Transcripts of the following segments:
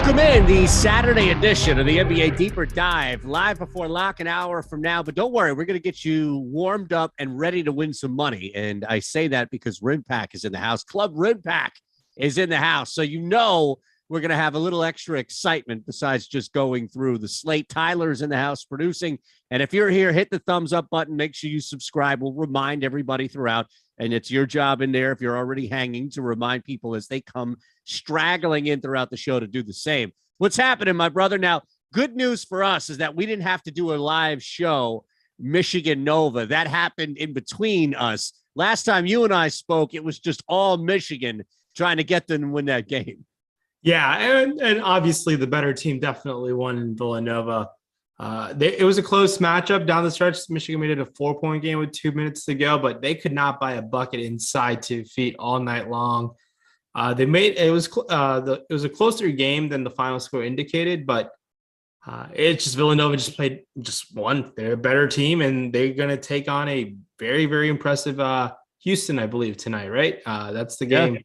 Welcome in the Saturday edition of the NBA Deeper Dive, live before lock an hour from now. But don't worry, we're going to get you warmed up and ready to win some money. And I say that because Rinpack is in the house. Club Rinpack is in the house. So you know we're going to have a little extra excitement besides just going through the slate. Tyler's in the house producing. And if you're here, hit the thumbs up button. Make sure you subscribe. We'll remind everybody throughout. And it's your job in there, if you're already hanging, to remind people as they come straggling in throughout the show to do the same. What's happening, my brother? Now, good news for us is that we didn't have to do a live show, Michigan Nova. That happened in between us. Last time you and I spoke, it was just all Michigan trying to get them to win that game. Yeah, and obviously the better team definitely won in Villanova. It was a close matchup down the stretch. Michigan made it a 4-point game with 2 minutes to go, but they could not buy a bucket inside 2 feet all night long. It was a closer game than the final score indicated, but it's just Villanova just won. They're a better team, and they're going to take on a very, very impressive Houston, I believe, tonight, right? That's the game. Yeah.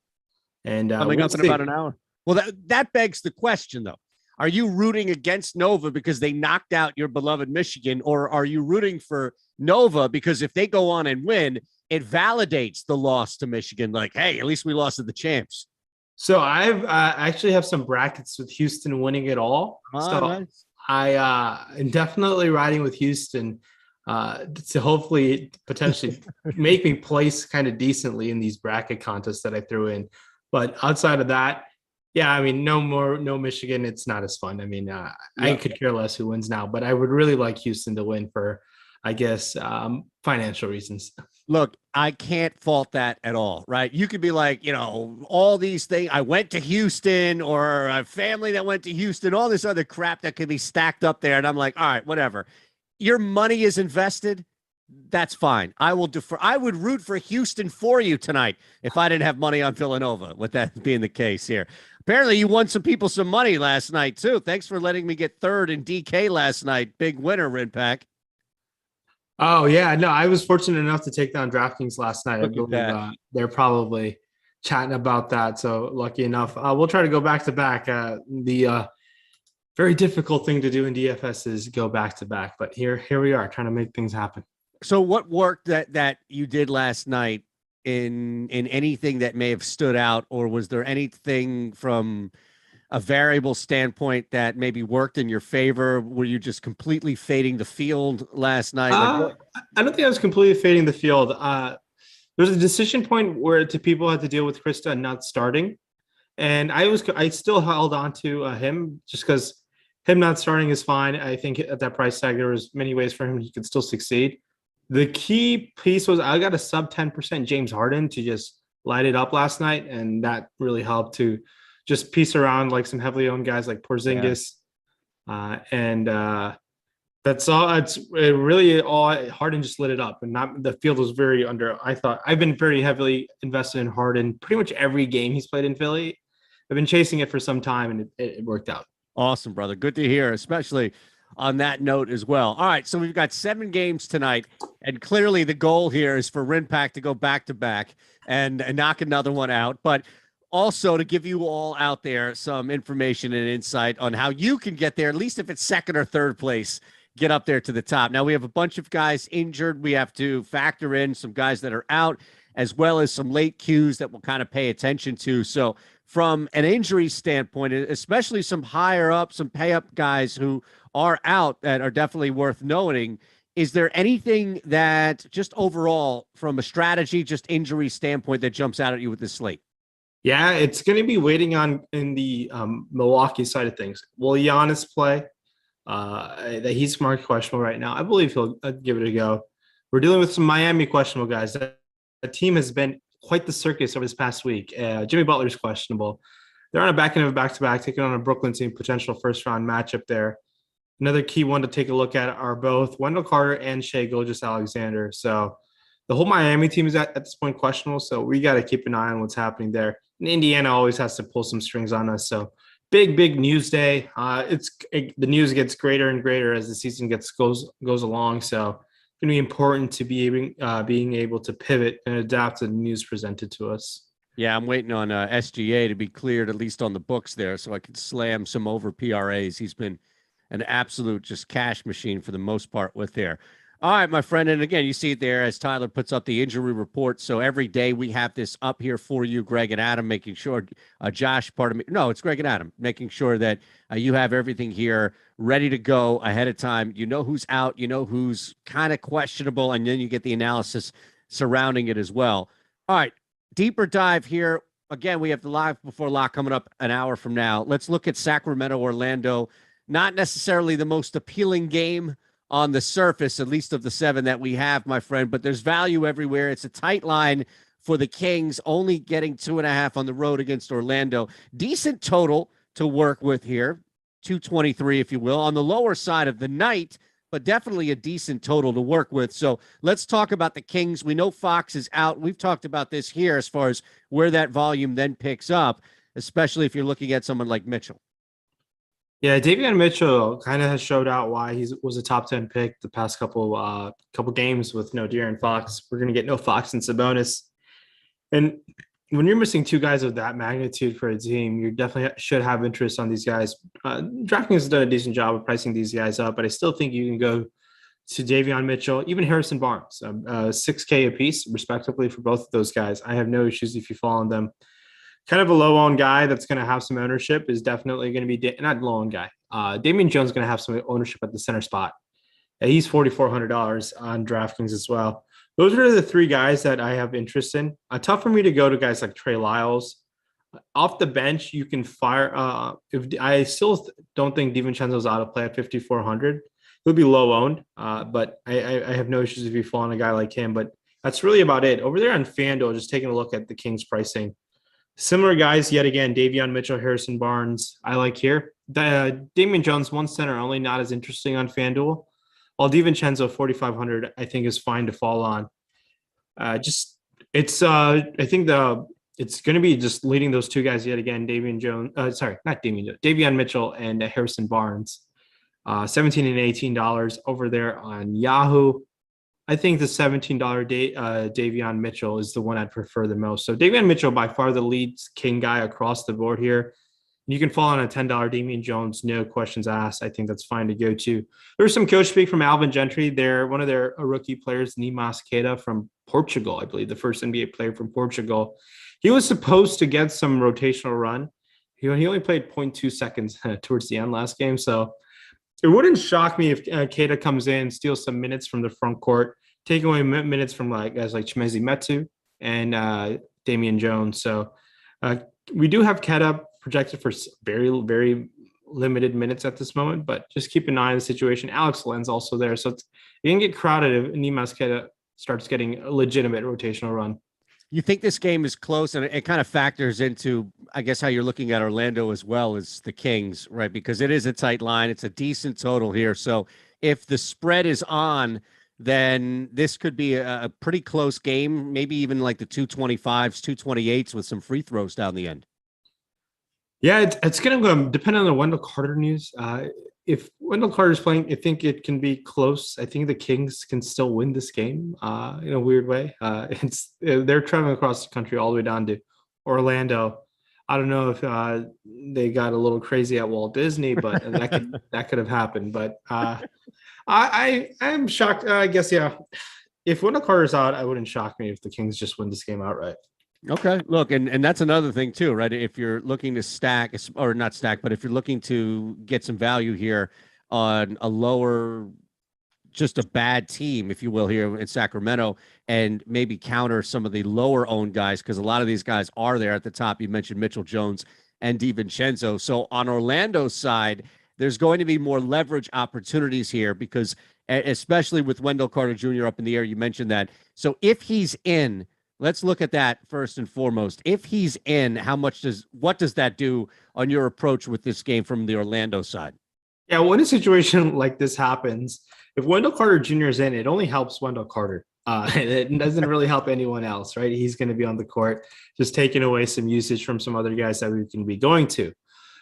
And coming up in about an hour. Well, that begs the question, though. Are you rooting against Nova because they knocked out your beloved Michigan, or are you rooting for Nova because if they go on and win, it validates the loss to Michigan? Like, hey, at least we lost to the champs. So I actually have some brackets with Houston winning it all. Nice. I am definitely riding with Houston to hopefully potentially make me place kind of decently in these bracket contests that I threw in. But outside of that, yeah, I mean, no Michigan. It's not as fun. I mean, I could care less who wins now, but I would really like Houston to win for, I guess, financial reasons. Look, I can't fault that at all, right? You could be like, all these things. I went to Houston, or a family that went to Houston, all this other crap that could be stacked up there. And I'm like, all right, whatever. Your money is invested. That's fine. I will defer. I would root for Houston for you tonight if I didn't have money on Villanova, with that being the case here. Apparently, you won some people some money last night, too. Thanks for letting me get third in DK last night. Big winner, Rinpack. Oh, yeah. No, I was fortunate enough to take down DraftKings last night. I believe they're probably chatting about that. So lucky enough. We'll try to go back-to-back. The very difficult thing to do in DFS is go back-to-back. But here we are trying to make things happen. So what worked that you did last night in anything that may have stood out, or was there anything from a variable standpoint that maybe worked in your favor? Were you just completely fading the field last night? I don't think I was completely fading the field. There's a decision point where people had to deal with Krista not starting, and I still held on to him just because him not starting is fine. I think at that price tag there was many ways for him he could still succeed. The key piece was I got a sub 10% James Harden to just light it up last night, and that really helped to just piece around like some heavily owned guys like Porzingis. Yeah. That's all. It's really all. Harden just lit it up, and the field was very under. I thought I've been very heavily invested in Harden pretty much every game he's played in Philly. I've been chasing it for some time, and it worked out. Awesome, brother. Good to hear, especially on that note as well. All right, so we've got 7 games tonight, and clearly the goal here is for Rinpack to go back-to-back and knock another one out, but also to give you all out there some information and insight on how you can get there, at least if it's second or third place, get up there to the top. Now, we have a bunch of guys injured. We have to factor in some guys that are out, as well as some late cues that we'll kind of pay attention to. So from an injury standpoint, especially some higher up, some pay up guys who are out that are definitely worth noting, is there anything that just overall from a strategy, just injury standpoint that jumps out at you with this slate? Yeah, it's going to be waiting on in the Milwaukee side of things. Will Giannis play? That he's marked questionable right now. I believe he'll give it a go. We're dealing with some Miami questionable guys. The team has been quite the circus over this past week. Jimmy Butler's questionable. They're on a back end of a back-to-back, taking on a Brooklyn team, potential first-round matchup there. Another key one to take a look at are both Wendell Carter and Shai Gilgeous-Alexander. So the whole Miami team is at this point questionable, so we got to keep an eye on what's happening there. And Indiana always has to pull some strings on us. So big news day. The news gets greater and greater as the season goes along. So it's going to be important to being able to pivot and adapt to the news presented to us. Yeah, I'm waiting on SGA to be cleared, at least on the books there, so I can slam some over PRAs. He's been an absolute just cash machine for the most part with there. All right, my friend. And again, you see it there as Tyler puts up the injury report. So every day we have this up here for you, Greg and Adam, making sure, Josh, pardon me. No, it's Greg and Adam, making sure that you have everything here ready to go ahead of time. You know who's out, you know who's kind of questionable, and then you get the analysis surrounding it as well. All right, deeper dive here. Again, we have the live before lock coming up an hour from now. Let's look at Sacramento, Orlando. Not necessarily the most appealing game on the surface, at least of the 7 that we have, my friend, but there's value everywhere. It's a tight line for the Kings, only getting 2.5 on the road against Orlando. Decent total to work with here, 223, if you will, on the lower side of the night, but definitely a decent total to work with. So let's talk about the Kings. We know Fox is out. We've talked about this here as far as where that volume then picks up, especially if you're looking at someone like Mitchell. Yeah, Davion Mitchell kind of has showed out why he was a top 10 pick the past couple games with no De'Aaron Fox. We're going to get no Fox and Sabonis. And when you're missing 2 guys of that magnitude for a team, you definitely should have interest on these guys. DraftKings has done a decent job of pricing these guys up, but I still think you can go to Davion Mitchell, even Harrison Barnes, $6K a piece, respectively, for both of those guys. I have no issues if you fall on them. Kind of a low-owned guy that's going to have some ownership is definitely going to be not low-owned guy. Damian Jones is going to have some ownership at the center spot. He's $4,400 on DraftKings as well. Those are the 3 guys that I have interest in. Tough for me to go to guys like Trey Lyles. Off the bench, you can fire. I still don't think DiVincenzo's out of play at 5,400. He'll be low-owned, but I have no issues if you fall on a guy like him. But that's really about it. Over there on FanDuel, just taking a look at the Kings pricing. Similar guys, yet again, Davion Mitchell, Harrison Barnes, I like here. Damian Jones, 1 center only, not as interesting on FanDuel. While DiVincenzo, 4,500, I think is fine to fall on. I think it's going to be just leading those 2 guys yet again, Davion Mitchell and Harrison Barnes. $17 and $18 over there on Yahoo. I think the $17 Davion Mitchell is the one I'd prefer the most. So Davion Mitchell, by far the lead king guy across the board here. You can fall on a $10 Damian Jones, no questions asked. I think that's fine to go to. There's some coach speak from Alvin Gentry. They're one of their rookie players, Nemas Queta from Portugal, I believe, the first NBA player from Portugal. He was supposed to get some rotational run. He only played 0.2 seconds towards the end last game. So it wouldn't shock me if Queta comes in, steals some minutes from the front court, taking away minutes from guys like Chimezie Metu and Damian Jones. So we do have Queta projected for very, very limited minutes at this moment, but just keep an eye on the situation. Alex Len's also there. So it can get crowded if Nemas Queta starts getting a legitimate rotational run. You think this game is close, and it kind of factors into, I guess, how you're looking at Orlando as well as the Kings, right? Because it is a tight line. It's a decent total here. So if the spread is on, then this could be a pretty close game, maybe even like the 225s, 228s with some free throws down the end. Yeah, it's going to depend on the Wendell Carter news. If Wendell Carter's playing, I think it can be close. I think the Kings can still win this game in a weird way. They're traveling across the country all the way down to Orlando. I don't know if they got a little crazy at Walt Disney, but that could have happened. But I'm shocked. I guess, yeah. If Wendell Carter's out, I wouldn't shock me if the Kings just win this game outright. Okay, look, and that's another thing too, right? If you're looking to stack, or not stack, but if you're looking to get some value here on a lower, just a bad team, if you will, here in Sacramento, and maybe counter some of the lower owned guys, because a lot of these guys are there at the top. You mentioned Mitchell Jones and DiVincenzo. So on Orlando's side, there's going to be more leverage opportunities here because, especially with Wendell Carter Jr. up in the air, you mentioned that. So if he's in, let's look at that first and foremost. If he's in, what does that do on your approach with this game from the Orlando side? Yeah, when a situation like this happens, if Wendell Carter Jr. is in, it only helps Wendell Carter. It doesn't really help anyone else, right? He's going to be on the court, just taking away some usage from some other guys that we can be going to.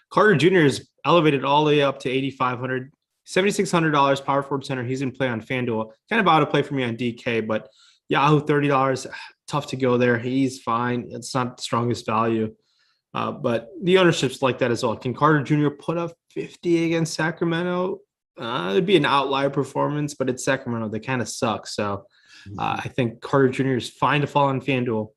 Carter Jr. is elevated all the way up to $8,500, $7,600 power forward center. He's in play on FanDuel. Kind of out of play for me on DK, but Yahoo $30. tough to go there. He's fine. It's not the strongest value. But the ownership's like that as well. Can Carter Jr. put up 50 against Sacramento? It'd be an outlier performance, but it's Sacramento. They kind of suck. So I think Carter Jr. is fine to fall on FanDuel.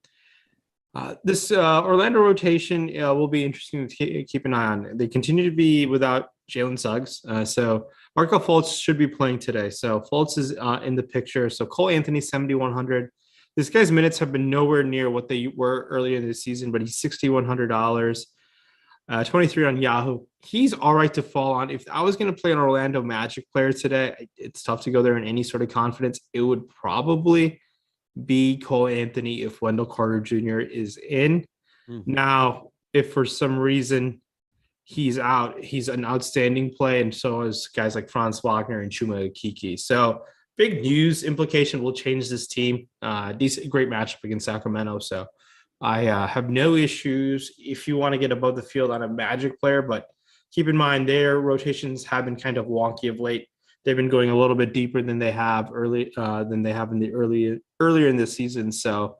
This Orlando rotation will be interesting to keep an eye on. They continue to be without Jalen Suggs. So Marco Fultz should be playing today. So Fultz is in the picture. So Cole Anthony, 7,100. This guy's minutes have been nowhere near what they were earlier this season, but he's $6,100. 23 on Yahoo. He's all right to fall on. If I was going to play an Orlando Magic player today, it's tough to go there in any sort of confidence. It would probably be Cole Anthony if Wendell Carter Jr. is in. Mm-hmm. Now, if for some reason he's out, he's an outstanding play, and so is guys like Franz Wagner and Chuma Okeke. So big news implication will change this team. Great matchup against Sacramento. So I have no issues if you want to get above the field on a Magic player, but keep in mind their rotations have been kind of wonky of late. They've been going a little bit deeper than they have earlier in the season. So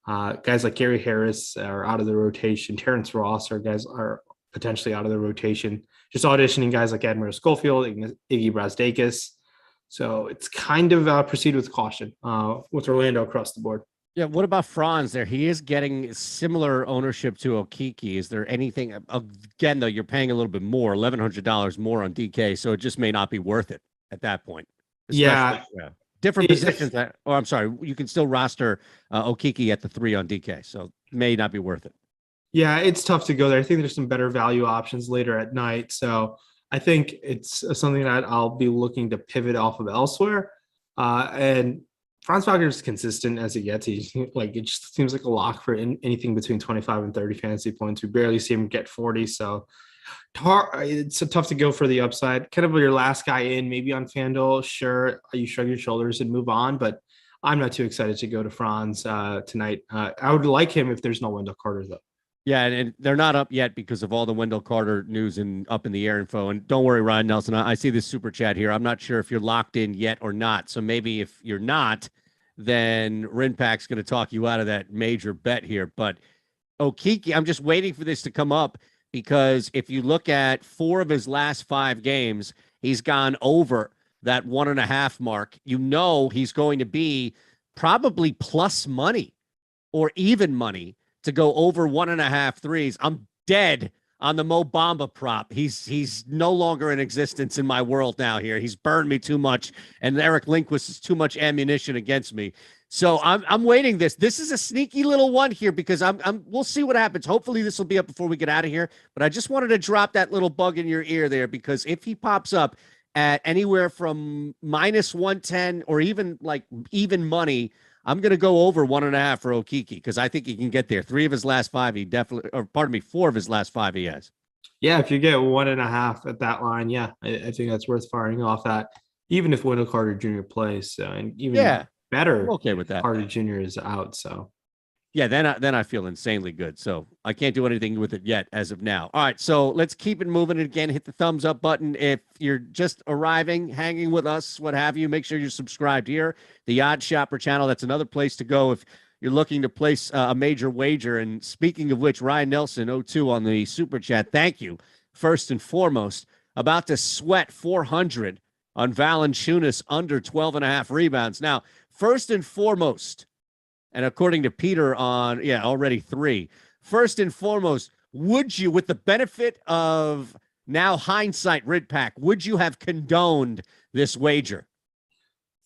guys like Gary Harris are out of the rotation. Terrence Ross are potentially out of the rotation. Just auditioning guys like Admiral Schofield, Iggy Brasdakis. So it's kind of proceed with caution with Orlando across the board. Yeah, what about Franz there? He is getting similar ownership to Okeke. Is there anything, again, though, you're paying a little bit more, $1,100 more on DK, so it just may not be worth it at that point. Yeah. Different positions. I'm sorry, you can still roster Okeke at the 3 on DK, so may not be worth it. Yeah, it's tough to go there. I think there's some better value options later at night, so I think it's something that I'll be looking to pivot off of elsewhere. And Franz Wagner is consistent as it gets. It just seems like a lock for anything between 25 and 30 fantasy points. We barely see him get 40, so it's tough to go for the upside. Kind of your last guy in, maybe on FanDuel. Sure, you shrug your shoulders and move on, but I'm not too excited to go to Franz tonight. I would like him if there's no Wendell Carter, though. Yeah, and they're not up yet because of all the Wendell Carter news and up in the air info. And don't worry, Ryan Nelson, I see this super chat here. I'm not sure if you're locked in yet or not. So maybe if you're not, then Rinpack's going to talk you out of that major bet here. But Okeke, I'm just waiting for this to come up because if you look at 4 of his last 5 games, he's gone over that 1.5 mark. You know he's going to be probably plus money or even money to go over 1.5 threes. I'm dead on the Mo Bamba prop. He's no longer in existence in my world now here. He's burned me too much, and Eric Lindquist is too much ammunition against me. So I'm waiting this. This is a sneaky little one here because we'll see what happens. Hopefully this will be up before we get out of here. But I just wanted to drop that little bug in your ear there because if he pops up at anywhere from minus 110 or even like even money, I'm going to go over 1.5 for Okeke because I think he can get there. 3 of his last 5, he definitely, or pardon me, 4 of his last 5 he has. Yeah, if you get 1.5 at that line, yeah, I think that's worth firing off at, even if Wendell Carter Jr. plays. And even better, I'm okay with that. Carter Jr. is out, so. Yeah, then I feel insanely good. So I can't do anything with it yet as of now. All right, so let's keep it moving. Again, hit the thumbs up button. If you're just arriving, hanging with us, what have you, make sure you're subscribed here. The Odd Shopper channel, that's another place to go if you're looking to place a major wager. And speaking of which, Ryan Nelson, 02 on the Super Chat, thank you. First and foremost, about to sweat 400 on Valanciunas under 12.5 rebounds. Now, first and foremost, and according to Peter on, already 3. First and foremost, would you, with the benefit of now hindsight, Ridpack, would you have condoned this wager?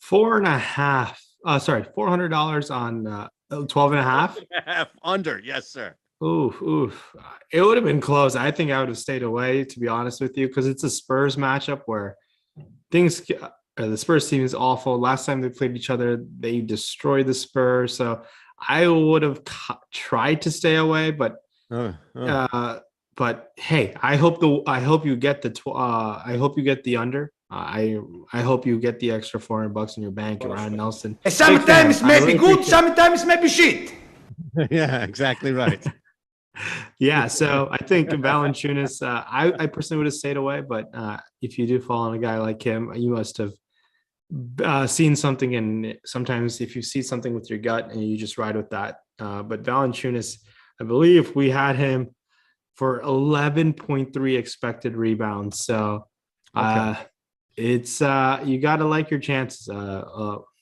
$400 on 12.5? Under, yes, sir. Oof. It would have been close. I think I would have stayed away, to be honest with you, because it's a Spurs matchup where the Spurs team is awful. Last time they played each other, they destroyed the Spurs. So I would have tried to stay away, but hey, I hope you get the under. I hope you get the extra $400 in your bank around Nelson. Sometimes maybe good, sometimes maybe shit. Yeah, exactly right. Yeah, so I think Valanciunas, I personally would have stayed away, but if you do fall on a guy like him, you must have seen something, and sometimes if you see something with your gut and you just ride with that. But Valanciunas, I believe we had him for 11.3 expected rebounds. So it's you got to like your chances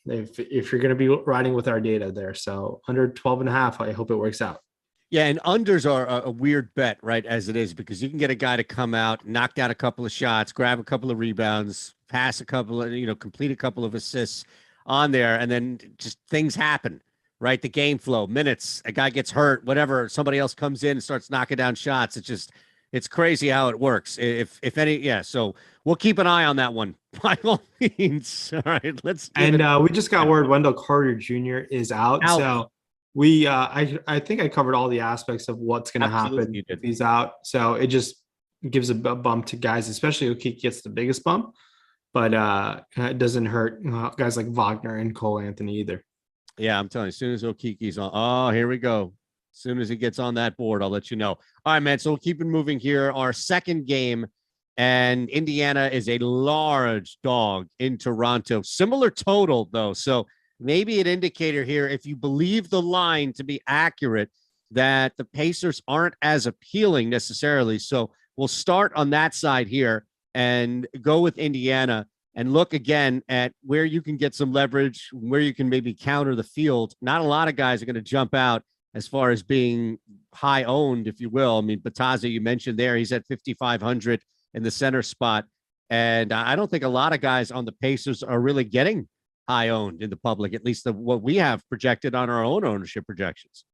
if you're going to be riding with our data there. So under 12 and a half, I hope it works out. Yeah, and unders are a weird bet, right, as it is, because you can get a guy to come out, knock down a couple of shots, grab a couple of rebounds, pass a couple of, complete a couple of assists on there, and then just things happen, right? The game flow, minutes, a guy gets hurt, whatever, somebody else comes in and starts knocking down shots. It's crazy how it works. If any, yeah, so we'll keep an eye on that one by all means. All right, let's. And we just got word Wendell Carter Jr. is out. So we, I think I covered all the aspects of what's going to happen if he's out. So it just gives a bump to guys, especially Okeke gets the biggest bump, but it doesn't hurt guys like Wagner and Cole Anthony either. Yeah, I'm telling you, as soon as Okeke's on, oh, here we go. As soon as he gets on that board, I'll let you know. All right, man. So we'll keep it moving here. Our second game, and Indiana is a large dog in Toronto. Similar total, though. So maybe an indicator here, if you believe the line to be accurate, that the Pacers aren't as appealing necessarily. So we'll start on that side here and go with Indiana and look again at where you can get some leverage, where you can maybe counter the field. Not a lot of guys are going to jump out as far as being high owned, if you will. I mean, Bataza, you mentioned there, he's at 5,500 in the center spot. And I don't think a lot of guys on the Pacers are really getting high owned in the public, at least what we have projected on our own ownership projections.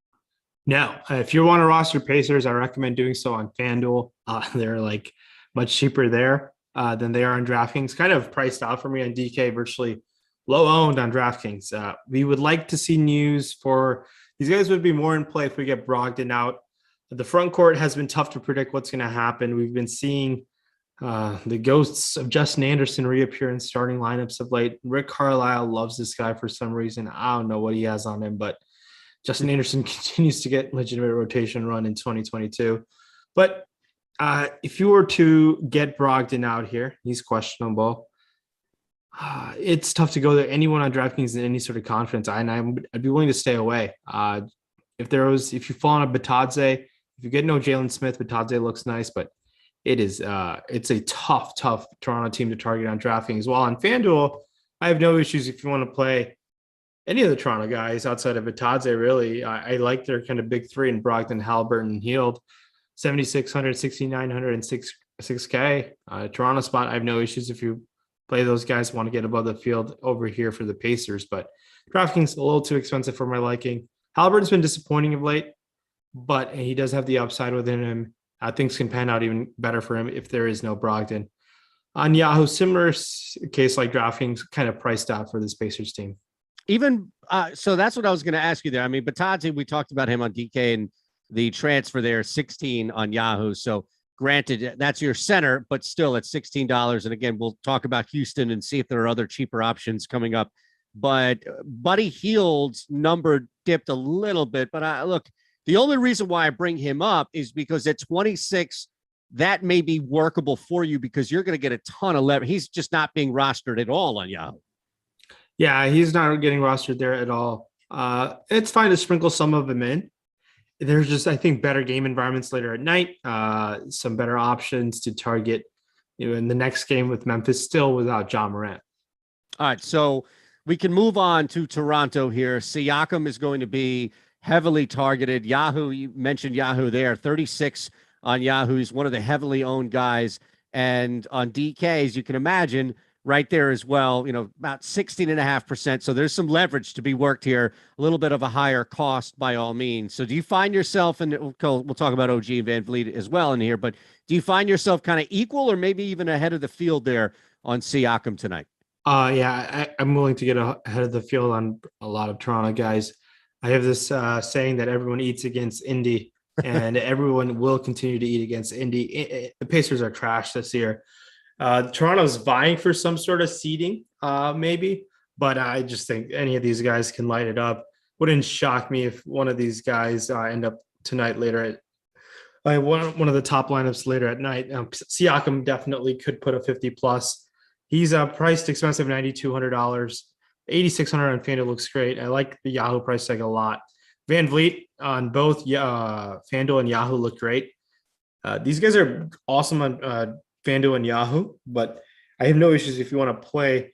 Now, if you want to roster Pacers, I recommend doing so on Fanduel. They're like much cheaper there than they are on DraftKings. Kind of priced out for me on DK, virtually low owned on DraftKings. We would like to see news for these guys would be more in play if we get Brogdon out. The front court has been tough to predict what's going to happen. We've been seeing the ghosts of Justin Anderson reappear in starting lineups of late. Rick Carlisle loves this guy for some reason. I don't know what he has on him, but Justin Anderson continues to get legitimate rotation run in 2022. But if you were to get Brogdon out here, he's questionable. It's tough to go there. Anyone on DraftKings in any sort of confidence, I'd be willing to stay away. If you fall on a Bataze, if you get no Jalen Smith, Bataze looks nice, but it's a tough Toronto team to target on DraftKings as well. On FanDuel, I have no issues if you want to play any of the Toronto guys outside of Bataze, really. I like their kind of big three in Brogdon, Halliburton, and Hield. 7,600, 6,900, and 6K. Toronto spot, I have no issues if you play those guys, want to get above the field over here for the Pacers, but DraftKings a little too expensive for my liking. Halliburton's been disappointing of late, but he does have the upside within him. Things can pan out even better for him if there is no Brogdon. On Yahoo, similar case like DraftKings, kind of priced out for this Pacers team. Even so, that's what I was going to ask you there. I mean, Bataze, we talked about him on DK and the transfer there, 16 on Yahoo. So granted, that's your center, but still at $16. And again, we'll talk about Houston and see if there are other cheaper options coming up. But Buddy Hield's number dipped a little bit. But look, the only reason why I bring him up is because at 26, that may be workable for you because you're going to get a ton of leverage. He's just not being rostered at all on Yahoo. Yeah, he's not getting rostered there at all. It's fine to sprinkle some of them in. There's just, I think, better game environments later at night, some better options to target, in the next game with Memphis, still without John Morant. All right, so we can move on to Toronto here. Siakam is going to be heavily targeted. Yahoo, you mentioned Yahoo there, 36 on Yahoo. He's one of the heavily owned guys. And on DK, as you can imagine, right there as well, about 16.5%. So there's some leverage to be worked here, a little bit of a higher cost by all means. So do you find yourself, and we'll talk about OG and Van Vliet as well in here, but do you find yourself kind of equal or maybe even ahead of the field there on Siakam tonight? I'm willing to get ahead of the field on a lot of Toronto guys. I have this saying that everyone eats against Indy, and everyone will continue to eat against Indy. The Pacers are trash this year. Toronto's vying for some sort of seeding, maybe, but I just think any of these guys can light it up. Wouldn't shock me if one of these guys end up tonight later at one of the top lineups later at night. Siakam definitely could put a 50 plus. He's priced expensive, $9,200. 8,600 on Fanduel looks great. I like the Yahoo price tag a lot. Van Vliet on both Fanduel and Yahoo look great. These guys are awesome on Fanduel and Yahoo, but I have no issues if you want to play.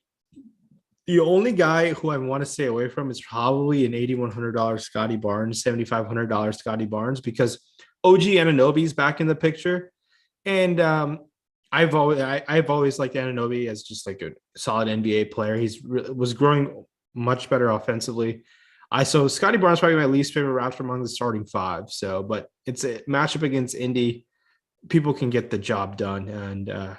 The only guy who I want to stay away from is probably an $8,100 Scotty Barnes, $7,500 Scotty Barnes, because OG Anunoby's back in the picture. And I've always liked Anunoby as just like a solid NBA player. Was growing much better offensively. So Scotty Barnes probably my least favorite Raptor among the starting five. So, but it's a matchup against Indy. People can get the job done, and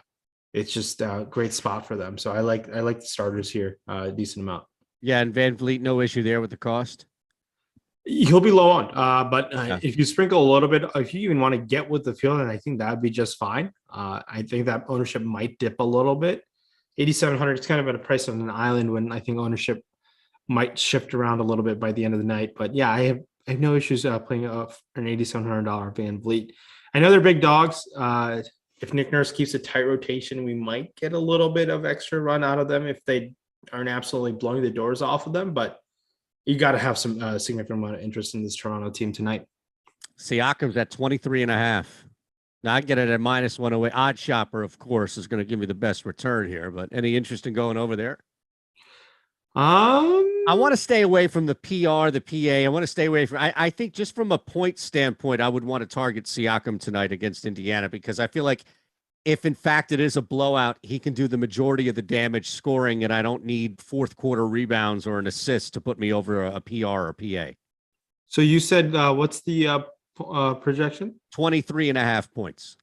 it's just a great spot for them. So I like the starters here a decent amount. Yeah, and Van Vliet, no issue there with the cost. He'll be low on, but if you sprinkle a little bit, if you even want to get with the field, and I think that'd be just fine. I think that ownership might dip a little bit. 8,700 is kind of at a price on an island when I think ownership might shift around a little bit by the end of the night. But yeah, I have no issues playing an $8,700 Van Vliet. I know they're big dogs. If Nick Nurse keeps a tight rotation, we might get a little bit of extra run out of them if they aren't absolutely blowing the doors off of them. But you got to have some significant amount of interest in this Toronto team tonight. Siakam's at 23.5. Now I get it at -108. Odd Shopper, of course, is going to give me the best return here. But any interest in going over there? I want to stay away from the PR, the PA. I want to stay away from. I think just from a point standpoint, I would want to target Siakam tonight against Indiana, because I feel like if in fact it is a blowout, he can do the majority of the damage scoring, and I don't need fourth quarter rebounds or an assist to put me over a PR or PA. So you said what's the projection? 23.5 points.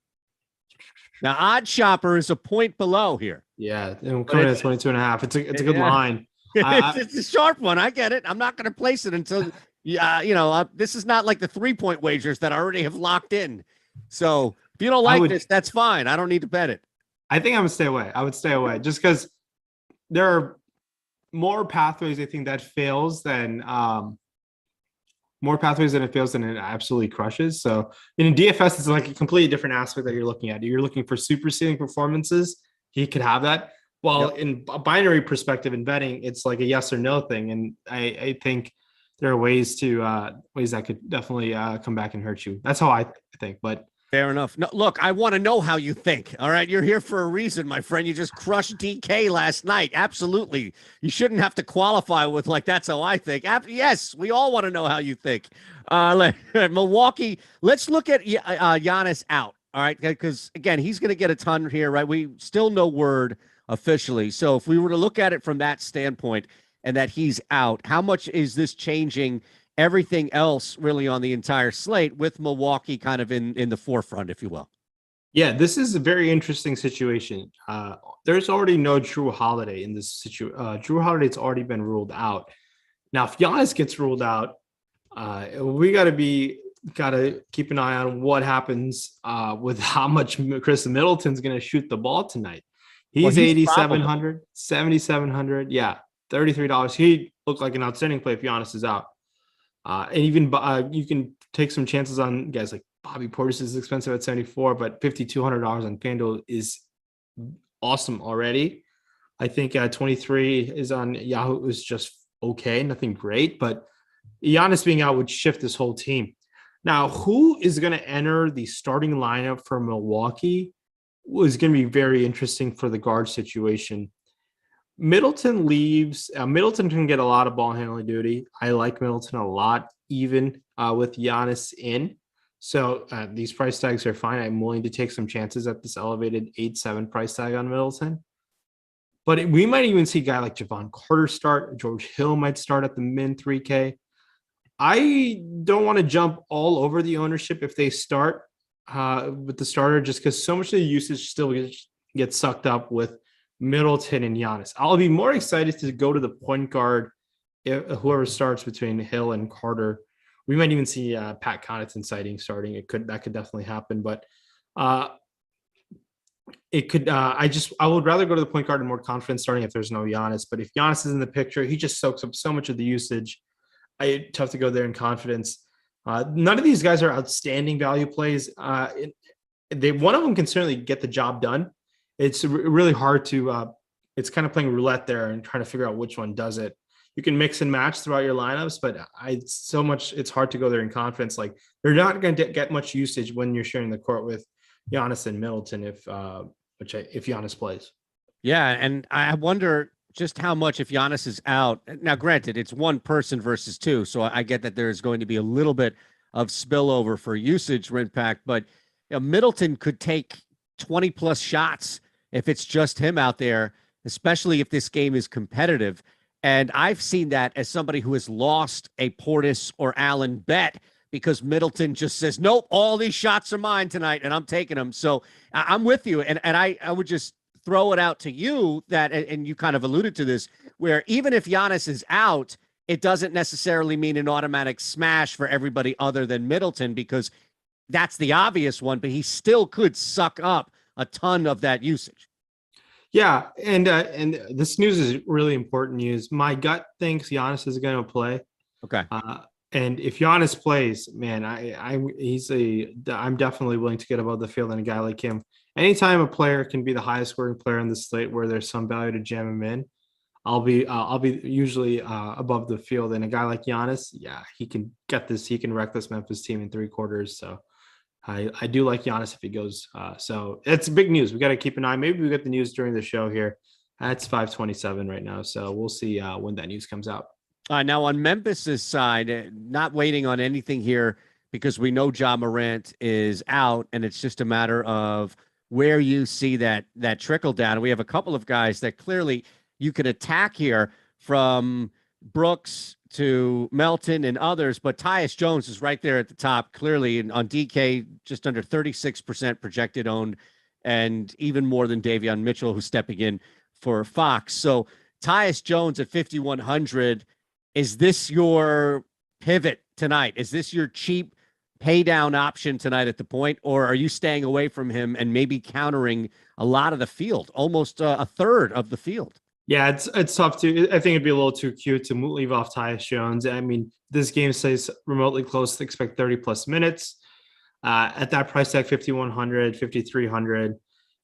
Now Odd Shopper is a point below here. Yeah, I'm coming at 22.5. It's a good line. It's a sharp one. I get it. I'm not going to place it until, this is not like the 3-point wagers that I already have locked in. So if you don't like this, that's fine. I don't need to bet it. I think I would stay away. Just because there are more pathways, I think, that fails than it absolutely crushes. So in DFS, it's like a completely different aspect that you're looking at. You're looking for super ceiling performances. He could have that. Well, in a binary perspective in betting, it's like a yes or no thing. And I think there are ways that could definitely come back and hurt you. That's how I think, but fair enough. No, look, I want to know how you think. All right. You're here for a reason, my friend. You just crushed DK last night. Absolutely. You shouldn't have to qualify with like, that's how I think. Yes, we all want to know how you think. Milwaukee, let's look at Giannis out. All right. Because again, he's going to get a ton here, right? We still no word officially. So if we were to look at it from that standpoint and that he's out, how much is this changing everything else really on the entire slate with Milwaukee kind of in the forefront, if you will? Yeah, this is a very interesting situation. There's already no Drew Holiday in this situation. Drew Holiday's already been ruled out. Now, if Giannis gets ruled out, we got to keep an eye on what happens with how much Chris Middleton's going to shoot the ball tonight. He's 8,700, 7,700. Yeah, $33. He looked like an outstanding play if Giannis is out. And even you can take some chances on guys like Bobby Portis is expensive at 74, but $5,200 on Fanduel is awesome already. I think 23 is on Yahoo is just okay, nothing great, but Giannis being out would shift this whole team. Now, who is going to enter the starting lineup for Milwaukee was going to be very interesting for the guard situation. Middleton leaves. Middleton can get a lot of ball handling duty. I like Middleton a lot, even with Giannis in. So these price tags are fine. I'm willing to take some chances at this elevated 8-7 price tag on Middleton. But we might even see a guy like Javon Carter start. George Hill might start at the min 3K. I don't want to jump all over the ownership if they start with the starter, just because so much of the usage still gets sucked up with Middleton and Giannis. I'll be more excited to go to the point guard if whoever starts between Hill and Carter. We might even see Pat Connaughton sighting starting. That could definitely happen, but it could. I would rather go to the point guard and more confident starting if there's no Giannis. But if Giannis is in the picture, he just soaks up so much of the usage. Tough to go there in confidence. None of these guys are outstanding value plays. One of them can certainly get the job done. It's really hard to it's kind of playing roulette there and trying to figure out which one does it. You can mix and match throughout your lineups, but it's hard to go there in confidence. Like they're not going to get much usage when you're sharing the court with Giannis and Middleton if Giannis plays. Yeah, and I wonder just how much if Giannis is out. Now, granted, it's one person versus two, so I get that there's going to be a little bit of spillover for usage, Rinpack, but Middleton could take 20 plus shots if it's just him out there, especially if this game is competitive. And I've seen that as somebody who has lost a Portis or Allen bet because Middleton just says, nope, all these shots are mine tonight, and I'm taking them. So I'm with you. And I would just throw it out to you that, and you kind of alluded to this, where even if Giannis is out, it doesn't necessarily mean an automatic smash for everybody other than Middleton, because that's the obvious one, but he still could suck up a ton of that usage. Yeah, and this news is really important news. My gut thinks Giannis is going to play. Okay. And if Giannis plays, man, I'm definitely willing to get above the field on a guy like him. Anytime a player can be the highest scoring player on the slate where there's some value to jam him in, I'll be usually above the field. And a guy like Giannis, yeah, he can get this. He can wreck this Memphis team in 3 quarters. So I do like Giannis if he goes. So it's big news. We got to keep an eye. Maybe we get the news during the show here. It's 5:27 right now. So we'll see when that news comes out. Now on Memphis's side, not waiting on anything here because we know Ja Morant is out, and it's just a matter of where you see that trickle down. We have a couple of guys that clearly you can attack here, from Brooks to Melton and others, but Tyus Jones is right there at the top, clearly, and on DK, just under 36% projected owned, and even more than Davion Mitchell, who's stepping in for Fox. So Tyus Jones at 5,100, is this your pivot tonight? Is this your cheap pay down option tonight at the point, or are you staying away from him and maybe countering a lot of the field, almost a third of the field? Yeah, it's tough to. I think it'd be a little too cute to leave off Tyus Jones. I mean, this game says remotely close to expect 30 plus minutes. At that price tag, 5,100, 5,300,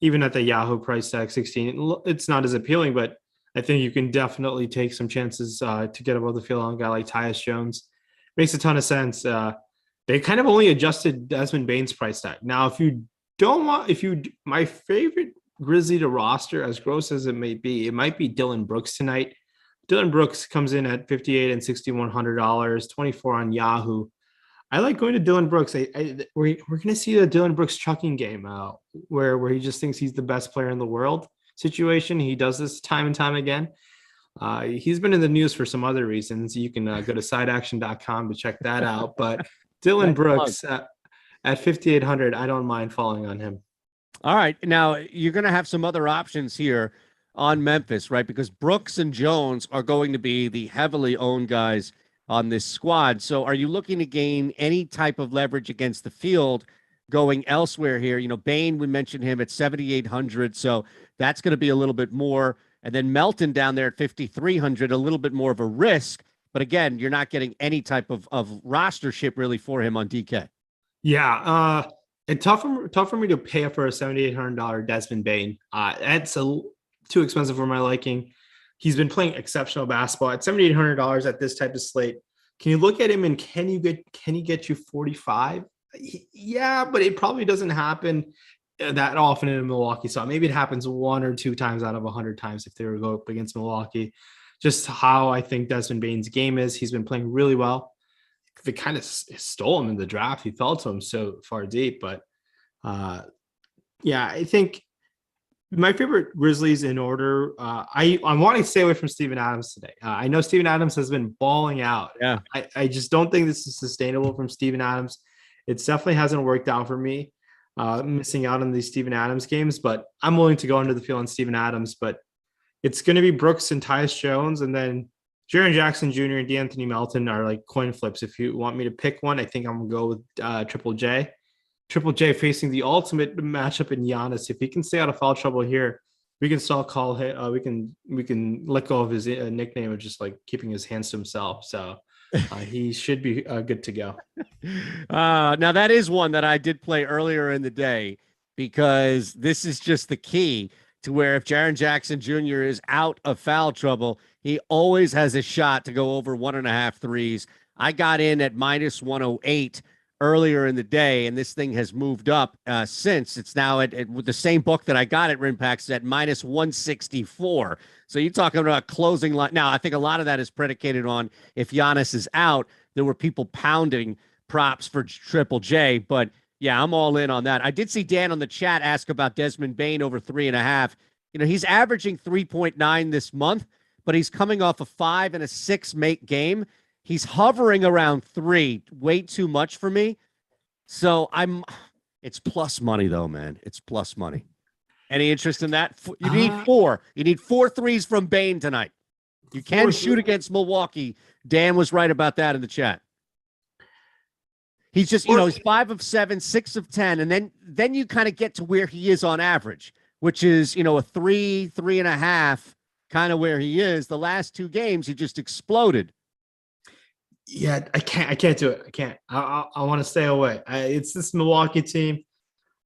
even at the Yahoo price tag, 16, it's not as appealing, but I think you can definitely take some chances to get above the field on a guy like Tyus Jones. Makes a ton of sense. They kind of only adjusted Desmond Bane's price tag. Now, my favorite Grizzly to roster, as gross as it might be Dillon Brooks tonight. Dillon Brooks comes in at $58 and $6,100, 24 on Yahoo. I like going to Dillon Brooks. We're going to see the Dillon Brooks chucking game where he just thinks he's the best player in the world situation. He does this time and time again. He's been in the news for some other reasons. You can go to sideaction.com to check that out. But Dillon Brooks at 5,800, I don't mind falling on him. All right. Now, you're going to have some other options here on Memphis, right? Because Brooks and Jones are going to be the heavily owned guys on this squad. So are you looking to gain any type of leverage against the field going elsewhere here? You know, Bane, we mentioned him at 7,800. So that's going to be a little bit more. And then Melton down there at 5,300, a little bit more of a risk. But again, you're not getting any type of rostership really for him on DK. Yeah. It's tough for me to pay up for a $7,800 Desmond Bane. That's too expensive for my liking. He's been playing exceptional basketball at $7,800 at this type of slate. Can you look at him and can he get you 45? Yeah, but it probably doesn't happen that often in Milwaukee. So maybe it happens 1 or 2 times out of 100 times if they were to go up against Milwaukee. Just how I think Desmond Bane's game is. He's been playing really well. They kind of stole him in the draft. He fell to him so far deep, but yeah, I think my favorite Grizzlies in order. I want to stay away from Steven Adams today. I know Steven Adams has been balling out. Yeah, I just don't think this is sustainable from Steven Adams. It definitely hasn't worked out for me, missing out on these Steven Adams games. But I'm willing to go under the field on Steven Adams. But it's going to be Brooks and Tyus Jones, and then Jaren Jackson Jr. and DeAnthony Melton are like coin flips. If you want me to pick one, I think I'm going to go with Triple J. Triple J facing the ultimate matchup in Giannis. If he can stay out of foul trouble here, we can still call him. We can let go of his nickname of just like keeping his hands to himself. So he should be good to go. Now that is one that I did play earlier in the day because this is just the key to where if Jaren Jackson Jr. is out of foul trouble, he always has a shot to go over 1.5 threes. I got in at minus 108 earlier in the day, and this thing has moved up since. It's now with the same book that I got at Rinpax at minus 164. So you're talking about closing line. Now, I think a lot of that is predicated on if Giannis is out, there were people pounding props for Triple J, but yeah, I'm all in on that. I did see Dan on the chat ask about Desmond Bane over 3.5. He's averaging 3.9 this month, but he's coming off a 5 and a 6 make game. He's hovering around 3, way too much for me. So it's plus money though, man. It's plus money. Any interest in that? You need 4. You need 4 threes from Bane tonight. You can shoot against Milwaukee. Dan was right about that in the chat. He's just, he's 5 of 7, 6 of 10. And then you kind of get to where he is on average, which is, a 3, 3.5, kind of where he is. The last 2 games, he just exploded. Yeah, I can't do it. I can't. I want to stay away. It's this Milwaukee team.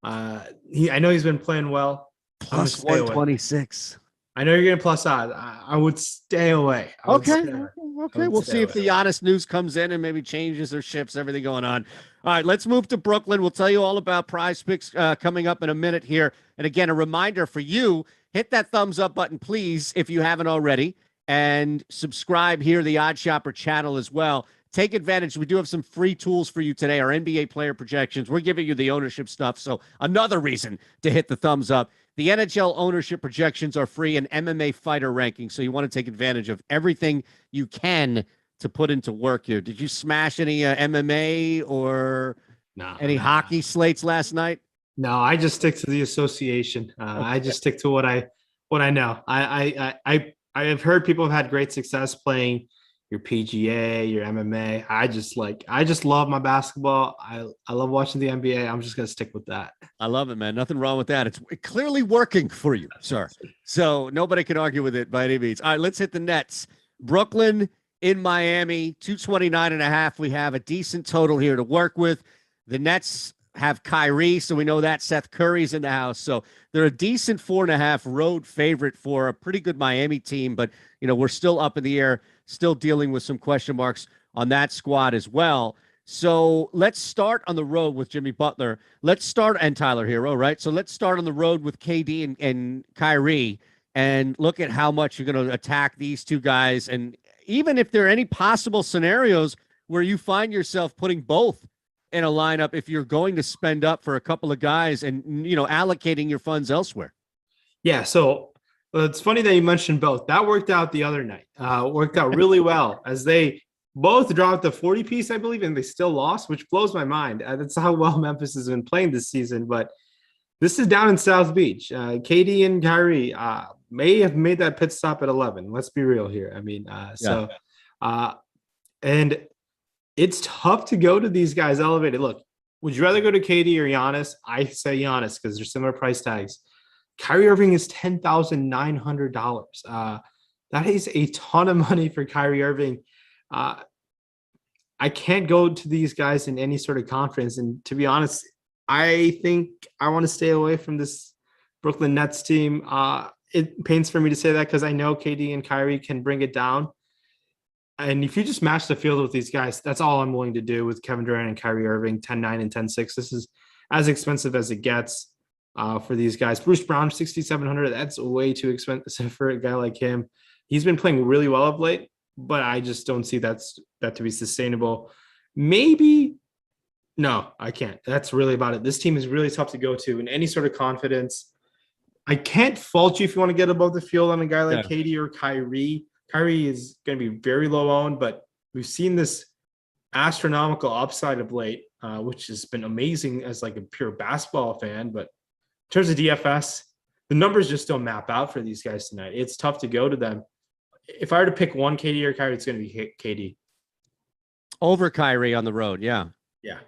I know he's been playing well. Plus 126. I know you're getting plus odds. I would stay away. Okay. We'll see if the Giannis news comes in and maybe changes or shifts everything going on. All right, let's move to Brooklyn. We'll tell you all about Prize Picks coming up in a minute here. And again, a reminder for you, hit that thumbs up button, please, if you haven't already, and subscribe here to the Odd Shopper channel as well. Take advantage. We do have some free tools for you today, our NBA player projections. We're giving you the ownership stuff, so another reason to hit the thumbs up. The NHL ownership projections are free and MMA fighter rankings, so you want to take advantage of everything you can to put into work here. Did you smash any MMA or any hockey slates last night? No, I just stick to the association. I just stick to what I know. I have heard people have had great success playing your PGA, your MMA. I just love my basketball. I love watching the NBA. I'm just going to stick with that. I love it, man. Nothing wrong with that. It's clearly working for you, sir. So nobody can argue with it by any means. All right, let's hit the Nets. Brooklyn in Miami, 229.5. We have a decent total here to work with. The Nets have Kyrie, so we know that Seth Curry's in the house. So they're a decent 4.5 road favorite for a pretty good Miami team, but we're still up in the air, still dealing with some question marks on that squad as well. So let's start on the road with Jimmy Butler. Let's start, and Tyler Hero, right? So let's start on the road with KD and Kyrie and look at how much you're going to attack these two guys. And even if there are any possible scenarios where you find yourself putting both in a lineup, if you're going to spend up for a couple of guys and, allocating your funds elsewhere. Yeah. So it's funny that you mentioned both. That worked out the other night. Worked out really well as they both dropped the 40 piece, I believe, and they still lost, which blows my mind. That's how well Memphis has been playing this season. But this is down in South Beach. KD and Kyrie may have made that pit stop at 11. Let's be real here. I mean, and it's tough to go to these guys elevated. Look, would you rather go to KD or Giannis? I say Giannis because they're similar price tags. Kyrie Irving is $10,900. That is a ton of money for Kyrie Irving. I can't go to these guys in any sort of confidence. And to be honest, I think I want to stay away from this Brooklyn Nets team. It pains for me to say that because I know KD and Kyrie can bring it down. And if you just match the field with these guys, that's all I'm willing to do with Kevin Durant and Kyrie Irving, 10-9 and 10-6. This is as expensive as it gets for these guys. Bruce Brown, $6,700. That's way too expensive for a guy like him. He's been playing really well of late, but I just don't see that to be sustainable. Maybe. No, I can't. That's really about it. This team is really tough to go to in any sort of confidence. I can't fault you if you want to get above the field on a guy like KD or Kyrie. Kyrie is going to be very low owned, but we've seen this astronomical upside of late, which has been amazing as like a pure basketball fan. But in terms of DFS, the numbers just don't map out for these guys tonight. It's tough to go to them. If I were to pick one, KD or Kyrie, it's going to be KD. Over Kyrie on the road, yeah. Yeah.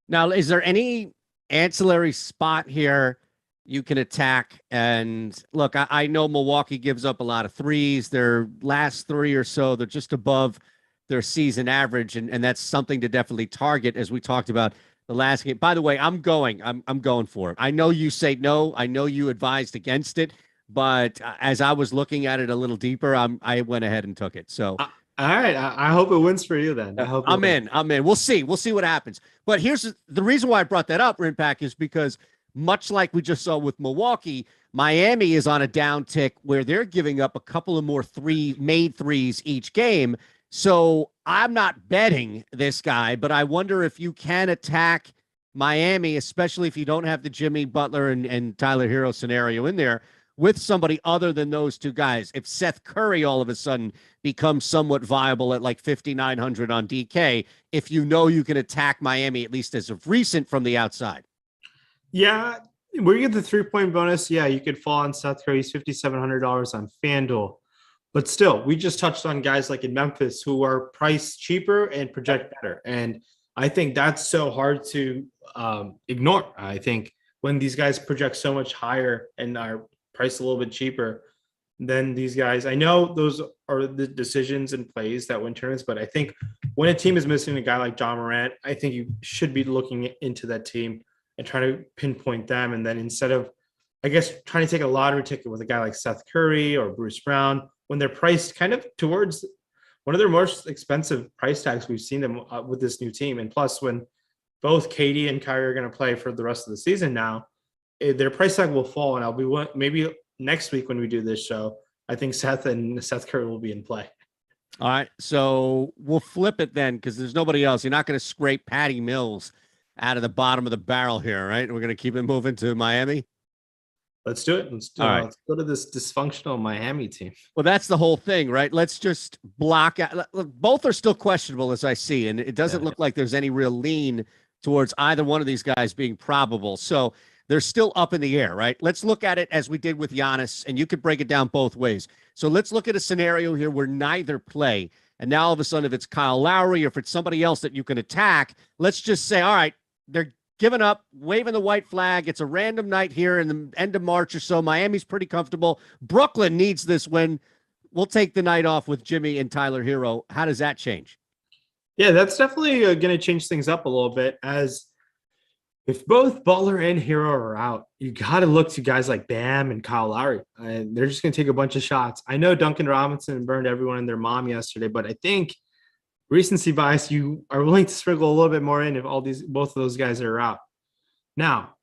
Now, is there any ancillary spot here you can attack? And look, I know Milwaukee gives up a lot of threes. Their last 3 or so, they're just above their season average, and that's something to definitely target, as we talked about the last game. By the way, I'm going for it. I know you say no. I know you advised against it, but as I was looking at it a little deeper, I went ahead and took it. So all right, I hope it wins for you then. I hope I'm in. We'll see. We'll see what happens. But here's the reason why I brought that up, Rinpack, is because much like we just saw with Milwaukee, Miami is on a downtick where they're giving up a couple of more made threes each game. So I'm not betting this guy, but I wonder if you can attack Miami, especially if you don't have the Jimmy Butler and Tyler Hero scenario in there, with somebody other than those two guys. If Seth Curry all of a sudden becomes somewhat viable at like 5,900 on DK, if you know you can attack Miami, at least as of recent, from the outside. Yeah, where you get the 3-point bonus, yeah, you could fall on Seth Curry's $5,700 on FanDuel. But still, we just touched on guys like in Memphis who are priced cheaper and project better. And I think that's so hard to ignore. I think when these guys project so much higher and are priced a little bit cheaper than these guys, I know those are the decisions and plays that win tournaments, but I think when a team is missing a guy like John Morant, I think you should be looking into that team and trying to pinpoint them. And then instead of, I guess, trying to take a lottery ticket with a guy like Seth Curry or Bruce Brown, when they're priced kind of towards one of their most expensive price tags we've seen them with this new team. And plus, when both Katie and Kyrie are going to play for the rest of the season now, their price tag will fall. And I'll be maybe next week when we do this show, I think Seth Curry will be in play. All right. So we'll flip it then because there's nobody else. You're not going to scrape Patty Mills out of the bottom of the barrel here, right? We're going to keep it moving to Miami. Let's do it. Let's go to this dysfunctional Miami team. Well, that's the whole thing, right? Let's just block out. Look, both are still questionable as I see, and it doesn't look like there's any real lean towards either one of these guys being probable. So they're still up in the air, right? Let's look at it as we did with Giannis, and you could break it down both ways. So let's look at a scenario here where neither play, and now all of a sudden if it's Kyle Lowry or if it's somebody else that you can attack, let's just say, all right, they're giving up, waving the white flag. It's a random night here in the end of March or so. Miami's pretty comfortable. Brooklyn needs this win. We'll take the night off with Jimmy and Tyler Hero. How does that change? Yeah, that's definitely going to change things up a little bit, as if both Butler and Hero are out, you got to look to guys like Bam and Kyle Lowry. And they're just going to take a bunch of shots. I know Duncan Robinson burned everyone and their mom yesterday, but I think recency bias, you are willing to sprinkle a little bit more in if both of those guys are out. Now,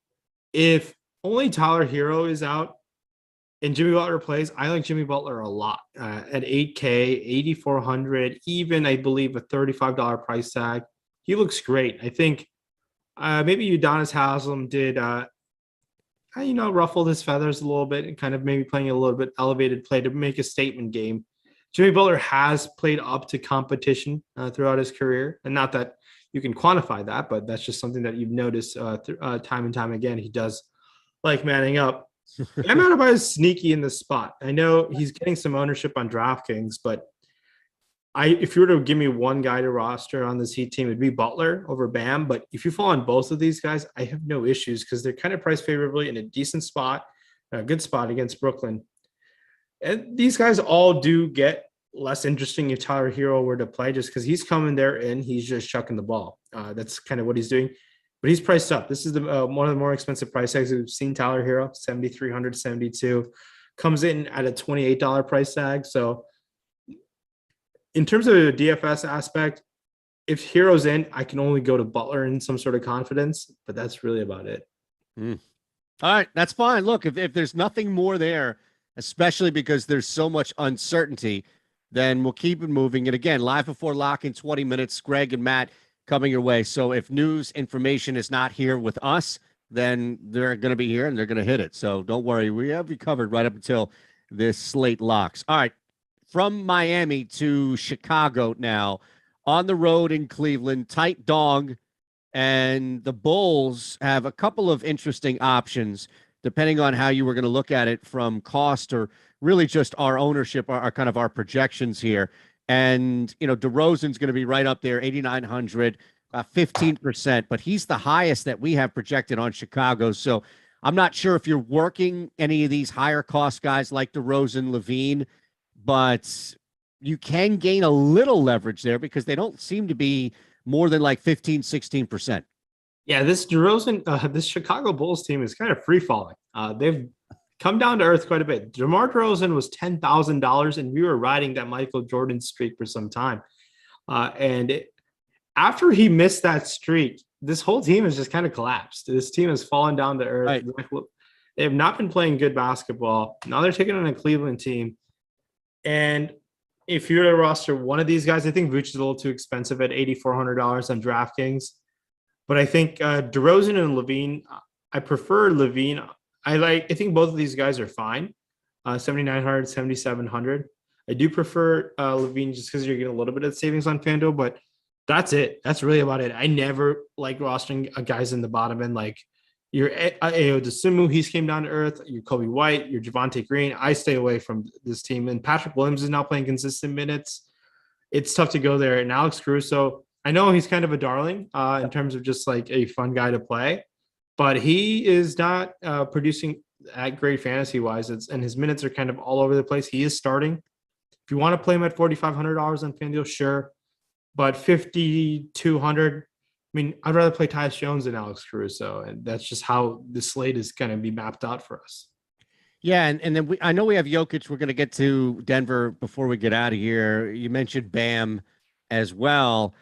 if only Tyler Hero is out and Jimmy Butler plays, I like Jimmy Butler a lot at $8K, 8,400, even I believe a $35 price tag. He looks great. I think maybe Udonis Haslem did, ruffled his feathers a little bit and kind of maybe playing a little bit elevated play to make a statement game. Jimmy Butler has played up to competition throughout his career. And not that you can quantify that, but that's just something that you've noticed time and time again. He does like manning up. I'm out about as sneaky in this spot. I know he's getting some ownership on DraftKings, but if you were to give me one guy to roster on this Heat team, it'd be Butler over Bam. But if you fall on both of these guys, I have no issues because they're kind of priced favorably in a decent spot, a good spot against Brooklyn. And these guys all do get less interesting if Tyler Hero were to play, just because he's coming there and he's just chucking the ball. That's kind of what he's doing. But he's priced up. This is one of the more expensive price tags we've seen. Tyler Hero, $7,372, comes in at a $28 price tag. So in terms of the DFS aspect, if Hero's in, I can only go to Butler in some sort of confidence, but that's really about it. All right, that's fine. Look, if there's nothing more there, especially because there's so much uncertainty, then we'll keep it moving. And again, live before lock in 20 minutes, Greg and Matt coming your way. So if news information is not here with us, then they're going to be here and they're going to hit it. So don't worry. We have you covered right up until this slate locks. All right. From Miami to Chicago now, on the road in Cleveland, tight dog, and the Bulls have a couple of interesting options depending on how you were going to look at it from cost or really just our ownership, our kind of our projections here. And, DeRozan's going to be right up there, 8,900, 15%, but he's the highest that we have projected on Chicago. So I'm not sure if you're working any of these higher cost guys like DeRozan, Levine, but you can gain a little leverage there because they don't seem to be more than like 15, 16%. Yeah, this DeRozan, this Chicago Bulls team is kind of free falling. They've come down to earth quite a bit. DeMar DeRozan was $10,000, and we were riding that Michael Jordan streak for some time. After he missed that streak, this whole team has just kind of collapsed. This team has fallen down to earth. Right. They have not been playing good basketball. Now they're taking on a Cleveland team. And if you're to roster one of these guys, I think Vooch is a little too expensive at $8,400 on DraftKings. But I think DeRozan and Levine, I prefer Levine. I think both of these guys are fine. 7,900, 7,700. I do prefer Levine just because you're getting a little bit of savings on FanDuel, but that's it. That's really about it. I never like rostering guys in the bottom end. Like your Ayo Dosunmu, he's came down to earth. Your Kobe White, your Javonte Green. I stay away from this team. And Patrick Williams is now playing consistent minutes. It's tough to go there. And Alex Caruso, I know he's kind of a darling in terms of just like a fun guy to play, but he is not producing at great fantasy wise. And his minutes are kind of all over the place. He is starting. If you want to play him at $4,500 on FanDuel, sure. But 5,200, I mean, I'd rather play Tyus Jones than Alex Caruso. And that's just how the slate is going to be mapped out for us. Yeah, and then I know we have Jokic. We're going to get to Denver before we get out of here. You mentioned Bam as well.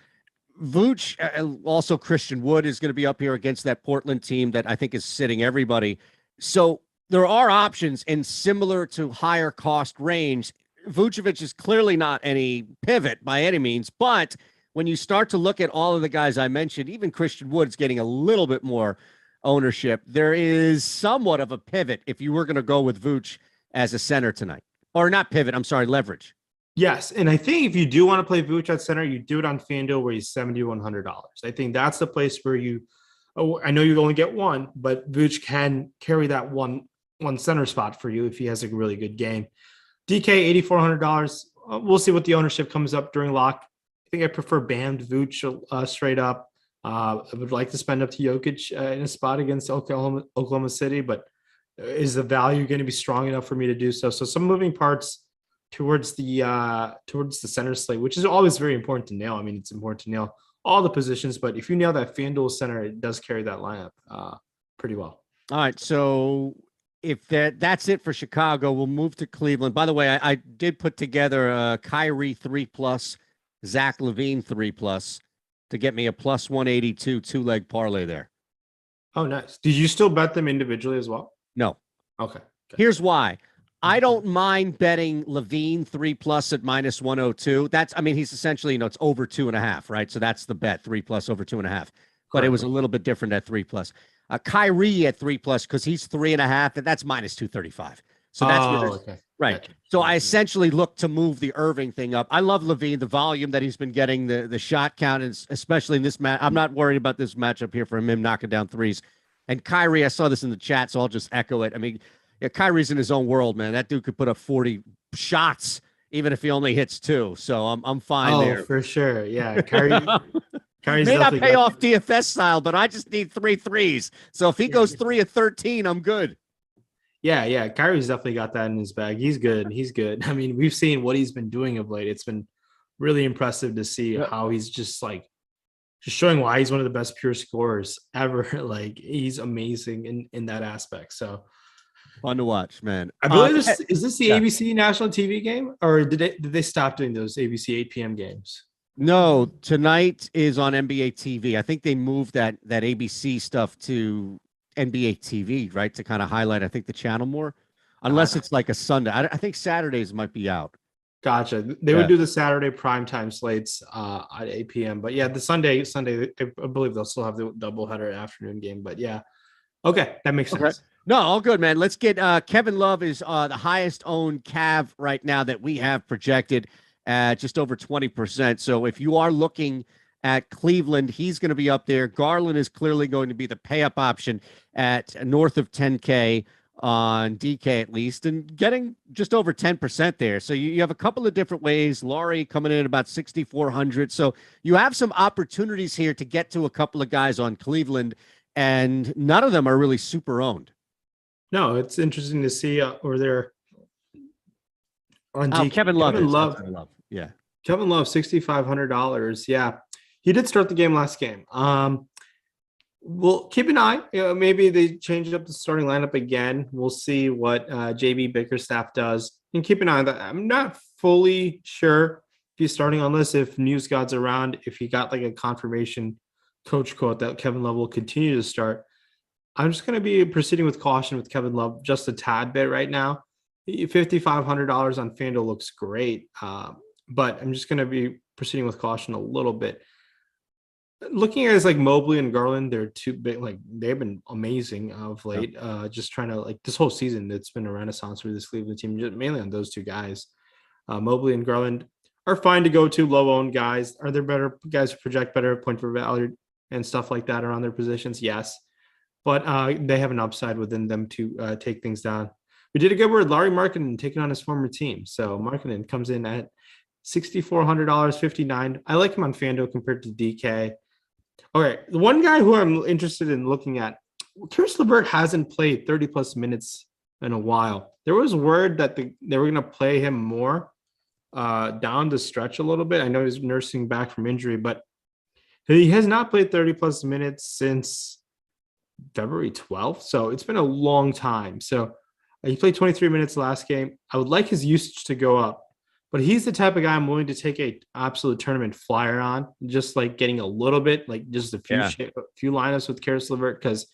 Vooch, also Christian Wood is going to be up here against that Portland team that I think is sitting everybody. So there are options in similar to higher cost range. Vucevic is clearly not any pivot by any means, but when you start to look at all of the guys I mentioned, even Christian Wood's getting a little bit more ownership. There is somewhat of a pivot if you were going to go with Vooch as a center tonight. Or not pivot, I'm sorry, leverage. Yes, and I think if you do want to play Vooch at center, you do it on FanDuel where he's $7,100. I think that's the place where I know you only get one, but Vooch can carry that one center spot for you if he has a really good game. DK, $8,400. We'll see what the ownership comes up during lock. I think I prefer Bam to Vooch straight up. I would like to spend up to Jokic in a spot against Oklahoma City, but is the value going to be strong enough for me to do so? So some moving parts towards the center slate, which is always very important to nail. I mean, it's important to nail all the positions, but if you nail that FanDuel center, it does carry that lineup pretty well. All right, so if that's it for Chicago, we'll move to Cleveland. By the way, I did put together Kyrie 3+, Zach LaVine 3+ to get me a plus 182 two-leg parlay there. Oh, nice. Did you still bet them individually as well? No. Okay. Here's why. I don't mind betting LaVine 3+ at minus 102. He's essentially, it's over 2.5, right? So that's the bet, 3+ over 2.5. But it was a little bit different at 3+. Kyrie at 3+, because he's 3.5, and that's minus 235. So that's okay. Right. Gotcha. So I essentially look to move the Irving thing up. I love LaVine, the volume that he's been getting, the shot count, and especially in this match. I'm not worried about this matchup here for him knocking down threes. And Kyrie, I saw this in the chat, so I'll just echo it. I mean, Kyrie's in his own world, man. That dude could put up 40 shots, even if he only hits 2. So I'm fine there. Oh, for sure. Yeah. Kyrie's may not pay off DFS style, but I just need 3 threes. So if he goes 3 of 13, I'm good. Yeah. Kyrie's definitely got that in his bag. He's good. I mean, we've seen what he's been doing of late. It's been really impressive to see how he's just showing why he's one of the best pure scorers ever. Like, he's amazing in that aspect. So fun to watch, man. I believe is this the ABC national TV game, or did they stop doing those ABC 8 p.m. games? No, tonight is on NBA TV. I think they moved that ABC stuff to NBA TV, right, to kind of highlight, I think, the channel more, unless it's like a Sunday. I think Saturdays might be out. Gotcha. They would do the Saturday primetime slates at 8 p.m. But yeah, the Sunday, I believe they'll still have the doubleheader afternoon game. But yeah, okay, that makes sense. No, all good, man. Let's get Kevin Love is the highest owned Cav right now that we have projected at just over 20%. So if you are looking at Cleveland, he's going to be up there. Garland is clearly going to be the pay-up option at north of 10K on DK at least, and getting just over 10% there. So you have a couple of different ways. Laurie coming in at about 6,400. So you have some opportunities here to get to a couple of guys on Cleveland, and none of them are really super owned. No, it's interesting to see or they're on DK. Kevin Love. Yeah. Kevin Love, $6,500. Yeah. He did start the game last game. We'll keep an eye. Maybe they change up the starting lineup again. We'll see what JB Bickerstaff does, and keep an eye on that. I'm not fully sure if he's starting unless if News God's around. If he got like a confirmation coach quote that Kevin Love will continue to start, I'm just going to be proceeding with caution with Kevin Love just a tad bit right now. $5,500 on Fanduel looks great, but I'm just going to be proceeding with caution a little bit. Looking at guys like Mobley and Garland, they're too big. Like they've been amazing of late. Just trying to this whole season, it's been a renaissance for this Cleveland team, just mainly on those two guys. Mobley and Garland are fine to go to low-owned guys. Are there better guys who project better point for value and stuff like that around their positions? Yes, but they have an upside within them to take things down. We did a good word, Larry Markkinen taking on his former team. So Markkinen comes in at $6,400, $59. I like him on Fanduel compared to DK. Okay, the one guy who I'm interested in looking at, Karis LeVert hasn't played 30-plus minutes in a while. There was word that they were going to play him more down the stretch a little bit. I know he's nursing back from injury, but he has not played 30-plus minutes since February 12th, so it's been a long time. So he played 23 minutes last game. I would like his usage to go up. But he's the type of guy I'm willing to take a absolute tournament flyer on, just like getting a little bit, like just a few lineups with Karis LeVert. Because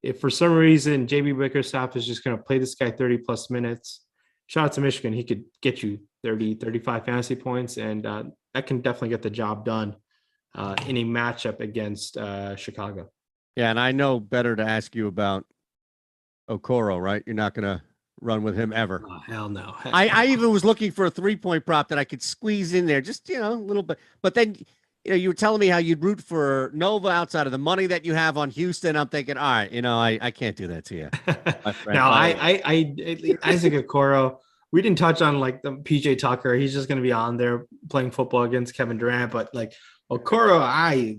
if for some reason JB Bickerstaff is just going to play this guy 30-plus minutes, shout out to Michigan, he could get you 30, 35 fantasy points, and that can definitely get the job done in a matchup against Chicago. Yeah, and I know better to ask you about Okoro, right? You're not going to run with him ever. Oh, hell no. I even was looking for a 3-point prop that I could squeeze in there, just, a little bit. But then, you were telling me how you'd root for Nova outside of the money that you have on Houston. I'm thinking, all right, I can't do that to you. Now, Isaac Okoro, we didn't touch on like the PJ Tucker. He's just going to be on there playing football against Kevin Durant. But like Okoro,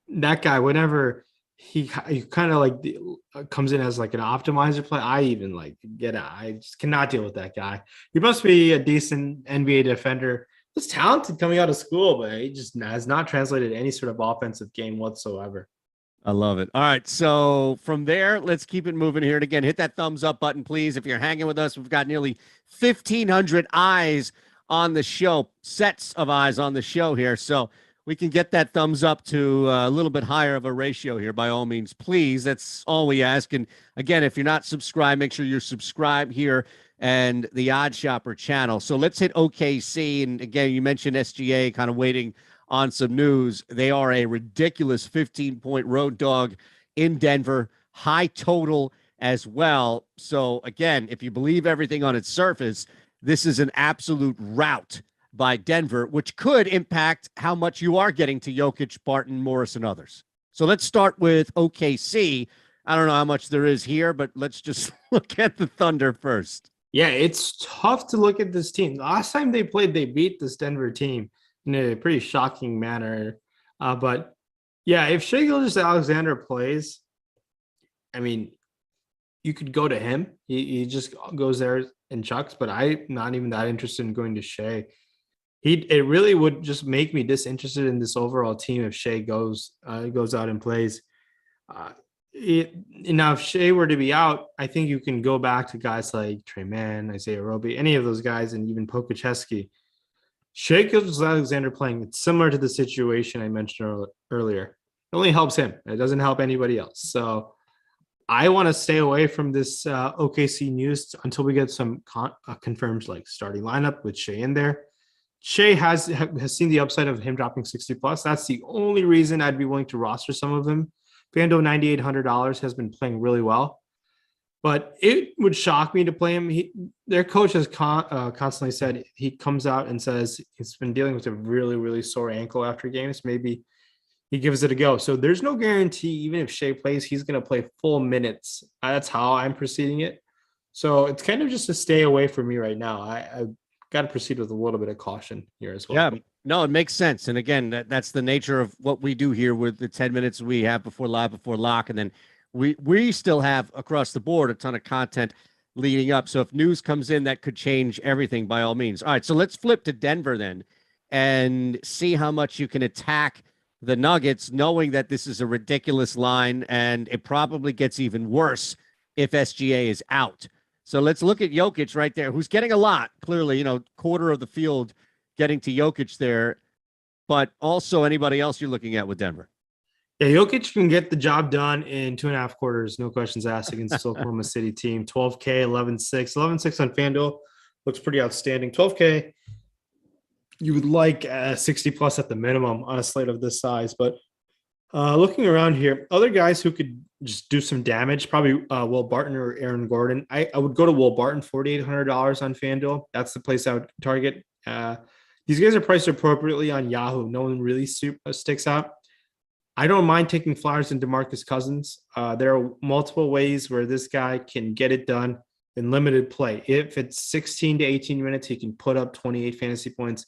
that guy, whenever he kind of like comes in as like an optimizer play, I just cannot deal with that guy. He must be a decent NBA defender. He's talented coming out of school, but he just has not translated any sort of offensive game whatsoever. I love it. All right, so from there, let's keep it moving here. And again, hit that thumbs up button, please. If you're hanging with us, we've got nearly 1,500 eyes on the show, sets of eyes on the show here. So we can get that thumbs up to a little bit higher of a ratio here, by all means, please. That's all we ask. And again, if you're not subscribed, make sure you're subscribed here and the Odd Shopper channel. So let's hit OKC. And again, you mentioned SGA kind of waiting on some news. They are a ridiculous 15-point road dog in Denver, high total as well. So again, if you believe everything on its surface, this is an absolute rout by Denver, which could impact how much you are getting to Jokic, Barton, Morris, and others. So let's start with OKC. I don't know how much there is here, but let's just look at the Thunder first. Yeah, it's tough to look at this team. Last time they played, they beat this Denver team in a pretty shocking manner. But yeah, if Shai Gilgeous-Alexander plays, I mean, you could go to him. He just goes there and chucks, but I'm not even that interested in going to Shai. It really would just make me disinterested in this overall team if Shai goes out and plays. Now, if Shai were to be out, I think you can go back to guys like Trey Mann, Isaiah Roby, any of those guys, and even Pokuševski. Shai Gilgeous-Alexander playing, it's similar to the situation I mentioned earlier. It only helps him. It doesn't help anybody else. So I want to stay away from this OKC news until we get some confirmed like starting lineup with Shai in there. Shai has seen the upside of him dropping 60+. That's the only reason I'd be willing to roster some of them. Fanduel $9,800 has been playing really well, but it would shock me to play him. Their coach has constantly said he comes out and says he's been dealing with a really, really sore ankle after games. Maybe he gives it a go. So there's no guarantee, even if Shai plays, he's going to play full minutes. That's how I'm proceeding it. So it's kind of just a stay away from me right now. I got to proceed with a little bit of caution here as well. Yeah, no, it makes sense. And again, that's the nature of what we do here with the 10 minutes we have before lock. And then we still have across the board a ton of content leading up. So if news comes in, that could change everything by all means. All right, so let's flip to Denver then and see how much you can attack the Nuggets, knowing that this is a ridiculous line and it probably gets even worse if SGA is out. So let's look at Jokic right there, who's getting a lot, clearly, quarter of the field getting to Jokic there, but also anybody else you're looking at with Denver. Yeah, Jokic can get the job done in 2.5 quarters. No questions asked against the Oklahoma City team. 12K, 11.6. 11.6 on Fanduel. Looks pretty outstanding. 12K, you would like 60 plus at the minimum on a slate of this size. But looking around here, other guys who could just do some damage, probably Will Barton or Aaron Gordon. I would go to Will Barton, $4,800 on Fanduel. That's the place I would target. These guys are priced appropriately on Yahoo. No one really sticks out. I don't mind taking flyers in DeMarcus Cousins. There are multiple ways where this guy can get it done in limited play. If it's 16 to 18 minutes, he can put up 28 fantasy points.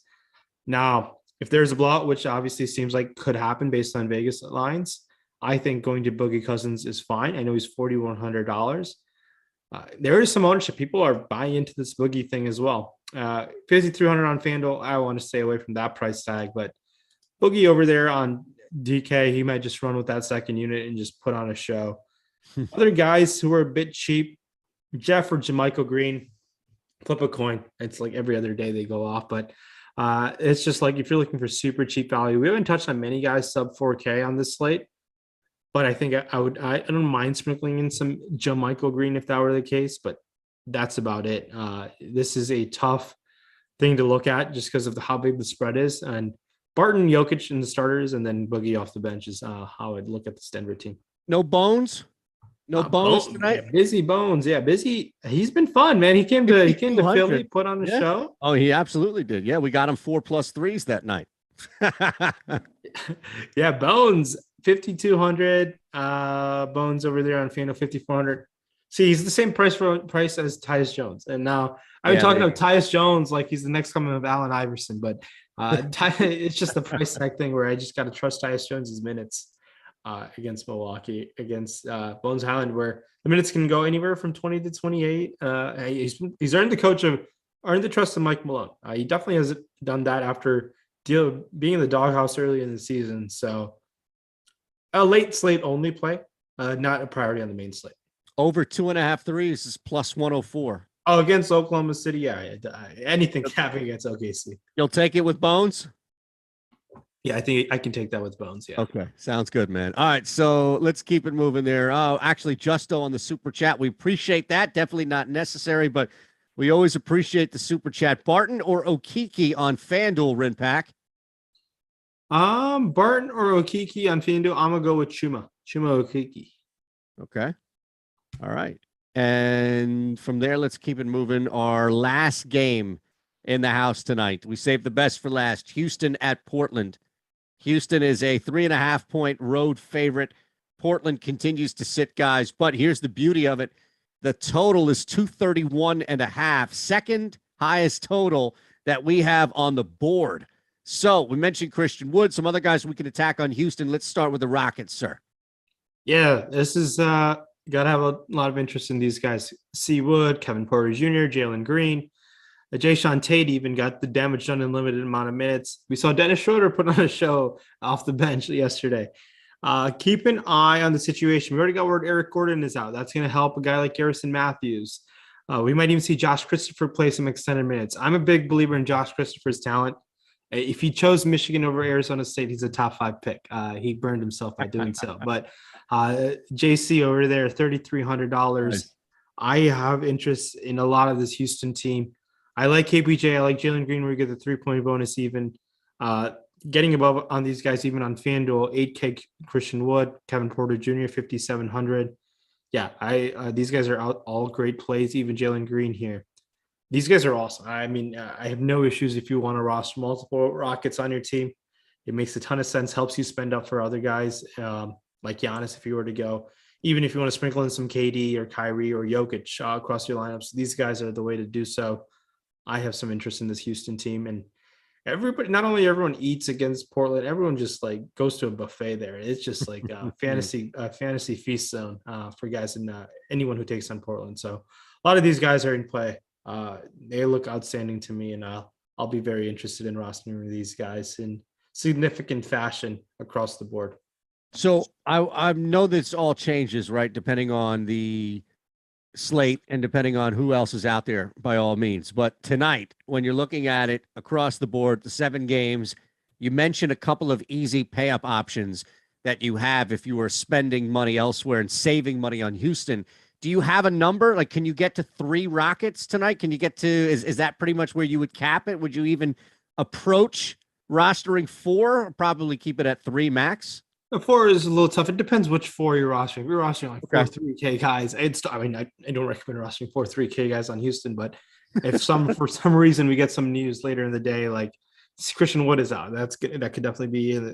Now, if there's a blowout, which obviously seems like could happen based on Vegas lines, I think going to Boogie Cousins is fine. I know he's $4,100. There is some ownership. People are buying into this Boogie thing as well. 5,300 on FanDuel. I want to stay away from that price tag, but Boogie over there on DK, he might just run with that second unit and just put on a show. Other guys who are a bit cheap, Jeff or JaMychal Green, flip a coin. It's like every other day they go off, but it's just like if you're looking for super cheap value, we haven't touched on many guys sub 4K on this slate, but I think I don't mind sprinkling in some JaMychal Green if that were the case, but that's about it. This is a tough thing to look at just because of how big the spread is, and Barton, Jokic in the starters, and then Boogie off the bench is how I'd look at this Denver team. No Bones? No Bones tonight? Yeah, Busy Bones. Yeah, Busy. He's been fun, man. He came to Philly, put on the show. Oh, he absolutely did. Yeah, we got him 4+ threes that night. Yeah, Bones, 5,200. Bones over there on Fanduel, 5,400. See, he's the same price as Tyus Jones. And now I've been talking about Tyus Jones like he's the next coming of Allen Iverson, but it's just the price tag thing where I just got to trust Tyus Jones's minutes against Milwaukee, against Bones Highland, where the minutes can go anywhere from 20 to 28. He's earned the trust of Mike Malone. He definitely has done that after being in the doghouse early in the season. So a late slate only play, not a priority on the main slate. Over 2.5 threes is +104. Oh, against Oklahoma City, yeah. Anything capping against OKC. You'll take it with Bones? Yeah, I think I can take that with Bones, yeah. Okay, sounds good, man. All right, so let's keep it moving there. Oh, actually, Justo on the Super Chat. We appreciate that. Definitely not necessary, but we always appreciate the Super Chat. Barton or Okiki on FanDuel, Rinpack? Barton or Okiki on FanDuel, I'm going to go with Chuma Okiki. Okay. All right. And from there, let's keep it moving. Our last game in the house tonight. We saved the best for last. Houston at Portland. Houston is a 3.5-point road favorite. Portland continues to sit guys, but here's the beauty of it. The total is 231.5, second highest total that we have on the board. So we mentioned Christian Wood, some other guys we can attack on Houston. Let's start with the Rockets, sir. Yeah, this is got to have a lot of interest in these guys. C. Wood, Kevin Porter Jr., Jalen Green. Jayshawn Tate even got the damage done in limited amount of minutes. We saw Dennis Schroeder put on a show off the bench yesterday. Keep an eye on the situation. We already got word Eric Gordon is out. That's going to help a guy like Garrison Matthews. We might even see Josh Christopher play some extended minutes. I'm a big believer in Josh Christopher's talent. If he chose Michigan over Arizona State, he's a top 5 pick. He burned himself by doing so. But JC over there, $3,300. Nice. I have interest in a lot of this Houston team. I like KPJ. I like Jalen Green where you get the 3-point bonus even. Getting above on these guys even on FanDuel, 8K Christian Wood, Kevin Porter Jr., 5,700. Yeah, these guys are all great plays, even Jalen Green here. These guys are awesome. I mean, I have no issues if you want to roster multiple Rockets on your team. It makes a ton of sense, helps you spend up for other guys like Giannis if you were to go. Even if you want to sprinkle in some KD or Kyrie or Jokic across your lineups, these guys are the way to do so. I have some interest in this Houston team, and everybody, not only everyone eats against Portland, everyone just like goes to a buffet there. It's just like a fantasy feast zone for guys and anyone who takes on Portland. So a lot of these guys are in play. They look outstanding to me, and I'll be very interested in rostering these guys and significant fashion across the board. So I know this all changes, right, depending on the slate and depending on who else is out there by all means. But tonight, when you're looking at it across the board, the 7 games, you mentioned a couple of easy pay up options that you have if you were spending money elsewhere and saving money on Houston. Do you have a number? Like, can you get to 3 Rockets tonight? Can you get to, is that pretty much where you would cap it? Would you even approach rostering 4 or probably keep it at 3 max? The 4 is a little tough. It depends which 4 you're rostering. If you're rostering like 4 Okay. 3K guys, I don't recommend rostering 4 3K guys on Houston, but if for some reason we get some news later in the day, like Christian Wood is out, that could definitely be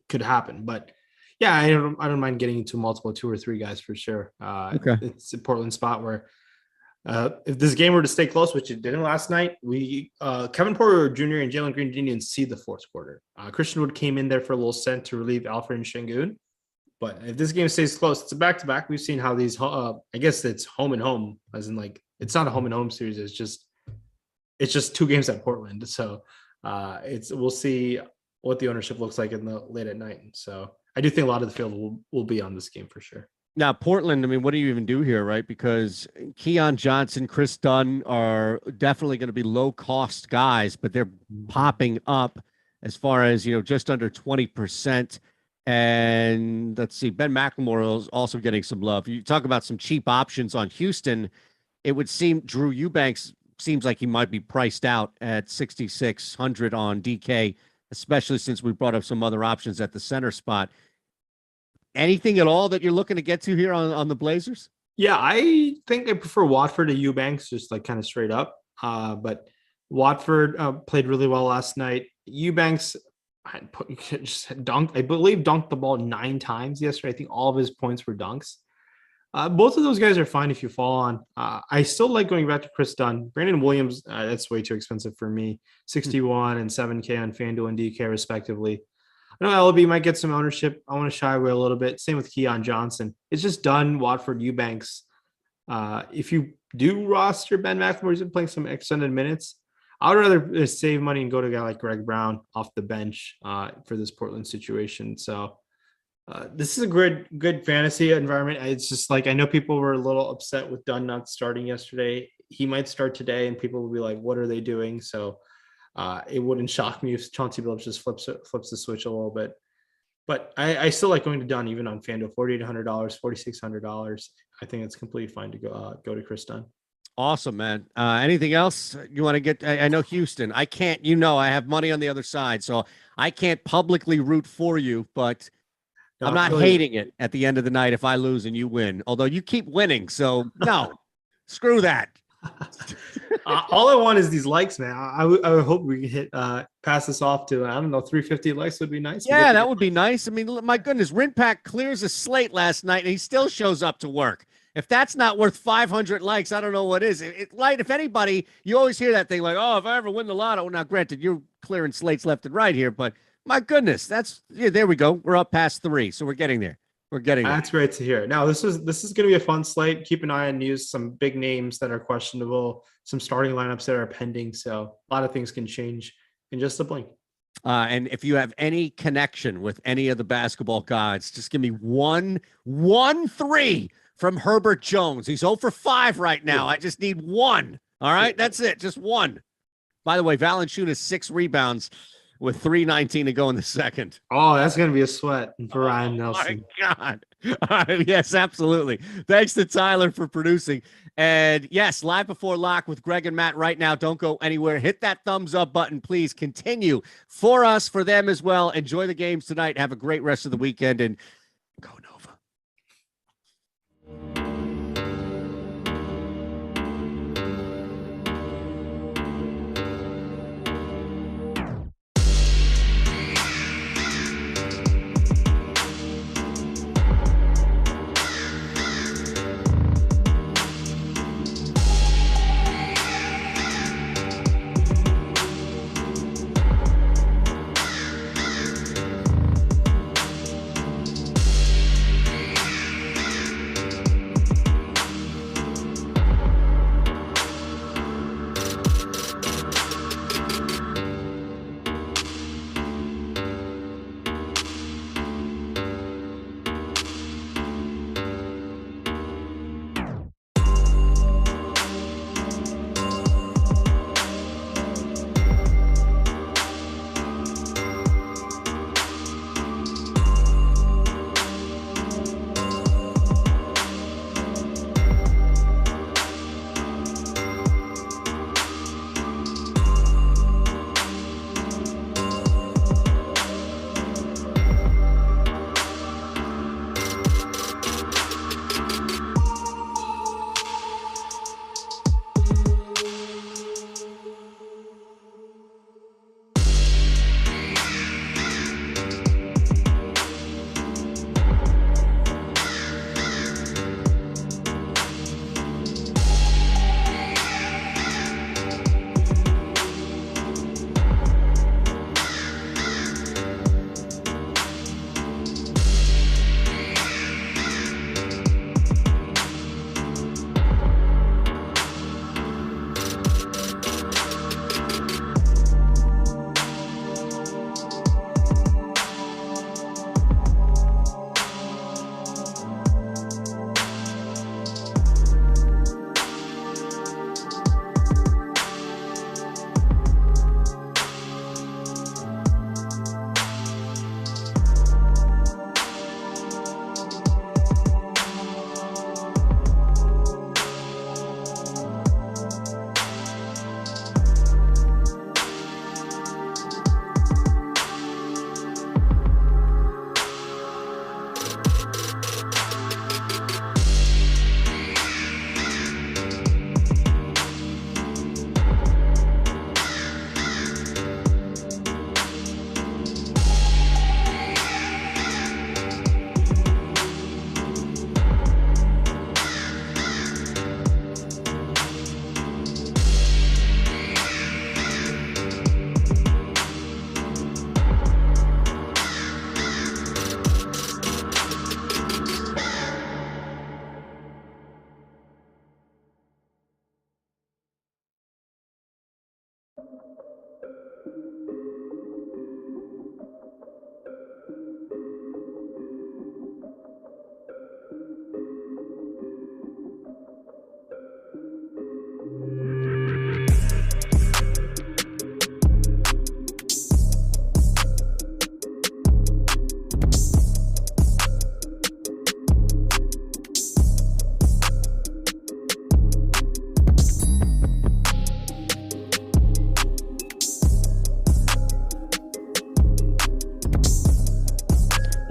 could happen. But yeah, I don't mind getting into multiple 2 or 3 guys for sure. Okay. It's a Portland spot where if this game were to stay close, which it didn't last night, Kevin Porter Jr. and Jalen Green didn't even see the 4th quarter. Christian Wood came in there for a little cent to relieve Alfred and Şengün. But if this game stays close, it's a back-to-back. We've seen how these, I guess it's home and home, as in like it's not a home and home series. It's just 2 games at Portland. So we'll see what the ownership looks like in the late at night. So I do think a lot of the field will be on this game for sure. Now, Portland, I mean, what do you even do here, right? Because Keon Johnson, Chris Dunn are definitely going to be low-cost guys, but they're popping up as far as, just under 20%. And let's see, Ben McLemore is also getting some love. You talk about some cheap options on Houston. It would seem Drew Eubanks seems like he might be priced out at 6,600 on DK, especially since we brought up some other options at the center spot. Anything at all that you're looking to get to here on the Blazers? Yeah, I think I prefer Watford to Eubanks, just like kind of straight up. But Watford played really well last night. Eubanks just dunked the ball 9 times yesterday. I think all of his points were dunks. Both of those guys are fine if you fall on. I still like going back to Chris Dunn. Brandon Williams, that's way too expensive for me. 61 and 7K on Fanduel and DK respectively. I know LB might get some ownership. I want to shy away a little bit. Same with Keon Johnson. It's just Dunn, Watford, Eubanks. If you do roster Ben McLemore, he's been playing some extended minutes. I would rather save money and go to a guy like Greg Brown off the bench for this Portland situation. So this is a good fantasy environment. It's just like, I know people were a little upset with Dunn not starting yesterday. He might start today and people will be like, what are they doing? So it wouldn't shock me if Chauncey Billups just flips the switch a little bit. But I still like going to Dunn even on FanDuel, $4,800, $4,600. I think it's completely fine to go to Chris Dunn. Awesome, man. Anything else you want to get? I know Houston. I can't, I have money on the other side, so I can't publicly root for you, but I'm not hating it at the end of the night if I lose and you win. Although you keep winning, so no, screw that. All I want is these likes, man. I would hope we can hit pass this off to 350 likes would be nice. Yeah, that would be nice. I mean, my goodness, Rinpack clears a slate last night and he still shows up to work. If that's not worth 500 likes, I don't know what is. Light, if anybody, you always hear that thing like, oh, if I ever win the lotto. Now, granted, you're clearing slates left and right here, but my goodness, there we go. We're up past 3, so we're getting there. That's great to hear. Now, this is going to be a fun slate. Keep an eye on news, some big names that are questionable, some starting lineups that are pending. So a lot of things can change in just a blink. And if you have any connection with any of the basketball gods, just give me one 3 from Herbert Jones. He's 0 for 5 right now. I just need 1. All right, that's it. Just 1. By the way, Valanciunas 6 rebounds with 3:19 to go in the second. Oh, that's going to be a sweat for Ryan Nelson. My God. Yes, absolutely. Thanks to Tyler for producing. And yes, live before lock with Greg and Matt right now. Don't go anywhere. Hit that thumbs up button, please. Continue for us, for them as well. Enjoy the games tonight. Have a great rest of the weekend and go Nova.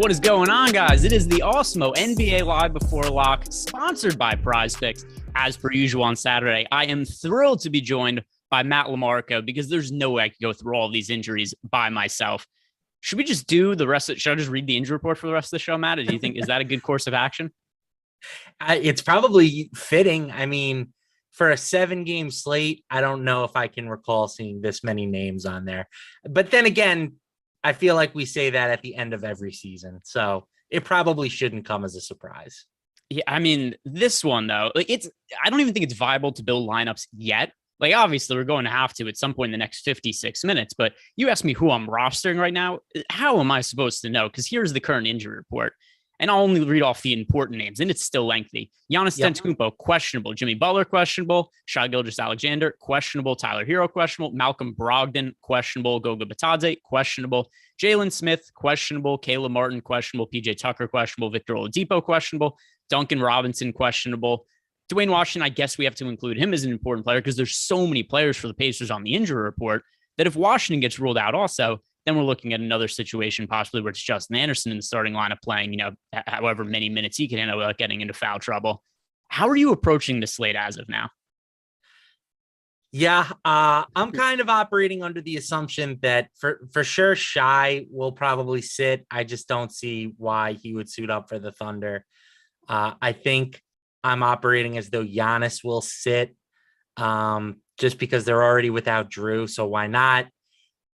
What is going on, guys? It is the Awesemo NBA Live Before Lock, sponsored by Prize Picks, as per usual on Saturday. I am thrilled to be joined by Matt LaMarca because there's no way I could go through all these injuries by myself. Should we just do the rest of it? Should I just read the injury report for the rest of the show, Matt? Do you think, is that a good course of action? It's probably fitting. I mean, for a 7-game slate, I don't know if I can recall seeing this many names on there. But then again, I feel like we say that at the end of every season. So it probably shouldn't come as a surprise. Yeah, I mean, this one, though, I don't even think it's viable to build lineups yet. Like, obviously, we're going to have to at some point in the next 56 minutes. But you ask me who I'm rostering right now, how am I supposed to know? Because here's the current injury report. And I'll only read off the important names, and it's still lengthy. Giannis Antetokounmpo, questionable. Jimmy Butler, questionable. Shai Gilgeous-Alexander, questionable. Tyler Hero, questionable. Malcolm Brogdon, questionable. Goga Bitadze, questionable. Jalen Smith, questionable. Caleb Martin, questionable. PJ Tucker, questionable. Victor Oladipo, questionable. Duncan Robinson, questionable. Dwayne Washington, I guess we have to include him as an important player because there's so many players for the Pacers on the injury report that if Washington gets ruled out also, then we're looking at another situation possibly where it's Justin Anderson in the starting lineup playing, however many minutes he can handle without getting into foul trouble. How are you approaching the slate as of now? Yeah, I'm kind of operating under the assumption that for sure Shai will probably sit. I just don't see why he would suit up for the Thunder. I think I'm operating as though Giannis will sit just because they're already without Drew. So why not?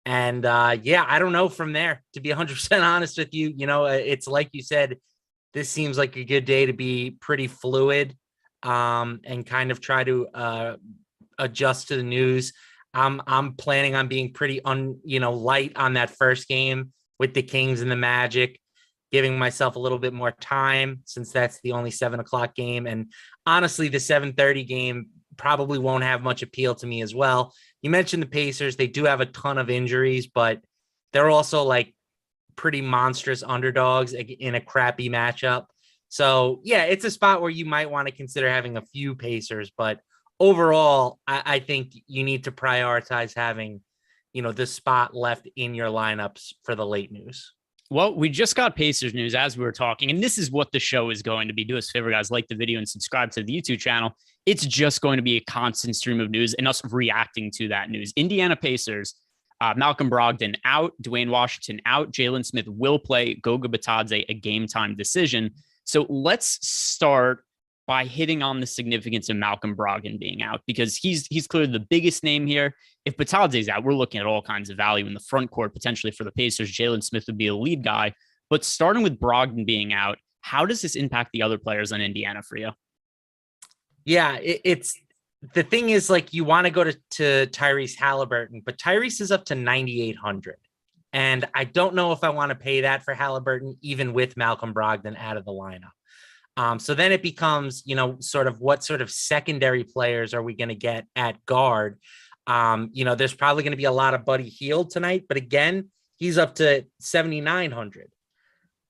And I don't know from there, to be 100% honest with you. It's like you said, this seems like a good day to be pretty fluid and kind of try to adjust to the news. I'm planning on being pretty light on that first game with the Kings and the Magic, giving myself a little bit more time since that's the only 7:00 game. And honestly, the 7:30 game probably won't have much appeal to me as well. You mentioned the Pacers. They do have a ton of injuries, but they're also like pretty monstrous underdogs in a crappy matchup. So yeah, it's a spot where you might want to consider having a few Pacers, but overall, I think you need to prioritize having, the spot left in your lineups for the late news. Well, we just got Pacers news as we were talking, and this is what the show is going to be. Do us a favor, guys, like the video and subscribe to the YouTube channel. It's just going to be a constant stream of news and us reacting to that news. Indiana Pacers, Malcolm Brogdon out, Dwayne Washington out, Jalen Smith will play, Goga Bitadze a game time decision. So let's start by hitting on the significance of Malcolm Brogdon being out because he's clearly the biggest name here. If Bitadze's out, we're looking at all kinds of value in the front court, potentially for the Pacers. Jalen Smith would be a lead guy. But starting with Brogdon being out, how does this impact the other players on Indiana for you? Yeah, it's the thing is, like, you want to go to Tyrese Halliburton, but Tyrese is up to 9,800. And I don't know if I want to pay that for Halliburton, even with Malcolm Brogdon out of the lineup. So then it becomes, what sort of secondary players are we going to get at guard? There's probably going to be a lot of Buddy Hield tonight, but again, he's up to 7,900.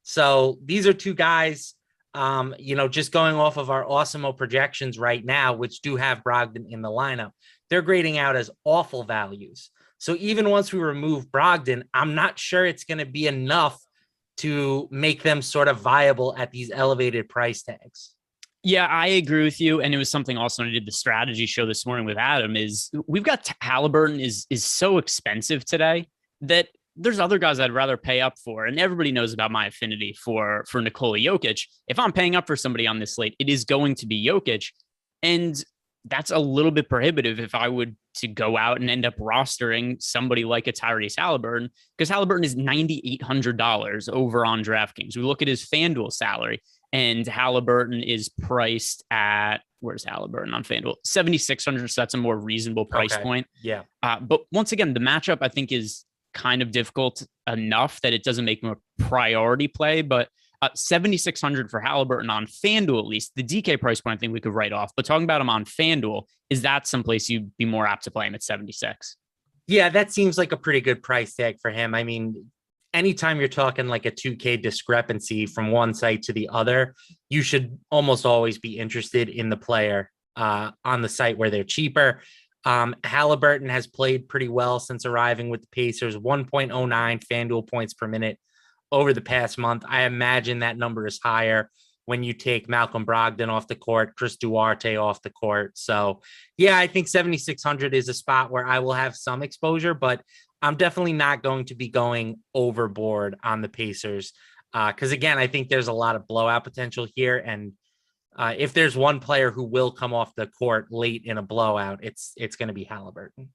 So these are two guys, just going off of our Awesemo projections right now, which do have Brogdon in the lineup, they're grading out as awful values. So even once we remove Brogdon, I'm not sure it's going to be enough to make them sort of viable at these elevated price tags. Yeah, I agree with you. And it was something also when I did the strategy show this morning with Adam is we've got Halliburton is so expensive today that there's other guys I'd rather pay up for. And everybody knows about my affinity for Nikola Jokic. If I'm paying up for somebody on this slate, it is going to be Jokic. And that's a little bit prohibitive if I would to go out and end up rostering somebody like a Tyrese Halliburton, because Halliburton is $9,800 over on DraftKings. We look at his Fanduel salary, and Halliburton is priced at, where's Halliburton on Fanduel? 7,600. So that's a more reasonable price point. Yeah. But once again, the matchup I think is kind of difficult enough that it doesn't make him a priority play, but 7,600 for Halliburton on Fanduel, at least the DK price point, I think we could write off, but talking about him on Fanduel, is that someplace you'd be more apt to play him at 76? Yeah, that seems like a pretty good price tag for him. I mean, anytime you're talking like a 2K discrepancy from one site to the other, you should almost always be interested in the player on the site where they're cheaper. Halliburton has played pretty well since arriving with the Pacers, 1.09 Fanduel points per minute over the past month. I imagine that number is higher when you take Malcolm Brogdon off the court, Chris Duarte off the court. So yeah, I think 7,600 is a spot where I will have some exposure, but I'm definitely not going to be going overboard on the Pacers. Because again, I think there's a lot of blowout potential here. And if there's one player who will come off the court late in a blowout, it's going to be Halliburton.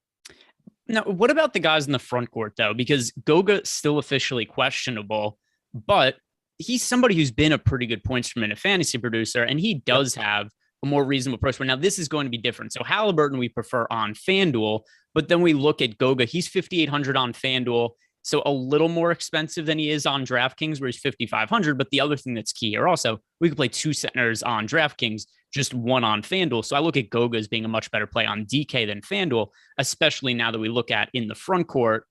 Now, what about the guys in the front court, though? Because Goga's still officially questionable, but he's somebody who's been a pretty good points per minute fantasy producer, and he does have a more reasonable price. Now, this is going to be different. So Halliburton, we prefer on Fanduel, but then we look at Goga. He's 5,800 on Fanduel, so a little more expensive than he is on DraftKings, where he's 5,500. But the other thing that's key here also, we could play two centers on DraftKings, just one on Fanduel. So I look at Goga as being a much better play on DK than Fanduel, especially now that we look at in the front court.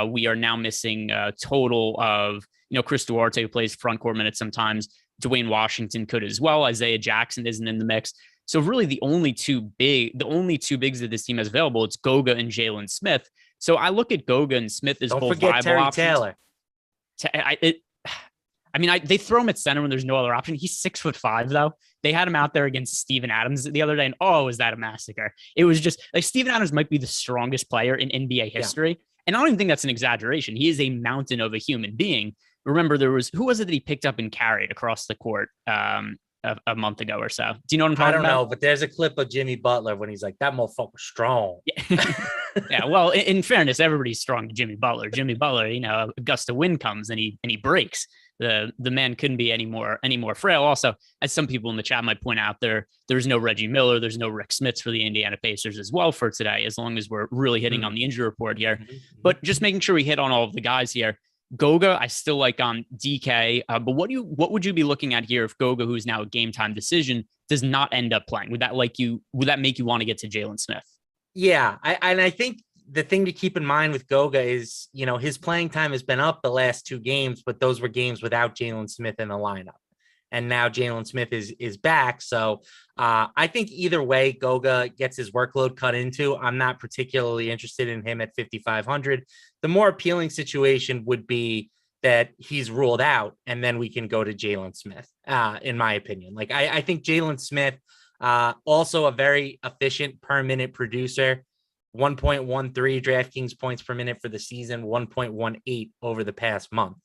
We are now missing a total of, Chris Duarte, who plays front court minutes sometimes. Dwayne Washington could as well. Isaiah Jackson isn't in the mix. So really the only two bigs that this team has available, it's Goga and Jalen Smith. So I look at Goga and Smith as both viable Terry options. Taylor. They throw him at center when there's no other option. He's 6'5", though. They had him out there against Steven Adams the other day, and was that a massacre? It was just like Steven Adams might be the strongest player in NBA history. Yeah. And I don't even think that's an exaggeration. He is a mountain of a human being. Remember, who was it that he picked up and carried across the court a month ago or so? Do you know what I'm talking about? I don't know, but there's a clip of Jimmy Butler when he's like, that motherfucker's strong. Yeah, well, in fairness, everybody's strong to Jimmy Butler. Jimmy Butler, a gust of wind comes and he breaks. The man couldn't be any more frail. Also, as some people in the chat might point out, there's no Reggie Miller, there's no Rick Smits for the Indiana Pacers as well for today, as long as we're really hitting on the injury report here. But just making sure we hit on all of the guys here. Goga, I still like on DK, but what would you be looking at here if Goga, who's now a game time decision, does not end up playing? Would that make you want to get to Jalen Smith? Yeah, I think the thing to keep in mind with Goga is, his playing time has been up the last two games, but those were games without Jalen Smith in the lineup. And now Jalen Smith is back. So I think either way, Goga gets his workload cut into. I'm not particularly interested in him at 5,500. The more appealing situation would be that he's ruled out, and then we can go to Jalen Smith, in my opinion. Like, I think Jalen Smith, also a very efficient per minute producer, 1.13 DraftKings points per minute for the season, 1.18 over the past month.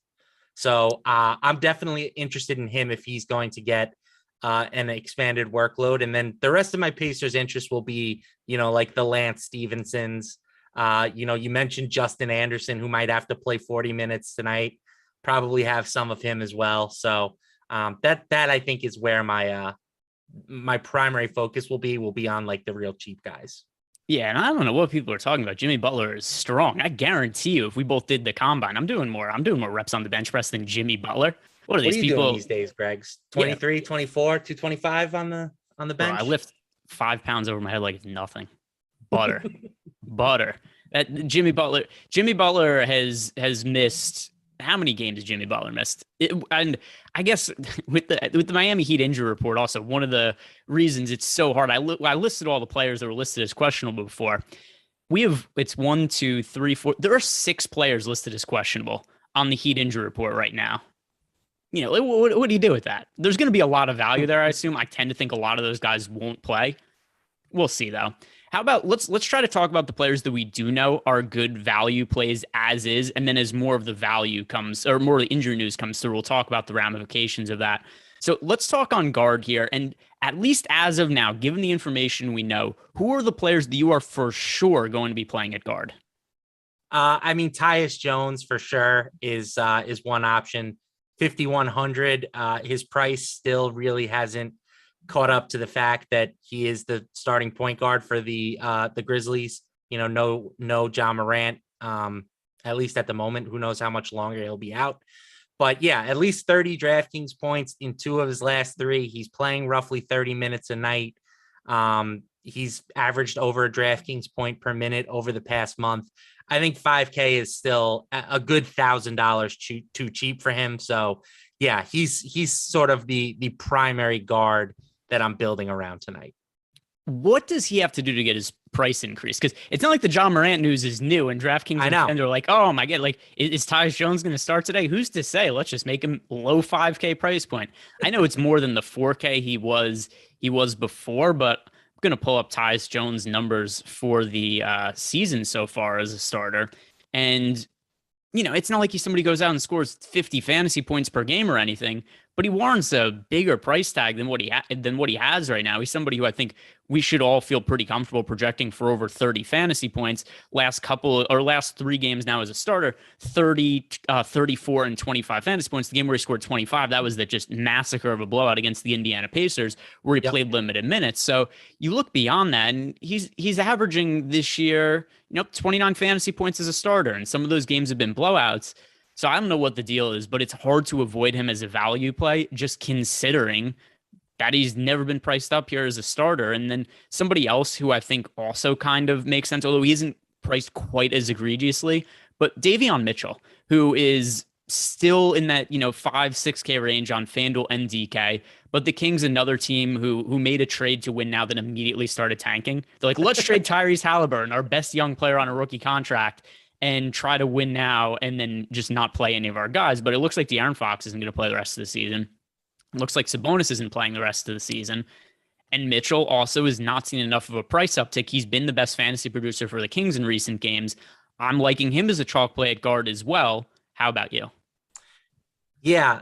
So I'm definitely interested in him if he's going to get an expanded workload. And then the rest of my Pacers interest will be, like the Lance Stevensons. You mentioned Justin Anderson, who might have to play 40 minutes tonight, probably have some of him as well. So that I think is where my primary focus will be on like the real cheap guys. Yeah, and I don't know what people are talking about. Jimmy Butler is strong. I guarantee you, if we both did the combine, I'm doing more reps on the bench press than Jimmy Butler. What are these people doing these days, Greg? 23, 24, 225 on the bench? Bro, I lift 5 pounds over my head like it's nothing. Butter. Jimmy Butler has missed. How many games has Jimmy Butler missed? And I guess with the Miami Heat injury report, also one of the reasons it's so hard. I listed all the players that were listed as questionable before. It's 1, 2, 3, 4. There are 6 players listed as questionable on the Heat injury report right now. What do you do with that? There's going to be a lot of value there, I assume. I tend to think a lot of those guys won't play. We'll see though. How about let's try to talk about the players that we do know are good value plays as is, and then as more of the value comes or more of the injury news comes through, we'll talk about the ramifications of that. So let's talk on guard here, and at least as of now, given the information we know, who are the players that you are for sure going to be playing at guard? Tyus Jones for sure is one option. 5,100. His price still really hasn't caught up to the fact that he is the starting point guard for the Grizzlies. No Ja Morant, at least at the moment. Who knows how much longer he'll be out. But yeah, at least 30 DraftKings points in 2 of his last 3. He's playing roughly 30 minutes a night. He's averaged over a DraftKings point per minute over the past month. I think 5K is still a good $1,000 too cheap for him. So yeah, he's sort of the primary guard that I'm building around tonight. What does he have to do to get his price increase? Because it's not like the John Morant news is new and DraftKings and they're like, oh my God, like is Tyus Jones going to start today? Who's to say? Let's just make him low 5K price point. I know it's more than the 4K he was before, but I'm going to pull up Tyus Jones numbers for the season so far as a starter. And, it's not like somebody goes out and scores 50 fantasy points per game or anything, but he warrants a bigger price tag than what he has right now. He's somebody who I think we should all feel pretty comfortable projecting for over 30 fantasy points. Last 3 games now as a starter, 30, 34, and 25 fantasy points. The game where he scored 25, that was the just massacre of a blowout against the Indiana Pacers, where he played limited minutes. So you look beyond that, and he's averaging this year, 29 fantasy points as a starter, and some of those games have been blowouts. So I don't know what the deal is, but it's hard to avoid him as a value play, just considering that he's never been priced up here as a starter. And then somebody else who I think also kind of makes sense, although he isn't priced quite as egregiously, but Davion Mitchell, who is still in that 5-6K range on FanDuel and DK. But the Kings, another team who made a trade to win now, that immediately started tanking. They're like, let's trade Tyrese Halliburton, our best young player on a rookie contract, and try to win now and then just not play any of our guys. But it looks like De'Aaron Fox isn't going to play the rest of the season. It looks like Sabonis isn't playing the rest of the season. And Mitchell also has not seen enough of a price uptick. He's been the best fantasy producer for the Kings in recent games. I'm liking him as a chalk play at guard as well. How about you? Yeah,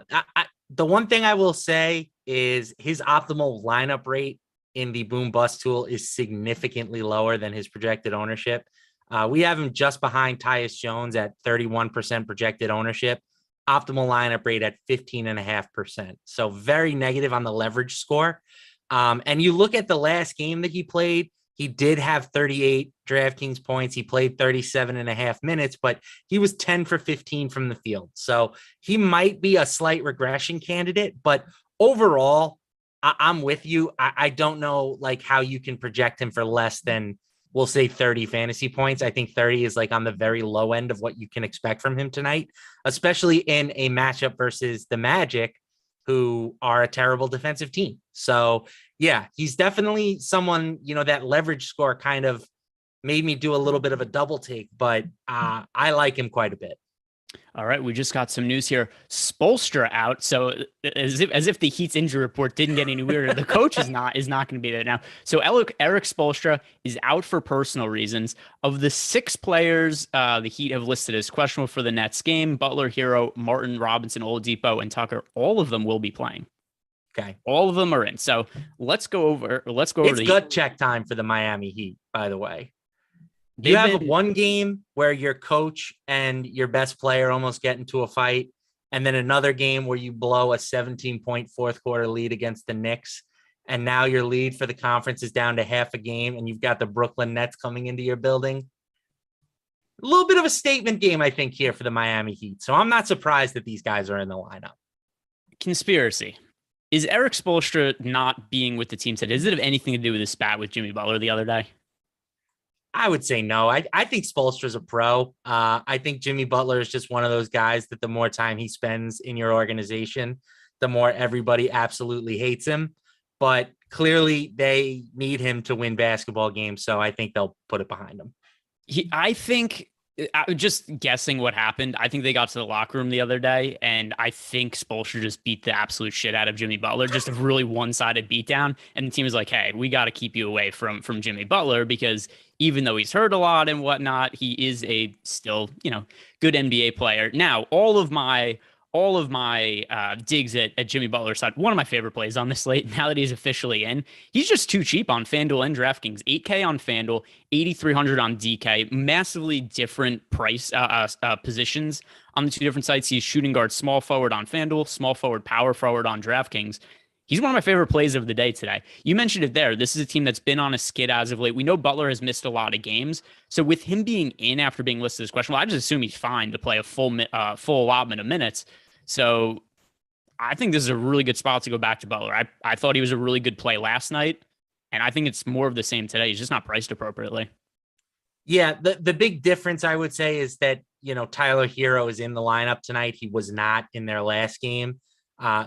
the one thing I will say is his optimal lineup rate in the boom bust tool is significantly lower than his projected ownership. We have him just behind Tyus Jones at 31% projected ownership, optimal lineup rate at 15.5%. So very negative on the leverage score. And you look at the last game that he played, he did have 38 DraftKings points. He played 37.5 minutes, but he was 10 for 15 from the field. So he might be a slight regression candidate, but overall, I'm with you. I don't know like how you can project him for less than, we'll say 30 fantasy points. I think 30 is like on the very low end of what you can expect from him tonight, especially in a matchup versus the Magic, who are a terrible defensive team. So yeah, he's definitely someone, that leverage score kind of made me do a little bit of a double take, but I like him quite a bit. All right, we just got some news here. Spoelstra out, so as if the Heat's injury report didn't get any weirder, the coach is not going to be there now. So Erik Spoelstra is out for personal reasons. Of the 6 players the Heat have listed as questionable for the Nets game, Butler, Hero, Martin, Robinson, Oladipo, and Tucker, all of them will be playing. Okay, all of them are in. So let's go over. It's gut check time for the Miami Heat, by the way. You have one game where your coach and your best player almost get into a fight, and then another game where you blow a 17-point fourth quarter lead against the Knicks, and now your lead for the conference is down to half a game, and you've got the Brooklyn Nets coming into your building. A little bit of a statement game, I think, here for the Miami Heat. So I'm not surprised that these guys are in the lineup. Conspiracy. Is Erik Spoelstra not being with the team today? Does it have anything to do with his spat with Jimmy Butler the other day? I would say no. I think Spoelstra's a pro. I think Jimmy Butler is just one of those guys that the more time he spends in your organization, the more everybody absolutely hates him. But clearly they need him to win basketball games, so I think they'll put it behind him. I think, just guessing what happened, I think they got to the locker room the other day, and I think Spoelstra just beat the absolute shit out of Jimmy Butler, just a really one-sided beatdown. And the team was like, hey, we got to keep you away from Jimmy Butler, because even though he's hurt a lot and whatnot, he is a still, good NBA player. Now, all of my digs at Jimmy Butler's side, one of my favorite plays on this slate, now that he's officially in, he's just too cheap on FanDuel and DraftKings. 8K on FanDuel, 8,300 on DK, massively different price positions on the two different sites. He's shooting guard, small forward on FanDuel, small forward, power forward on DraftKings. He's one of my favorite plays of the day today. You mentioned it there. This is a team that's been on a skid as of late. We know Butler has missed a lot of games. So with him being in after being listed as questionable, I just assume he's fine to play a full allotment of minutes. So I think this is a really good spot to go back to Butler. I thought he was a really good play last night, and I think it's more of the same today. He's just not priced appropriately. Yeah, the big difference I would say is that, Tyler Hero is in the lineup tonight. He was not in their last game.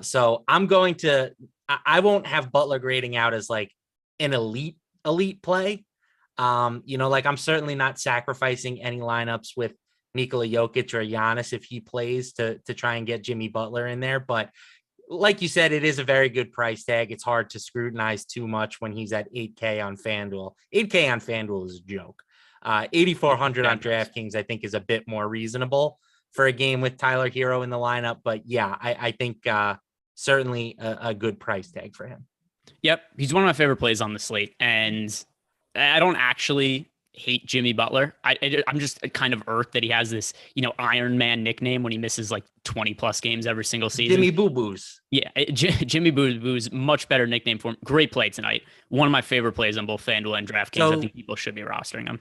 So I won't have Butler grading out as like an elite elite play. Like I'm certainly not sacrificing any lineups with Nikola Jokic or Giannis if he plays to try and get Jimmy Butler in there. But like you said, it is a very good price tag. It's hard to scrutinize too much when he's at 8K on FanDuel. 8K on FanDuel is a joke. 8,400 on DraftKings, I think, is a bit more reasonable for a game with Tyler Hero in the lineup. But yeah, I think certainly a good price tag for him. Yep. He's one of my favorite plays on the slate. And I don't actually hate Jimmy Butler. I'm just kind of irked that he has this, Iron Man nickname when he misses like 20 plus games every single season. Jimmy Boo Boos. Yeah. Jimmy Boo Boos, much better nickname for him. Great play tonight. One of my favorite plays on both FanDuel and DraftKings. So, I think people should be rostering him.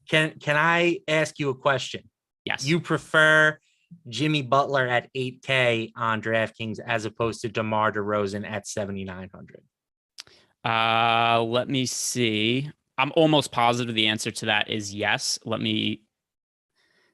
Can I ask you a question? Yes. You prefer Jimmy Butler at 8K on DraftKings as opposed to DeMar DeRozan at 7,900? Let me see. I'm almost positive the answer to that is yes. Let me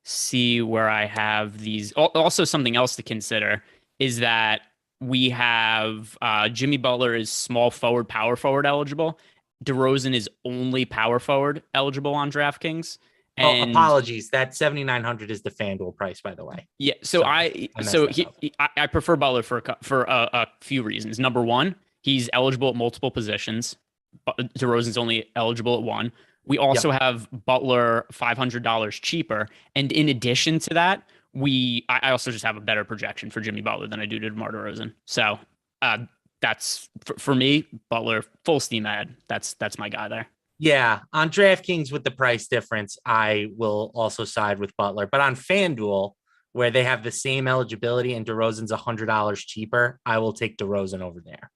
see where I have these. Also, something else to consider is that we have Jimmy Butler is small forward, power forward eligible. DeRozan is only power forward eligible on DraftKings. And apologies. That 7,900 is the FanDuel price, by the way. Yeah. So I prefer Butler for a few reasons. Number one, he's eligible at multiple positions. DeRozan's only eligible at one. We also have Butler $500 cheaper. And in addition to that, I also just have a better projection for Jimmy Butler than I do to DeMar DeRozan. So that's for me, Butler full steam ahead. That's my guy there. Yeah. On DraftKings with the price difference, I will also side with Butler. But on FanDuel, where they have the same eligibility and DeRozan's $100 cheaper, I will take DeRozan over there.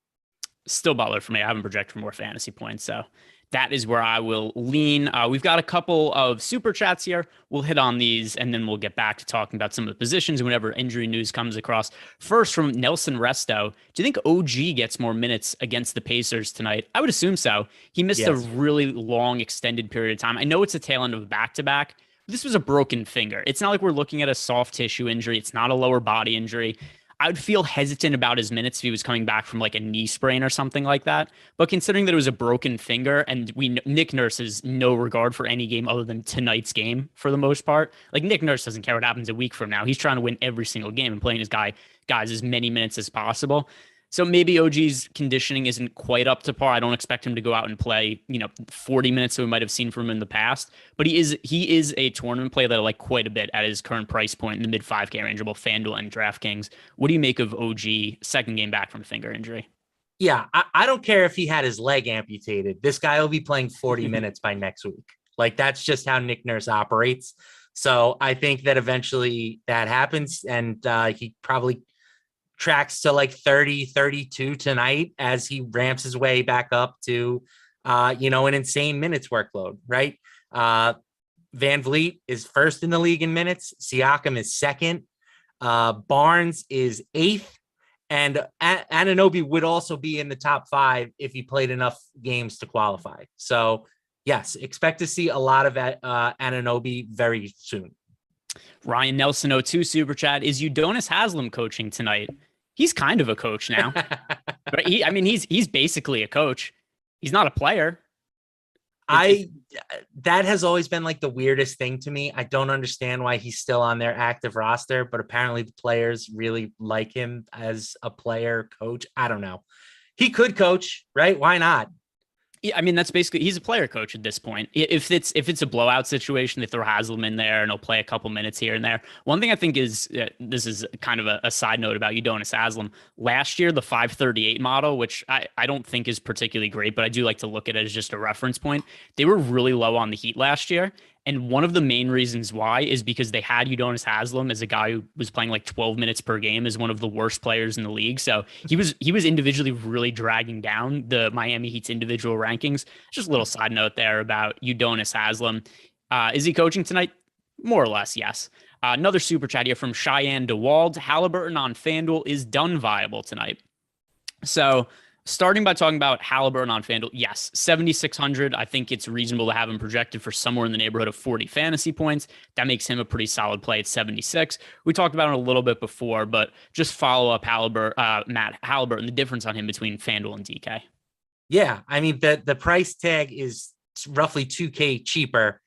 Still Butler for me. I haven't projected for more fantasy points. So that is where I will lean. We've got a couple of super chats here. We'll hit on these and then we'll get back to talking about some of the positions whenever injury news comes across. First, from Nelson Resto, do you think OG gets more minutes against the Pacers tonight? I would assume so. He missed a really long extended period of time. I know it's a tail end of a back-to-back. This was a broken finger. It's not like we're looking at a soft tissue injury. It's not a lower body injury. I would feel hesitant about his minutes if he was coming back from like a knee sprain or something like that. But considering that it was a broken finger and Nick Nurse has no regard for any game other than tonight's game for the most part. Like Nick Nurse doesn't care what happens a week from now. He's trying to win every single game and playing his guys as many minutes as possible. So maybe OG's conditioning isn't quite up to par. I don't expect him to go out and play, 40 minutes that we might have seen from him in the past. But he is a tournament play that I like quite a bit at his current price point in the mid 5K range, both FanDuel and DraftKings. What do you make of OG second game back from a finger injury? Yeah, I don't care if he had his leg amputated. This guy will be playing 40 minutes by next week. Like that's just how Nick Nurse operates. So I think that eventually that happens, and he probably tracks to like 30, 32 tonight as he ramps his way back up to, an insane minutes workload, right? Van Vliet is first in the league in minutes. Siakam is second. Barnes is eighth. And Anunoby would also be in the top 5 if he played enough games to qualify. So yes, expect to see a lot of Anunoby very soon. Ryan Nelson 02 super chat, is Udonis Haslem coaching tonight? He's kind of a coach now. But he's basically a coach. He's not a player. That has always been like the weirdest thing to me. I don't understand why he's still on their active roster, but apparently the players really like him as a player coach. I don't know. He could coach, right? Why not? Yeah, that's basically, he's a player coach at this point. If it's a blowout situation, they throw Haslem in there and he'll play a couple minutes here and there. One thing I think is, this is kind of a side note about Udonis Haslem. Last year, the 538 model, which I don't think is particularly great, but I do like to look at it as just a reference point. They were really low on the Heat last year. And one of the main reasons why is because they had Udonis Haslem as a guy who was playing like 12 minutes per game as one of the worst players in the league. So he was individually really dragging down the Miami Heat's individual rankings. Just a little side note there about Udonis Haslem. Is he coaching tonight? More or less, yes. Another super chat here from Cheyenne DeWald. Halliburton on FanDuel, is Dunn viable tonight? So starting by talking about Halliburton on FanDuel, yes, 7,600. I think it's reasonable to have him projected for somewhere in the neighborhood of 40 fantasy points. That makes him a pretty solid play at 76. We talked about it a little bit before, but just follow up Matt Halliburton, the difference on him between FanDuel and DK. Yeah, I mean the price tag is roughly 2K cheaper.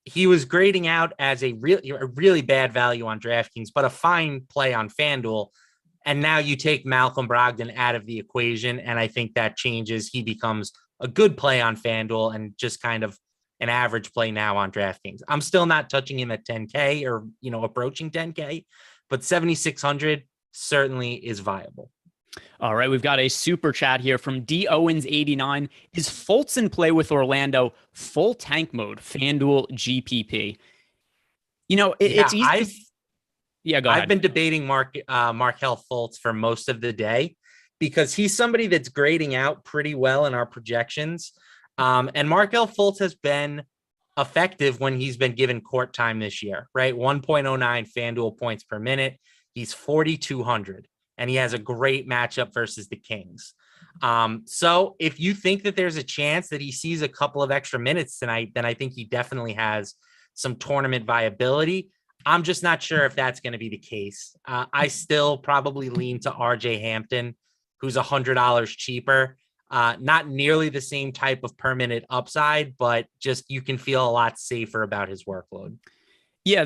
He was grading out as a really bad value on DraftKings, but a fine play on FanDuel. And now you take Malcolm Brogdon out of the equation, and I think that changes. He becomes a good play on FanDuel and just kind of an average play now on DraftKings. I'm still not touching him at 10K or approaching 10K, but 7,600 certainly is viable. All right, we've got a super chat here from D Owens 89. Is Fultz in play with Orlando? Full tank mode, FanDuel GPP. It's easy. Go ahead. I've been debating Markelle Fultz for most of the day because he's somebody that's grading out pretty well in our projections. And Markelle Fultz has been effective when he's been given court time this year, right? 1.09 FanDuel points per minute. He's 4,200. And he has a great matchup versus the Kings. So if you think that there's a chance that he sees a couple of extra minutes tonight, then I think he definitely has some tournament viability. I'm just not sure if that's going to be the case. I still probably lean to RJ Hampton, who's $100 cheaper. Not nearly the same type of per minute upside, but just you can feel a lot safer about his workload. Yeah,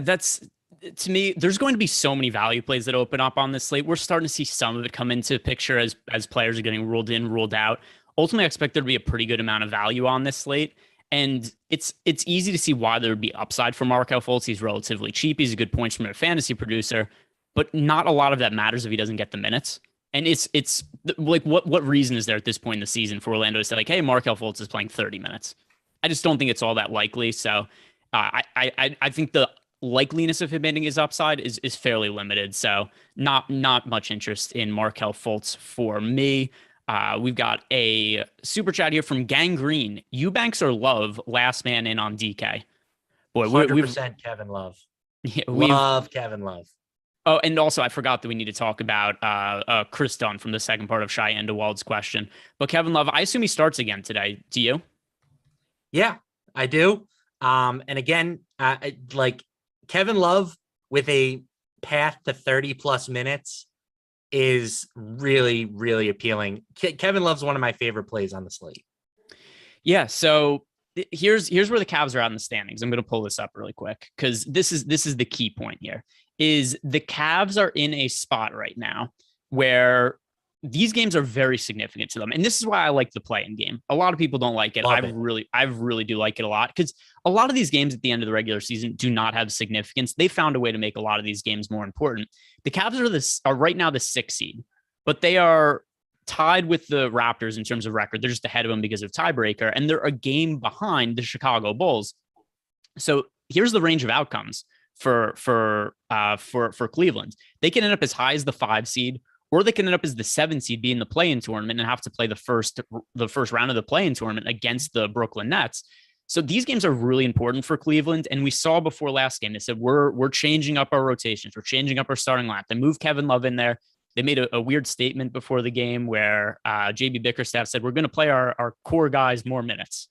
to me, there's going to be so many value plays that open up on this slate. We're starting to see some of it come into picture as players are getting ruled in, ruled out. Ultimately, I expect there to be a pretty good amount of value on this slate. And it's easy to see why there would be upside for Markelle Fultz. He's relatively cheap. He's a good points per minute fantasy producer, but not a lot of that matters if he doesn't get the minutes. And it's like, what reason is there at this point in the season for Orlando to say like, hey, Markelle Fultz is playing 30 minutes? I just don't think it's all that likely. So I think the likeliness of him hitting his upside is fairly limited. So not much interest in Markelle Fultz for me. We've got a super chat here from Gangrene. Eubanks or Love, last man in on DK. Boy, 100% Kevin Love. Yeah, love Kevin Love. Oh, and also I forgot that we need to talk about Chris Dunn from the second part of Cheyenne DeWald's question. But Kevin Love, I assume he starts again today. Do you? Yeah, I do. And again, like Kevin Love with a path to 30 plus minutes is really, really appealing. Kevin Love's one of my favorite plays on the slate. Yeah. So here's where the Cavs are out in the standings. I'm going to pull this up really quick because this is the key point here. Is the Cavs are in a spot right now where these games are very significant to them. And this is why I like the play-in game. A lot of people don't like it. I really do like it a lot because a lot of these games at the end of the regular season do not have significance. They found a way to make a lot of these games more important. The Cavs are right now the 6th seed, but they are tied with the Raptors in terms of record. They're just ahead of them because of tiebreaker, and they're a game behind the Chicago Bulls. So here's the range of outcomes for Cleveland. They can end up as high as the 5 seed, or they can end up as the 7 seed, be in the play-in tournament and have to play the first round of the play-in tournament against the Brooklyn Nets. So these games are really important for Cleveland. And we saw before last game, they said, we're changing up our rotations. We're changing up our starting lineup. They moved Kevin Love in there. They made a weird statement before the game where JB Bickerstaff said, we're going to play our core guys more minutes.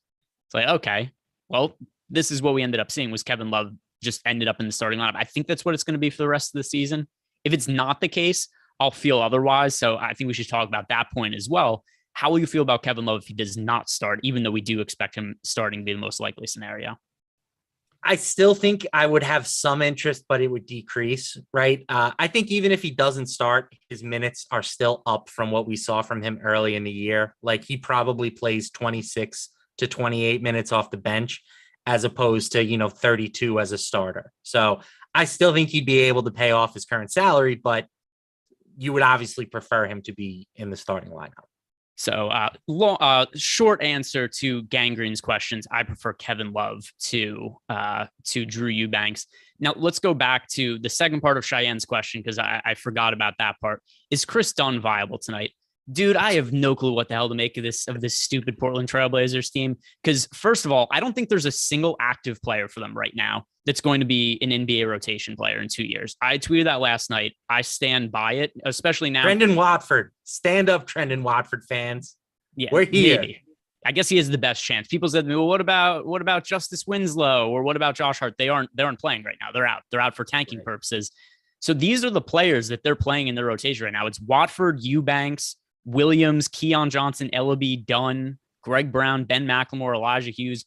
It's like, okay, well, this is what we ended up seeing was Kevin Love just ended up in the starting lineup. I think that's what it's going to be for the rest of the season. If it's not the case, I'll feel otherwise. So I think we should talk about that point as well. How will you feel about Kevin Love if he does not start, even though we do expect him starting to be the most likely scenario? I still think I would have some interest, but it would decrease, right? I think even if he doesn't start, his minutes are still up from what we saw from him early in the year. Like he probably plays 26 to 28 minutes off the bench as opposed to, 32 as a starter. So I still think he'd be able to pay off his current salary, but you would obviously prefer him to be in the starting lineup. So short answer to Gangrene's questions. I prefer Kevin Love to Drew Eubanks. Now let's go back to the second part of Cheyenne's question because I forgot about that part. Is Chris Dunn viable tonight? Dude, I have no clue what the hell to make of this stupid Portland Trailblazers team. Because first of all, I don't think there's a single active player for them right now that's going to be an NBA rotation player in 2 years. I tweeted that last night. I stand by it, especially now. Trendon Watford. Stand up, Trendon Watford fans. Yeah, we're here. Maybe. I guess he has the best chance. People said to me, well, what about Justice Winslow or what about Josh Hart? They aren't playing right now. They're out. They're out for tanking purposes. So these are the players that they're playing in their rotation right now. It's Watford, Eubanks, Williams, Keon Johnson, Ellaby, Dunn, Greg Brown, Ben McLemore, Elijah Hughes,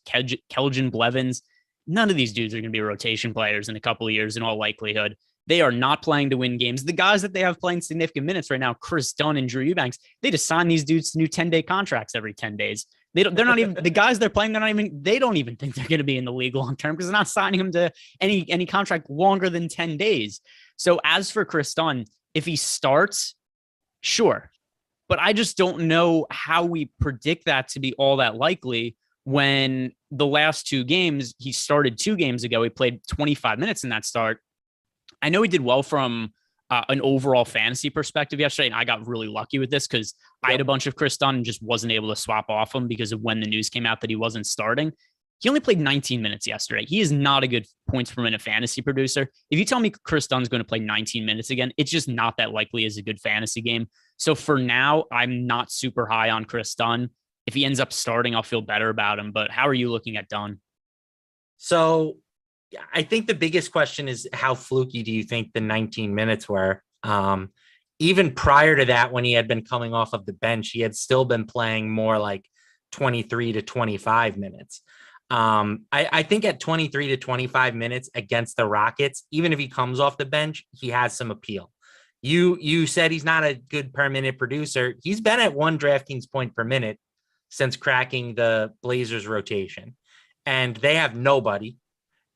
Kelvin Blevins. None of these dudes are going to be rotation players in a couple of years in all likelihood. They are not playing to win games. The guys that they have playing significant minutes right now, Chris Dunn and Drew Eubanks, they just sign these dudes to new 10-day contracts every 10 days. They're not even the guys they're playing. They don't even think they're going to be in the league long term because they're not signing them to any contract longer than 10 days. So as for Chris Dunn, if he starts, sure. But I just don't know how we predict that to be all that likely when the last two games, he started 2 games ago. He played 25 minutes in that start. I know he did well from an overall fantasy perspective yesterday, and I got really lucky with this because I had a bunch of Chris Dunn and just wasn't able to swap off him because of when the news came out that he wasn't starting. He only played 19 minutes yesterday. He is not a good points per minute fantasy producer. If you tell me Chris Dunn's going to play 19 minutes again, it's just not that likely as a good fantasy game. So for now, I'm not super high on Chris Dunn. If he ends up starting, I'll feel better about him. But how are you looking at Dunn? So I think the biggest question is how fluky do you think the 19 minutes were? Even prior to that, when he had been coming off of the bench, he had still been playing more like 23 to 25 minutes. I think at 23 to 25 minutes against the Rockets, even if he comes off the bench, he has some appeal. You said he's not a good per minute producer. He's been at 1 DraftKings point per minute since cracking the Blazers rotation, and they have nobody.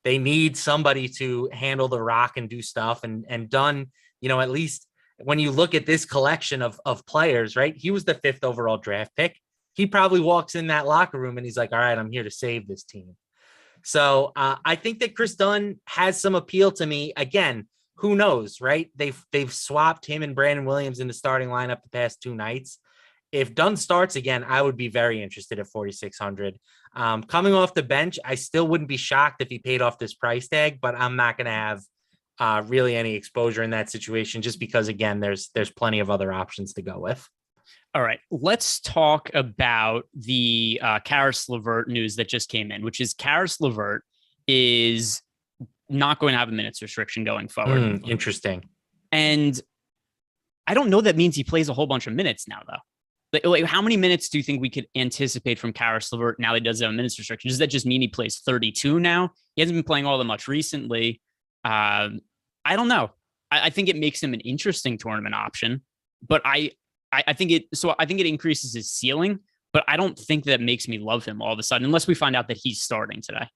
They need somebody to handle the rock and do stuff. And Dunn, at least when you look at this collection of players, right? He was the 5th overall draft pick. He probably walks in that locker room and he's like, all right, I'm here to save this team. So I think that Chris Dunn has some appeal to me. Again, who knows, right? They've swapped him and Brandon Williams in the starting lineup the past 2 nights. If Dunn starts again, I would be very interested at 4,600. Coming off the bench, I still wouldn't be shocked if he paid off this price tag, but I'm not going to have really any exposure in that situation just because, again, there's plenty of other options to go with. All right, let's talk about the Caris LeVert news that just came in, which is Caris LeVert is not going to have a minutes restriction going forward. Interesting. And I don't know that means he plays a whole bunch of minutes now, though. Like, how many minutes do you think we could anticipate from Caris LeVert now that he does have a minutes restriction? Does that just mean he plays 32 now? He hasn't been playing all that much recently. I don't know. I think it makes him an interesting tournament option, but I think it increases his ceiling, but I don't think that makes me love him all of a sudden, unless we find out that he's starting today.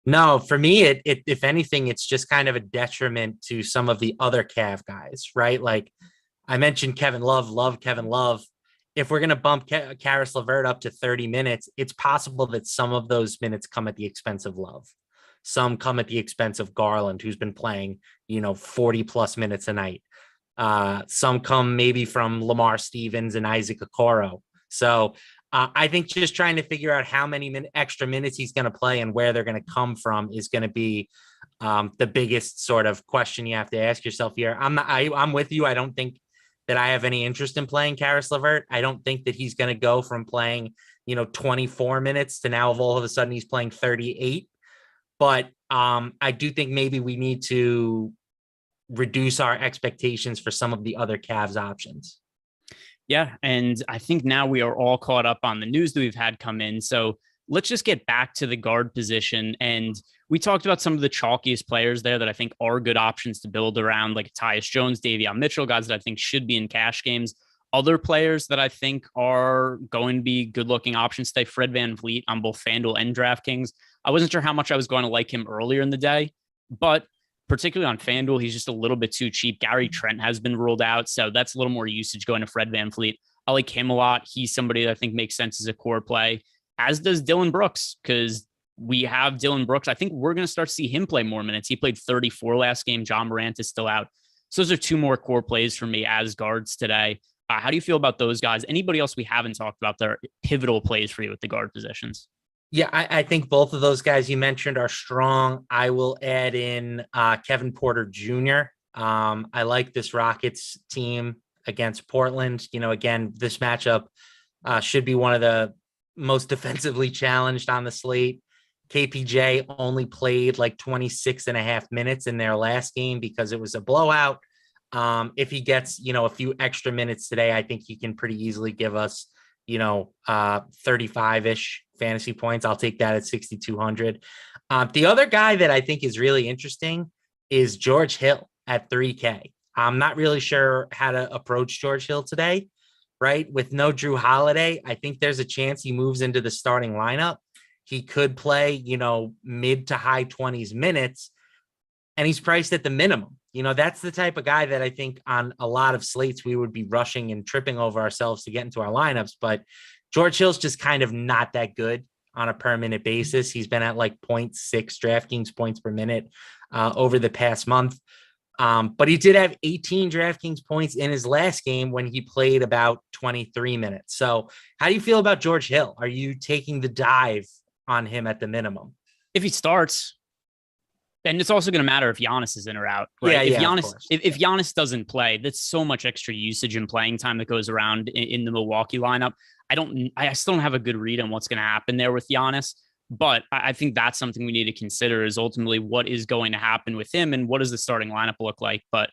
No, for me, it if anything, it's just kind of a detriment to some of the other Cav guys, right? Like I mentioned Kevin Love, love Kevin Love. If we're going to bump Caris LeVert up to 30 minutes, it's possible that some of those minutes come at the expense of Love. Some come at the expense of Garland, who's been playing, 40 plus minutes a night. Some come maybe from Lamar Stevens and Isaac Okoro. So I think just trying to figure out how many extra minutes he's going to play and where they're going to come from is going to be the biggest sort of question you have to ask yourself here. I'm with you. I don't think that I have any interest in playing Caris LeVert. I don't think that he's going to go from playing, 24 minutes to now all of a sudden he's playing 38. But I do think maybe we need to reduce our expectations for some of the other Cavs options. Yeah. And I think now we are all caught up on the news that we've had come in. So let's just get back to the guard position. And we talked about some of the chalkiest players there that I think are good options to build around, like Tyus Jones, Davion Mitchell, guys that I think should be in cash games. Other players that I think are going to be good looking options today, Fred VanVleet on both Fanduel and DraftKings. I wasn't sure how much I was going to like him earlier in the day, but particularly on Fanduel, he's just a little bit too cheap. Gary Trent has been ruled out, so that's a little more usage going to Fred VanVleet. I like him a lot. He's somebody that I think makes sense as a core play, as does Dylan Brooks, because we have Dylan Brooks. I think we're going to start to see him play more minutes. He played 34 last game. John Morant is still out. So those are 2 more core plays for me as guards today. How do you feel about those guys? Anybody else we haven't talked about that are pivotal plays for you at the guard positions? Yeah, I think both of those guys you mentioned are strong. I will add in Kevin Porter Jr. I like this Rockets team against Portland. Again, this matchup should be one of the most defensively challenged on the slate. KPJ only played like 26 and a half minutes in their last game because it was a blowout. If he gets, a few extra minutes today, I think he can pretty easily give us, 35-ish fantasy points. I'll take that at 6,200. The other guy that I think is really interesting is George Hill at 3K. I'm not really sure how to approach George Hill today, right? With no Drew Holiday, I think there's a chance he moves into the starting lineup. He could play, mid to high 20s minutes, and he's priced at the minimum. That's the type of guy that I think on a lot of slates we would be rushing and tripping over ourselves to get into our lineups. But George Hill's just kind of not that good on a per minute basis. He's been at like 0.6 DraftKings points per minute over the past month. But he did have 18 DraftKings points in his last game when he played about 23 minutes. So how do you feel about George Hill? Are you taking the dive on him at the minimum? If he starts, and it's also going to matter if Giannis is in or out. Right? Yeah, if Giannis doesn't play, that's so much extra usage and playing time that goes around in the Milwaukee lineup. I still don't have a good read on what's going to happen there with Giannis, but I think that's something we need to consider is ultimately what is going to happen with him and what does the starting lineup look like. But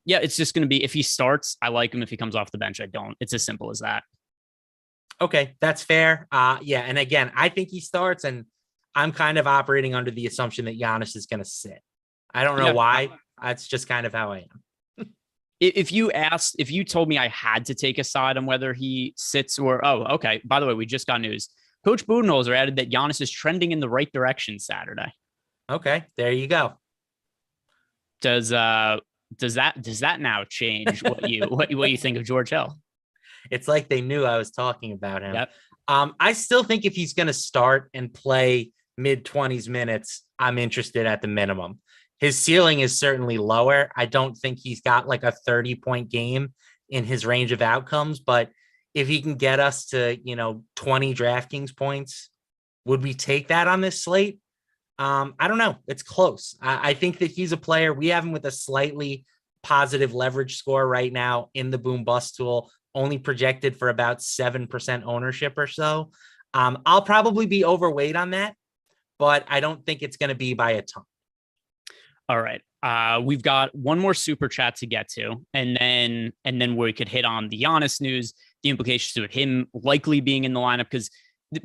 it's just going to be, if he starts, I like him. If he comes off the bench, I don't. It's as simple as that. Okay, that's fair. And again, I think he starts, and I'm kind of operating under the assumption that Giannis is going to sit. I don't know why. That's just kind of how I am. If you told me I had to take a side on whether he sits or, okay. By the way, we just got news. Coach Budenholzer added that Giannis is trending in the right direction Saturday. Okay, there you go. Does that now change what you think of George Hill? It's like they knew I was talking about him. Yep. I still think if he's going to start and play mid 20s minutes, I'm interested at the minimum. His ceiling is certainly lower. I don't think he's got like a 30-point game in his range of outcomes, but if he can get us to, 20 DraftKings points, would we take that on this slate? I don't know. It's close. I think that he's a player. We have him with a slightly positive leverage score right now in the boom bust tool, only projected for about 7% ownership or so. I'll probably be overweight on that, but I don't think it's going to be by a ton. All right. We've got one more super chat to get to, and then we could hit on the Giannis news, the implications to it, him likely being in the lineup. Because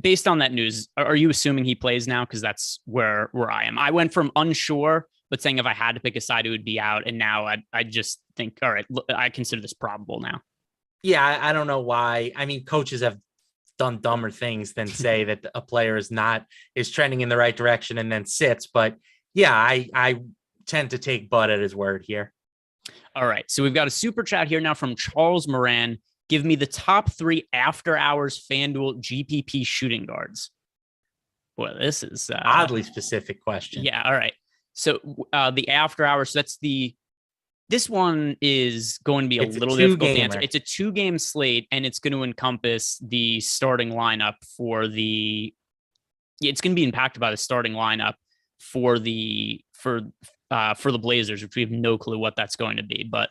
based on that news, are you assuming he plays now? Because that's where I am. I went from unsure, but saying if I had to pick a side, it would be out. And now I just think, all right, I consider this probable now. Yeah, I don't know why. I mean, coaches have done dumber things than say that a player is trending in the right direction and then sits. But yeah, I tend to take Bud at his word here. All right. So we've got a super chat here now from Charles Moran. Give me the top 3 after hours FanDuel GPP shooting guards. Boy, this is oddly specific question. Yeah. All right. So the after hours, this one is going to be a little difficult to answer. It's a 2-game slate, and it's going to encompass the starting lineup it's going to be impacted by the starting lineup for the Blazers, which we have no clue what that's going to be. But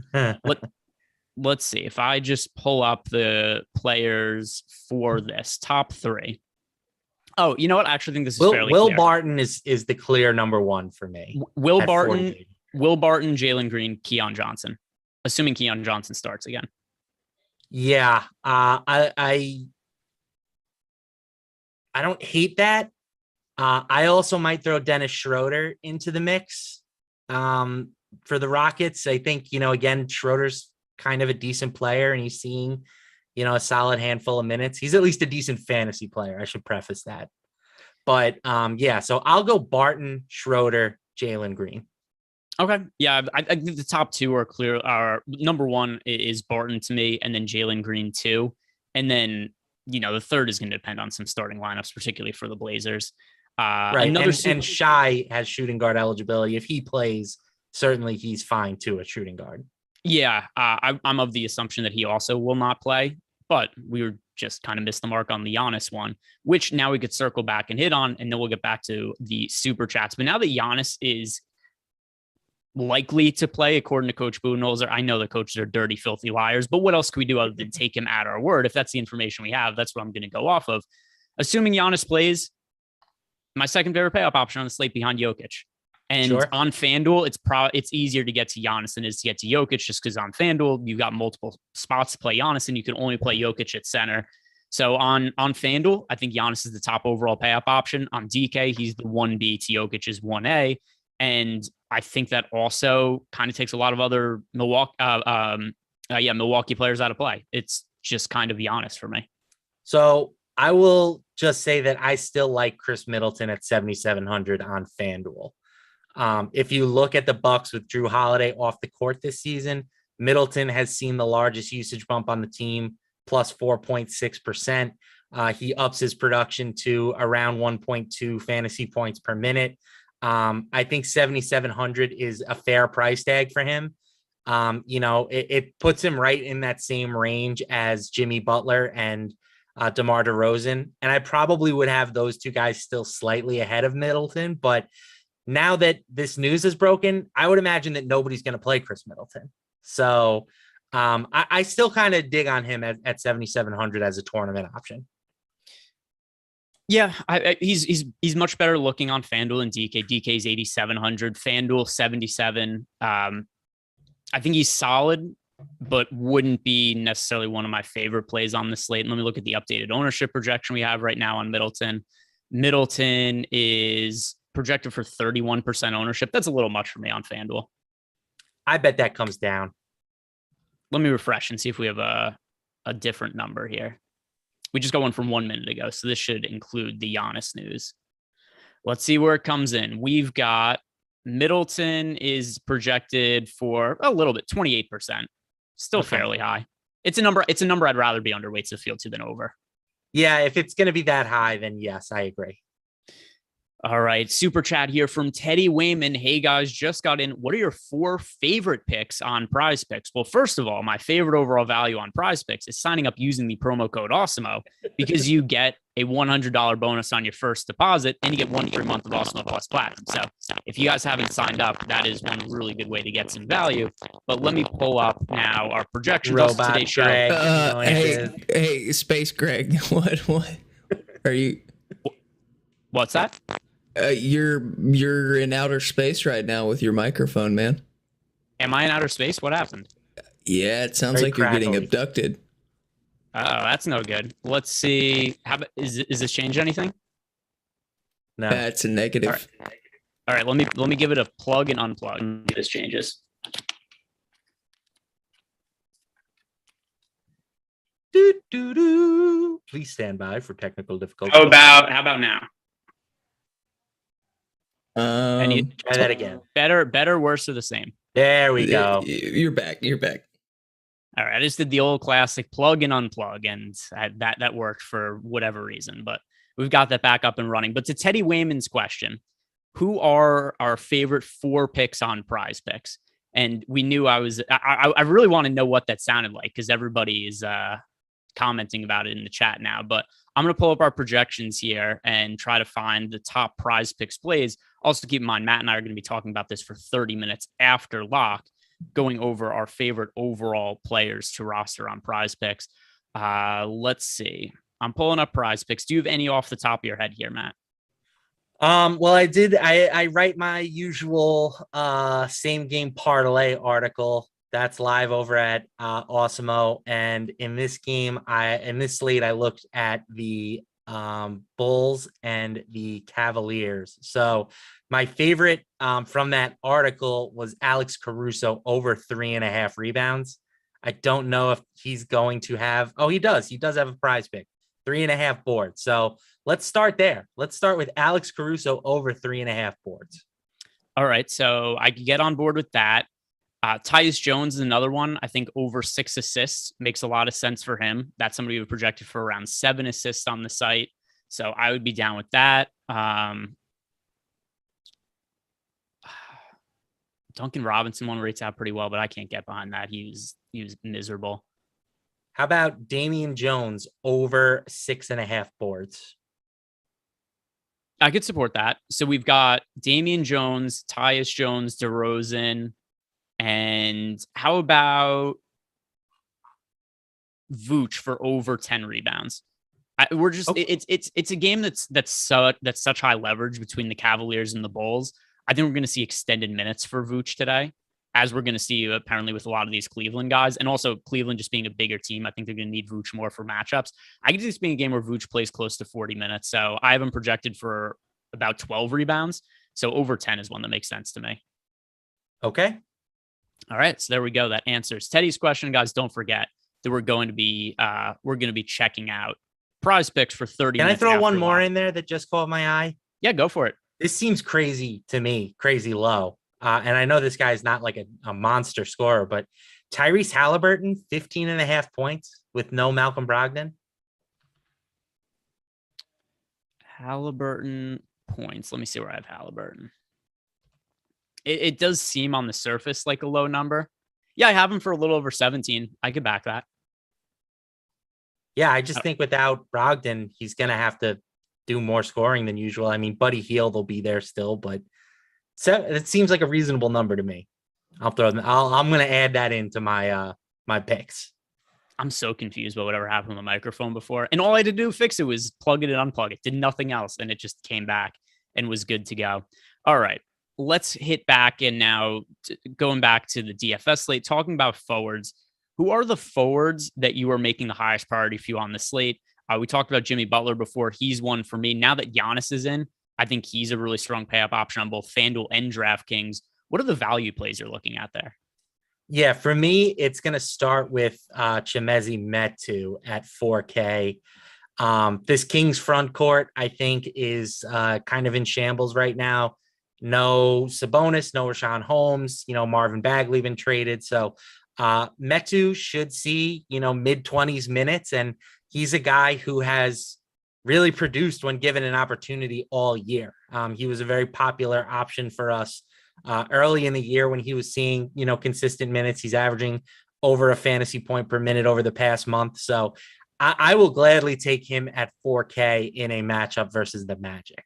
let's see. If I just pull up the players for this top 3. Oh, you know what? I actually think this is fairly Will clear. Barton is the clear number 1 for me. Will Barton, Jalen Green, Keon Johnson, assuming Keon Johnson starts again. Yeah, I don't hate that. I also might throw Dennis Schroeder into the mix for the Rockets. I think, again, Schroeder's kind of a decent player, and he's seeing, a solid handful of minutes. He's at least a decent fantasy player. I should preface that. But so I'll go Barton, Schroeder, Jalen Green. Okay. Yeah, I think the top 2 are clear. Number 1 is Barton to me, and then Jalen Green 2. And then, the third is going to depend on some starting lineups, particularly for the Blazers. Right. And Shai has shooting guard eligibility. If he plays, certainly he's fine too at shooting guard. Yeah. I'm of the assumption that he also will not play, but we were just kind of missed the mark on the Giannis one, which now we could circle back and hit on, and then we'll get back to the super chats. But now that Giannis is likely to play, according to Coach Budenholzer, I know the coaches are dirty, filthy liars, but what else can we do other than take him at our word? If that's the information we have, that's what I'm going to go off of. Assuming Giannis plays, my second favorite payoff option on the slate behind Jokic. And on FanDuel, it's easier to get to Giannis than it is to get to Jokic, just because on FanDuel, you've got multiple spots to play Giannis, and you can only play Jokic at center. So on FanDuel, I think Giannis is the top overall pay-up option. On DK, he's the 1B to Jokic's 1A. And I think that also kind of takes a lot of other Milwaukee players out of play. It's just kind of Giannis for me. So I will just say that I still like Chris Middleton at 7,700 on FanDuel. If you look at the Bucks with Drew Holiday off the court this season, Middleton has seen the largest usage bump on the team, plus 4.6%. He ups his production to around 1.2 fantasy points per minute. I think 7,700 is a fair price tag for him. It puts him right in that same range as Jimmy Butler and DeMar DeRozan. And I probably would have those two guys still slightly ahead of Middleton. But now that this news is broken, I would imagine that nobody's going to play Chris Middleton. So I still kind of dig on him at 7,700 as a tournament option. Yeah, he's much better looking on FanDuel and DK. DK's 8,700, FanDuel 77. I think he's solid, but wouldn't be necessarily one of my favorite plays on the slate. And let me look at the updated ownership projection we have right now on Middleton. Middleton is projected for 31% ownership. That's a little much for me on FanDuel. I bet that comes down. Let me refresh and see if we have a different number here. We just got one from 1 minute ago, so this should include the Giannis news. Let's see where it comes in. We've got Middleton is projected for a little bit, 28%. Still fairly high. It's a number I'd rather be underweight to field to than over. Yeah, if it's going to be that high, then yes, I agree. All right. Super chat here from Teddy Wayman. Hey guys, just got in. What are your 4 favorite picks on Prize Picks? Well, first of all, my favorite overall value on Prize Picks is signing up using the promo code Awesemo, because you get a $100 bonus on your first deposit and you get 1 free month of Awesemo Plus Platinum. So if you guys haven't signed up, that is one really good way to get some value. But let me pull up now our projections for today's show. Hey, Space Greg, what are you? What's that? You're in outer space right now with your microphone, man. Am I in outer space? What happened? Yeah, it sounds like you're getting abducted. Oh, that's no good. Let's see. How about, is this change anything? No, that's a negative. All right. Let me give it a plug and unplug. This changes. Please stand by for technical difficulties. How about now? And you try that again. Better, worse, or the same? There we go. You're back. All right. I just did the old classic plug and unplug, and that worked for whatever reason, but we've got that back up and running. But to Teddy Wayman's question, who are our favorite 4 picks on Prize Picks? And we knew I really want to know what that sounded like, because everybody is commenting about it in the chat now. But I'm going to pull up our projections here and try to find the top Prize Picks plays. Also, keep in mind, Matt and I are going to be talking about this for 30 minutes after lock, going over our favorite overall players to roster on Prize Picks. Let's see. I'm pulling up Prize Picks. Do you have any off the top of your head here, Matt? Well, I did. I write my usual same game parlay article that's live over at Awesemo. And in this game, in this slate, I looked at the Bulls and the Cavaliers. So my favorite from that article was Alex Caruso over 3.5 rebounds. I don't know if he's going to have. Oh, he does. He does have a prize pick, 3.5 boards. So let's start there. Let's start with Alex Caruso over 3.5 boards. All right. So I can get on board with that. Tyus Jones is another one. I think over 6 assists makes a lot of sense for him. That's somebody who projected for around 7 assists on the site. So I would be down with that. Duncan Robinson one rates out pretty well, but I can't get behind that. He was miserable. How about Damian Jones over 6.5 boards? I could support that. So we've got Damian Jones, Tyus Jones, DeRozan, and how about Vooch for over 10 rebounds? It's a game that's such high leverage between the Cavaliers and the Bulls. I think we're going to see extended minutes for Vooch today, as we're going to see apparently with a lot of these Cleveland guys, and also Cleveland just being a bigger team. I think they're going to need Vooch more for matchups. I can see this being a game where Vooch plays close to 40 minutes. So I have him projected for about 12 rebounds. So over 10 is one that makes sense to me. Okay. All right. So there we go. That answers Teddy's question. Guys, don't forget that we're going to be checking out prize picks for 30 minutes. Can I throw one more in there that just caught my eye? Yeah, go for it. This seems crazy to me, crazy low. And I know this guy's not like a monster scorer, but Tyrese Halliburton, 15.5 points with no Malcolm Brogdon. Halliburton points. Let me see where I have Halliburton. It does seem on the surface like a low number. Yeah, I have him for a little over 17. I could back that. Yeah, I just think without Brogdon, he's going to have to do more scoring than usual. I mean, Buddy Hield will be there still, but it seems like a reasonable number to me. I'm going to add that into my my picks. I'm so confused by whatever happened with the microphone before. And all I had to do to fix it was plug it and unplug it. Did nothing else. And it just came back and was good to go. All right. Let's hit back and now going back to the DFS slate, talking about forwards. Who are the forwards that you are making the highest priority for you on the slate? We talked about Jimmy Butler before. He's one for me. Now that Giannis is in, I think he's a really strong pay-up option on both FanDuel and DraftKings. What are the value plays you're looking at there? Yeah, for me, it's going to start with Chimezie Metu at 4K. This Kings front court, I think, is kind of in shambles right now. No Sabonis, no Rashawn Holmes, Marvin Bagley been traded. So Metu should see, mid-20s minutes. And he's a guy who has really produced when given an opportunity all year. He was a very popular option for us early in the year when he was seeing, consistent minutes. He's averaging over a fantasy point per minute over the past month. So I will gladly take him at 4K in a matchup versus the Magic.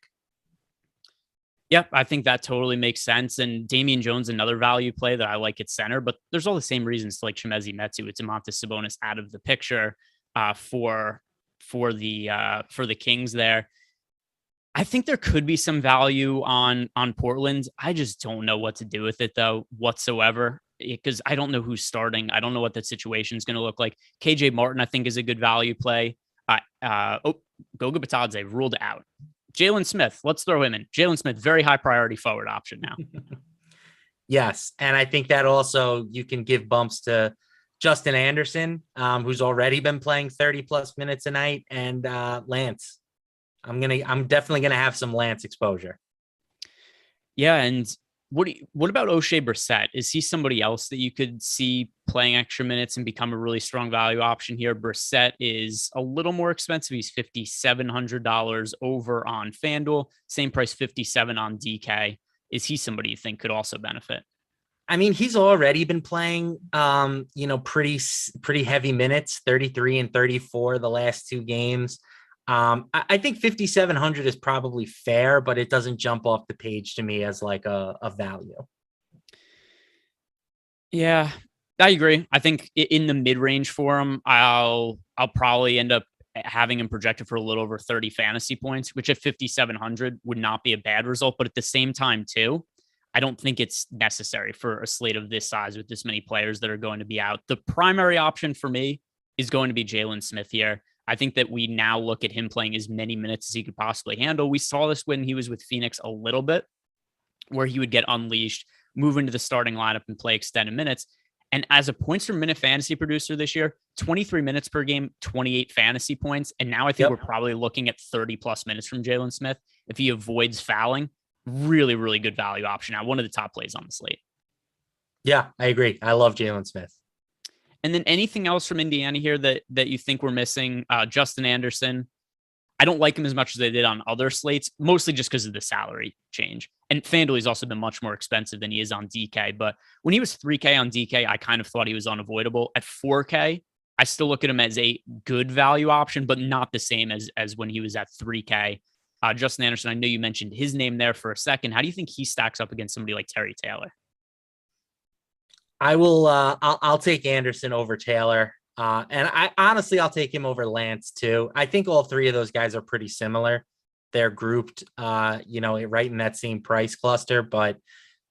Yep, I think that totally makes sense. And Damian Jones, another value play that I like at center, but there's all the same reasons to like Chimezie Metu. It's Domantas Sabonis out of the picture for the Kings there. I think there could be some value on Portland. I just don't know what to do with it though whatsoever, because I don't know who's starting. I don't know what that situation is going to look like. KJ Martin, I think, is a good value play. Goga Bitadze ruled out. Jalen Smith, let's throw him in. Jalen Smith, very high priority forward option now. Yes, and I think that also you can give bumps to Justin Anderson, who's already been playing 30 plus minutes a night, and Lance. I'm definitely gonna have some Lance exposure. Yeah, and what about O'Shea Brissett? Is he somebody else that you could see playing extra minutes and become a really strong value option here? Brissett is a little more expensive. He's $5,700 over on FanDuel. Same price, $57 on DK. Is he somebody you think could also benefit? I mean, he's already been playing, pretty heavy minutes, 33 and 34 the last two games. I think 5,700 is probably fair, but it doesn't jump off the page to me as like a value. Yeah, I agree. I think in the mid-range for him, I'll probably end up having him projected for a little over 30 fantasy points, which at 5,700 would not be a bad result. But at the same time, too, I don't think it's necessary for a slate of this size with this many players that are going to be out. The primary option for me is going to be Jalen Smith here. I think that we now look at him playing as many minutes as he could possibly handle. We saw this when he was with Phoenix a little bit, where he would get unleashed, move into the starting lineup and play extended minutes. And as a points per minute fantasy producer this year, 23 minutes per game, 28 fantasy points. And now I think we're probably looking at 30 plus minutes from Jalen Smith. If he avoids fouling, really, really good value option. Now, one of the top plays on the slate. Yeah, I agree. I love Jalen Smith. And then anything else from Indiana here that you think we're missing? Justin Anderson. I don't like him as much as I did on other slates, mostly just because of the salary change. And FanDuel has also been much more expensive than he is on DK. But when he was 3K on DK, I kind of thought he was unavoidable. At 4K, I still look at him as a good value option, but not the same as when he was at 3K. Justin Anderson, I know you mentioned his name there for a second. How do you think he stacks up against somebody like Terry Taylor? I will. I'll take Anderson over Taylor, and I'll take him over Lance too. I think all three of those guys are pretty similar. they're grouped, right in that same price cluster. But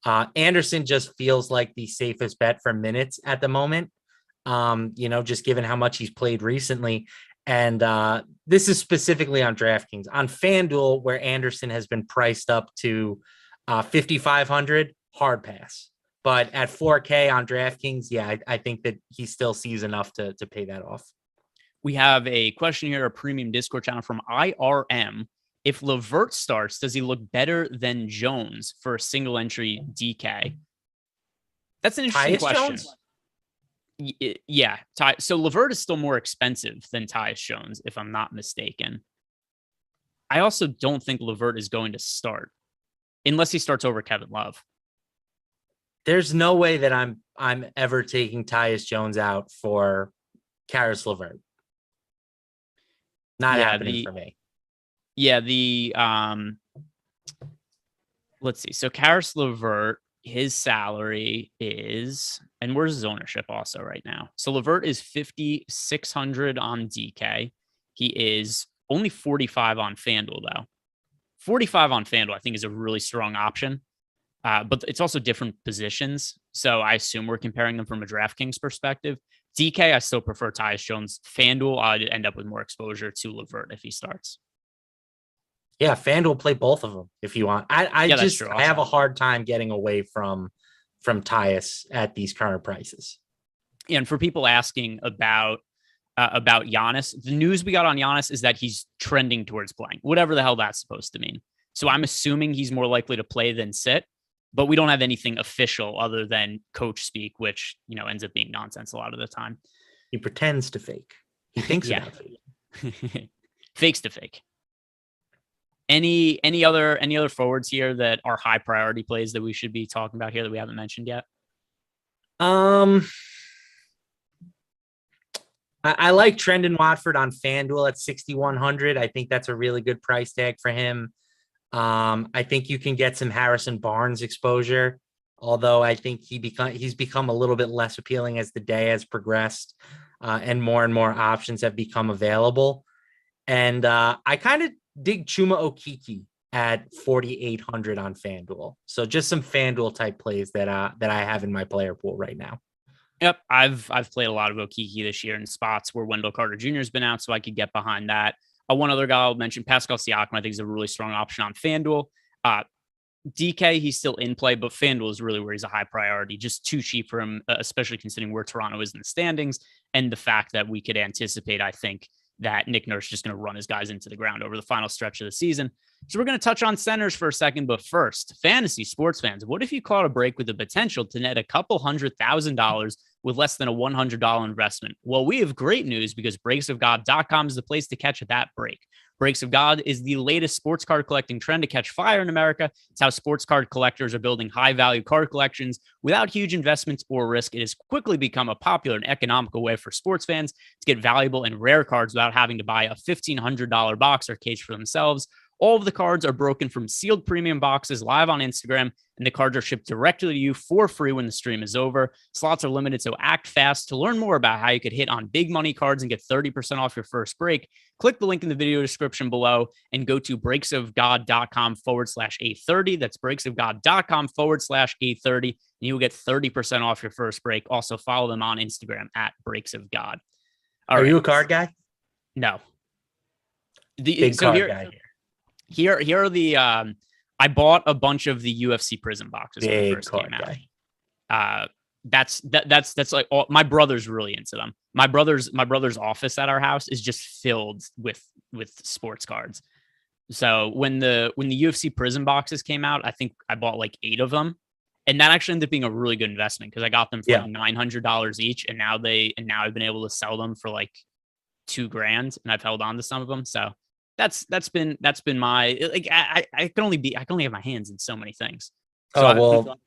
Anderson just feels like the safest bet for minutes at the moment, just given how much he's played recently. And this is specifically on DraftKings. On FanDuel, where Anderson has been priced up to 5,500, hard pass. But at 4K on DraftKings, yeah, I think that he still sees enough to pay that off. We have a question here, a premium Discord channel from IRM. If LeVert starts, does he look better than Jones for a single entry DK? That's an interesting question. Yeah. So LeVert is still more expensive than Tyus Jones, if I'm not mistaken. I also don't think LeVert is going to start unless he starts over Kevin Love. There's no way that I'm ever taking Tyus Jones out for Karis LeVert. Not happening for me. Yeah, let's see. So Karis LeVert, his salary is, and where's his ownership also right now? So LeVert is 5,600 on DK. He is only 45 on FanDuel though. 45 on FanDuel, I think, is a really strong option. But it's also different positions. So I assume we're comparing them from a DraftKings perspective. DK, I still prefer Tyus Jones. FanDuel, I'd end up with more exposure to LeVert if he starts. Yeah, FanDuel, play both of them if you want. I have a hard time getting away from Tyus at these current prices. And for people asking about Giannis, the news we got on Giannis is that he's trending towards playing, whatever the hell that's supposed to mean. So I'm assuming he's more likely to play than sit, but we don't have anything official other than coach speak, which, ends up being nonsense a lot of the time. He pretends to fake. He thinks about it. Fakes to fake. Any other forwards here that are high priority plays that we should be talking about here that we haven't mentioned yet? I like Trendon Watford on FanDuel at 6,100. I think that's a really good price tag for him. I think you can get some Harrison Barnes exposure, although I think he's become a little bit less appealing as the day has progressed, and more options have become available. And I kind of dig Chuma Okeke at 4,800 on FanDuel. So just some FanDuel type plays that I have in my player pool right now. Yep, I've played a lot of Okeke this year in spots where Wendell Carter Jr. has been out, so I could get behind that. One other guy I'll mention, Pascal Siakam, I think is a really strong option on FanDuel. DK, he's still in play, but FanDuel is really where he's a high priority. Just too cheap for him, especially considering where Toronto is in the standings and the fact that we could anticipate, I think, that Nick Nurse is just going to run his guys into the ground over the final stretch of the season. So we're going to touch on centers for a second, but first, fantasy sports fans, what if you caught a break with the potential to net a couple $100,000 with less than a $100 investment? Well, we have great news because breaksofgod.com is the place to catch that break. Breaks of God is the latest sports card collecting trend to catch fire in America. It's how sports card collectors are building high-value card collections without huge investments or risk. It has quickly become a popular and economical way for sports fans to get valuable and rare cards without having to buy a $1,500 box or case for themselves. All of the cards are broken from sealed premium boxes live on Instagram, and the cards are shipped directly to you for free when the stream is over. Slots are limited, so act fast. To learn more about how you could hit on big money cards and get 30% off your first break, click the link in the video description below and go to breaksofgod.com/830. That's breaksofgod.com/830, and you will get 30% off your first break. Also, follow them on Instagram at breaksofgod. Are you a card guy? No. Big card guy here. Here are the I bought a bunch of the UFC Prism boxes when they first came out. That's like all, my brother's really into them. My brother's office at our house is just filled with sports cards. So when the UFC Prism boxes came out, I think I bought like 8 of them, and that actually ended up being a really good investment because I got them for like $900 each, and now I've been able to sell them for like $2,000, and I've held on to some of them. So that's been my, like, I can only have my hands in so many things. So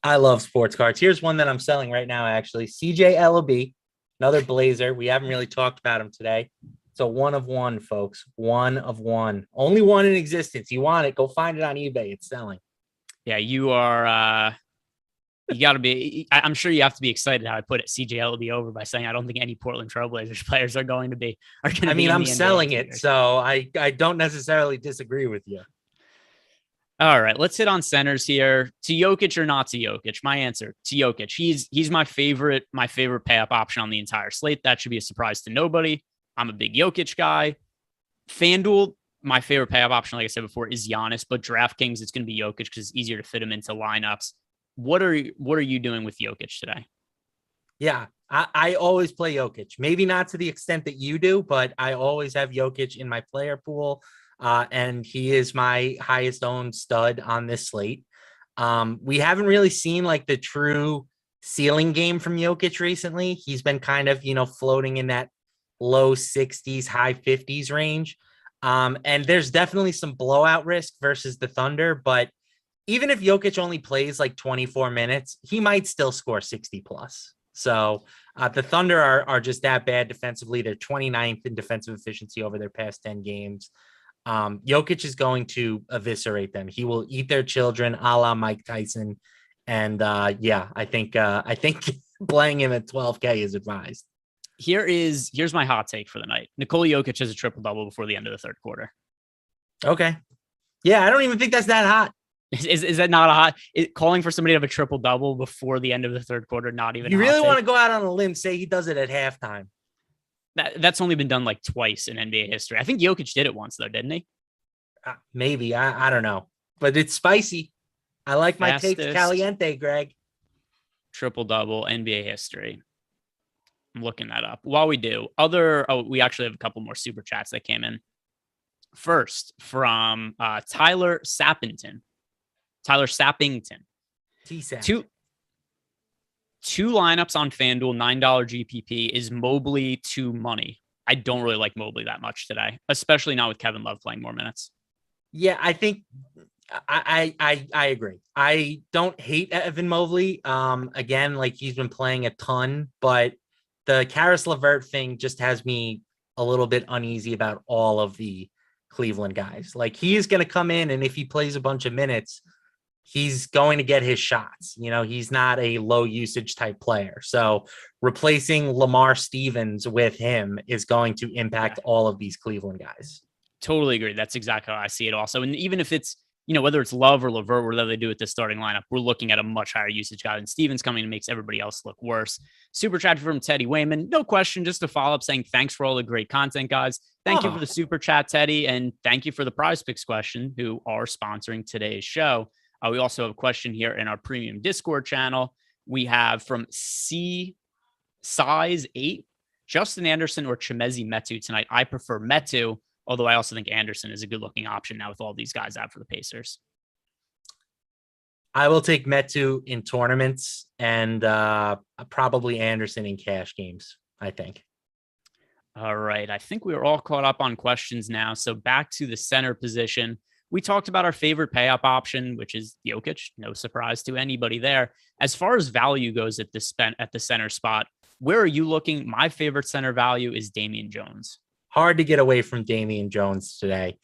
I love sports cards. Here's one that I'm selling right now, actually. CJ Ellaby, another Blazer. We haven't really talked about him today. So 1 of 1, folks. 1 of 1. Only one in existence. You want it, go find it on eBay. It's selling. Yeah, you are You got to be. I'm sure you have to be excited how I put it. CJL will be over by saying I don't think any Portland Trailblazers players are going to be. I mean, I'm selling it, so I don't necessarily disagree with you. All right, let's hit on centers here. To Jokic or not to Jokic? My answer to Jokic. He's my favorite pay up option on the entire slate. That should be a surprise to nobody. I'm a big Jokic guy. FanDuel, my favorite pay up option, like I said before, is Giannis. But DraftKings, it's going to be Jokic because it's easier to fit him into lineups. What are you doing with Jokic today? Yeah, I always play Jokic. Maybe not to the extent that you do, but I always have Jokic in my player pool. And he is my highest owned stud on this slate. We haven't really seen like the true ceiling game from Jokic recently. He's been kind of, floating in that low 60s, high 50s range. And there's definitely some blowout risk versus the Thunder, but even if Jokic only plays like 24 minutes, he might still score 60 plus. So the Thunder are just that bad defensively. They're 29th in defensive efficiency over their past 10 games. Jokic is going to eviscerate them. He will eat their children, a la Mike Tyson. And I think playing him at 12K is advised. Here's my hot take for the night. Nikola Jokic has a triple double before the end of the third quarter. Okay. Yeah, I don't even think that's that hot. Is that not a hot? Calling for somebody to have a triple double before the end of the third quarter? Not even. You really want to go out on a limb? Say he does it at halftime. That's only been done like twice in NBA history. I think Jokic did it once though, didn't he? Maybe. I don't know, but it's spicy. I like my takes caliente, Greg. Triple double NBA history. I'm looking that up. While we do, we actually have a couple more super chats that came in. First from Tyler Sappington. Two lineups on FanDuel, $9 GPP. Is Mobley too money? I don't really like Mobley that much today, especially not with Kevin Love playing more minutes. Yeah, I think I agree. I don't hate Evan Mobley. Again, like he's been playing a ton, but the Karis LeVert thing just has me a little bit uneasy about all of the Cleveland guys. Like he's going to come in, and if he plays a bunch of minutes, he's going to get his shots. He's not a low usage type player. So replacing Lamar Stevens with him is going to impact all of these Cleveland guys. Totally agree. That's exactly how I see it also. And even if it's, whether it's Love or LeVert, whatever they do with the starting lineup, we're looking at a much higher usage guy than Stevens coming and makes everybody else look worse. Super chat from Teddy Wayman. No question, just a follow up saying thanks for all the great content, guys. Thank you for the super chat, Teddy. And thank you for the Prize Picks question, who are sponsoring today's show. We also have a question here in our premium Discord channel. We have from C Size 8, Justin Anderson or Chimezi Metu tonight. I prefer Metu, although I also think Anderson is a good looking option now with all these guys out for the Pacers. I will take Metu in tournaments and probably Anderson in cash games, I think. All right. I think we are all caught up on questions now. So back to the center position. We talked about our favorite pay up option, which is Jokic. No surprise to anybody there. As far as value goes at the center spot, where are you looking? My favorite center value is Damian Jones. Hard to get away from Damian Jones today.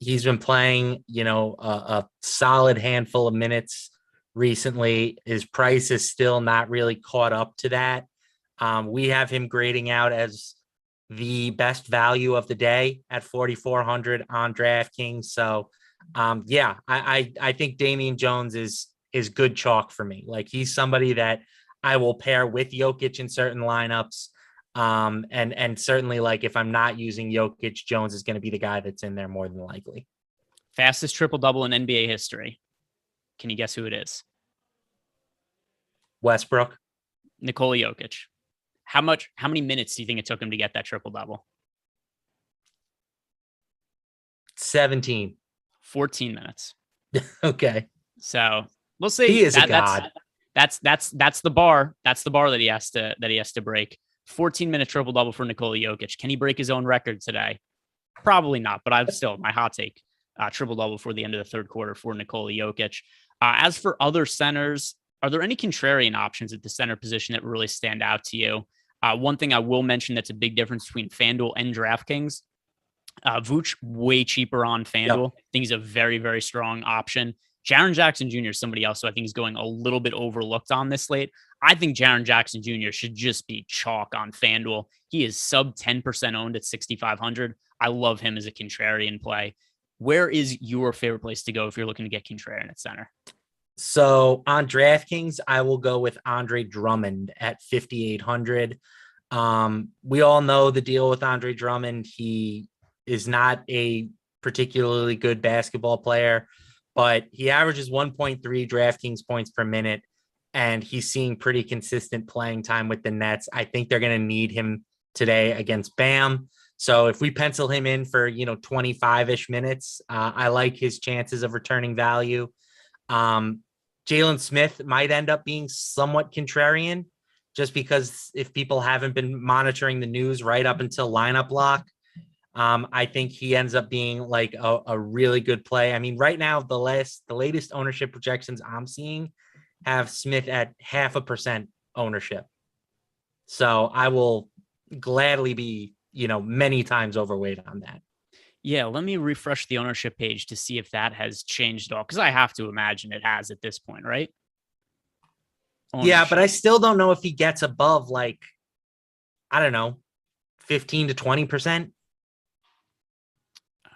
He's been playing, a solid handful of minutes recently. His price is still not really caught up to that. We have him grading out as the best value of the day at 4,400 on DraftKings. So, I think Damian Jones is good chalk for me. Like he's somebody that I will pair with Jokic in certain lineups. And certainly like if I'm not using Jokic, Jones is going to be the guy that's in there more than likely. Fastest triple double in NBA history. Can you guess who it is? Westbrook. Nikola Jokic. How many minutes do you think it took him to get that triple double? 17. 14 minutes. Okay. So we'll see. He is a god. That's the bar. That's the bar that he has to break. 14-minute triple double for Nikola Jokic. Can he break his own record today? Probably not, but I've still my hot take. Triple double for the end of the third quarter for Nikola Jokic. As for other centers, are there any contrarian options at the center position that really stand out to you? One thing I will mention that's a big difference between FanDuel and DraftKings. Vooch, way cheaper on FanDuel. Yep. I think he's a very, very strong option. Jaren Jackson Jr. is somebody else who I think is going a little bit overlooked on this slate. I think Jaren Jackson Jr. should just be chalk on FanDuel. He is sub 10% owned at 6,500. I love him as a contrarian play. Where is your favorite place to go if you're looking to get contrarian at center? So on DraftKings, I will go with Andre Drummond at 5,800. We all know the deal with Andre Drummond. He is not a particularly good basketball player, but he averages 1.3 DraftKings points per minute, and he's seeing pretty consistent playing time with the Nets. I think they're going to need him today against Bam. So if we pencil him in for, 25-ish minutes, I like his chances of returning value. Jalen Smith might end up being somewhat contrarian just because if people haven't been monitoring the news right up until lineup lock, I think he ends up being like a really good play. I mean, right now, the latest ownership projections I'm seeing have Smith at 0.5% ownership. So I will gladly be, many times overweight on that. Yeah, let me refresh the ownership page to see if that has changed at all, because I have to imagine it has at this point, right? Yeah, but I still don't know if he gets above 15 to 20%.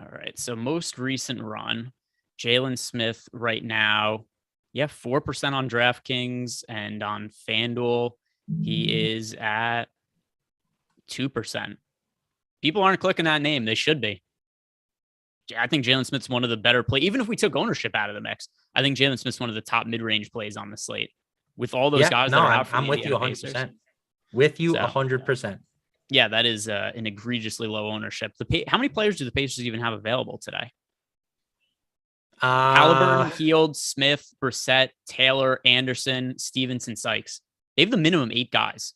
All right, so most recent run, Jalen Smith right now, 4% on DraftKings, and on FanDuel, he is at 2%. People aren't clicking that name. They should be. I think Jalen Smith's one of the better plays. Even if we took ownership out of the mix, I think Jalen Smith's one of the top mid-range plays on the slate. With all those guys that are out I'm with you 100%. With you 100%. Yeah, that is an egregiously low ownership. How many players do the Pacers even have available today? Halliburton, Hield, Smith, Brissett, Taylor, Anderson, Stevenson, Sykes. They have the minimum 8 guys.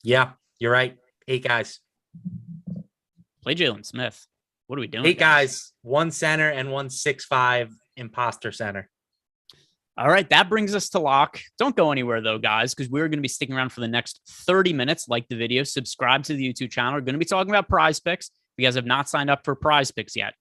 Yeah, you're right. 8 guys. Play Jalen Smith. What are we doing? 8 guys, 1 center and 1 6'5" imposter center. All right, that brings us to lock. Don't go anywhere, though, guys, because we're going to be sticking around for the next 30 minutes. Like the video, subscribe to the YouTube channel. We're going to be talking about Prize Picks. If you guys have not signed up for Prize Picks yet,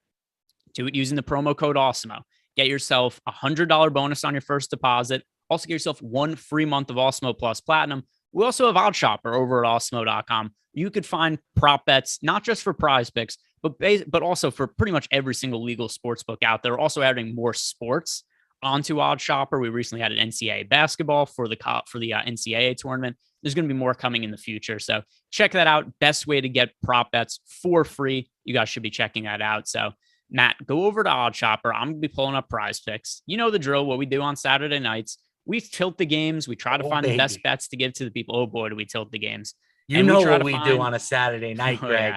do it using the promo code Awesemo. Get yourself a $100 bonus on your first deposit. Also, get yourself 1 free month of Awesemo Plus Platinum. We also have Odd Shopper over at Awesemo.com. You could find prop bets, not just for Prize Picks, but also for pretty much every single legal sports book out there. We're also adding more sports onto Odd Shopper. We recently had an NCAA basketball for the NCAA tournament. There's going to be more coming in the future. So check that out. Best way to get prop bets for free. You guys should be checking that out. So Matt, go over to Odd Shopper. I'm going to be pulling up Prize Picks. You know the drill, what we do on Saturday nights. We tilt the games. We try to find the best bets to give to the people. Oh boy, do we tilt the games. You know what we do on a Saturday night, Greg. Yeah.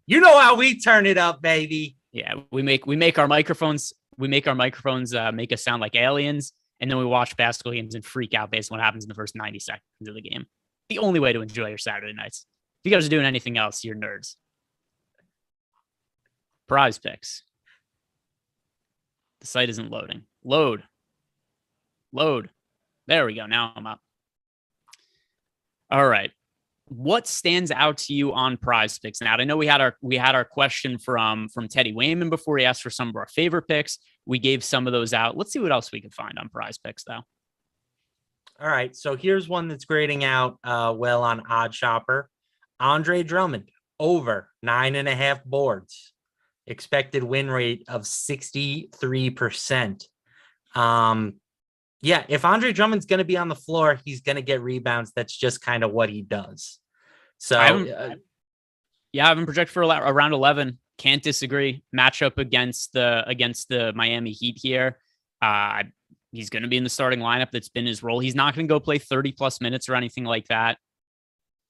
You know how we turn it up, baby. Yeah, we make our microphones make us sound like aliens, and then we watch basketball games and freak out based on what happens in the first 90 seconds of the game. The only way to enjoy your Saturday nights. If you guys are doing anything else, you're nerds. Prize Picks. The site isn't loading. Load. There we go. Now I'm up. All right. What stands out to you on Prize Picks? Now, I know we had our question from Teddy Wayman before he asked for some of our favorite picks. We gave some of those out. Let's see what else we can find on Prize Picks, though. All right, so here's one that's grading out well on Odd Shopper. Andre Drummond over 9.5 boards. Expected win rate of 63%. Yeah, if Andre Drummond's going to be on the floor, he's going to get rebounds. That's just kind of what he does. So, I have him projected for around 11. Can't disagree. Matchup against the Miami Heat here. He's going to be in the starting lineup. That's been his role. He's not going to go play 30 plus minutes or anything like that.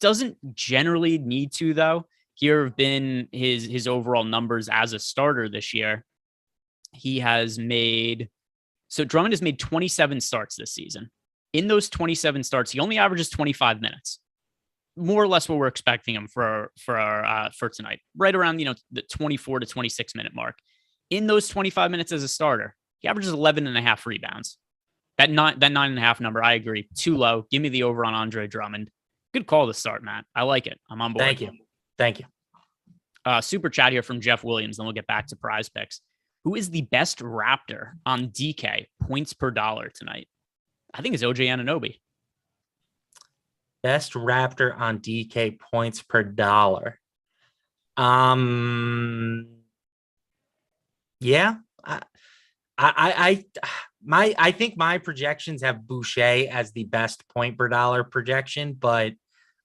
Doesn't generally need to, though. Here have been his overall numbers as a starter this year. Drummond has made 27 starts this season. In those 27 starts, he only averages 25 minutes. More or less what we're expecting him for tonight. Right around, the 24 to 26 minute mark. In those 25 minutes as a starter, he averages 11.5 rebounds. That 9.5 number, I agree. Too low. Give me the over on Andre Drummond. Good call to start, Matt. I like it. I'm on board. Thank you. Super chat here from Jeff Williams, then we'll get back to Prize Picks. Who is the best Raptor on DK points per dollar tonight? I think it's OG Anunoby. Best Raptor on DK points per dollar. Yeah. I think my projections have Boucher as the best point per dollar projection, but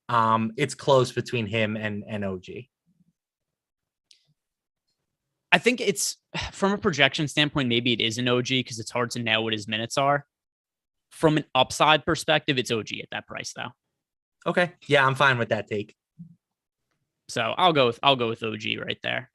it's close between him and OG. I think it's from a projection standpoint, maybe it is an OG because it's hard to know what his minutes are. From an upside perspective, it's OG at that price though. Okay. Yeah, I'm fine with that take. So I'll go with OG right there.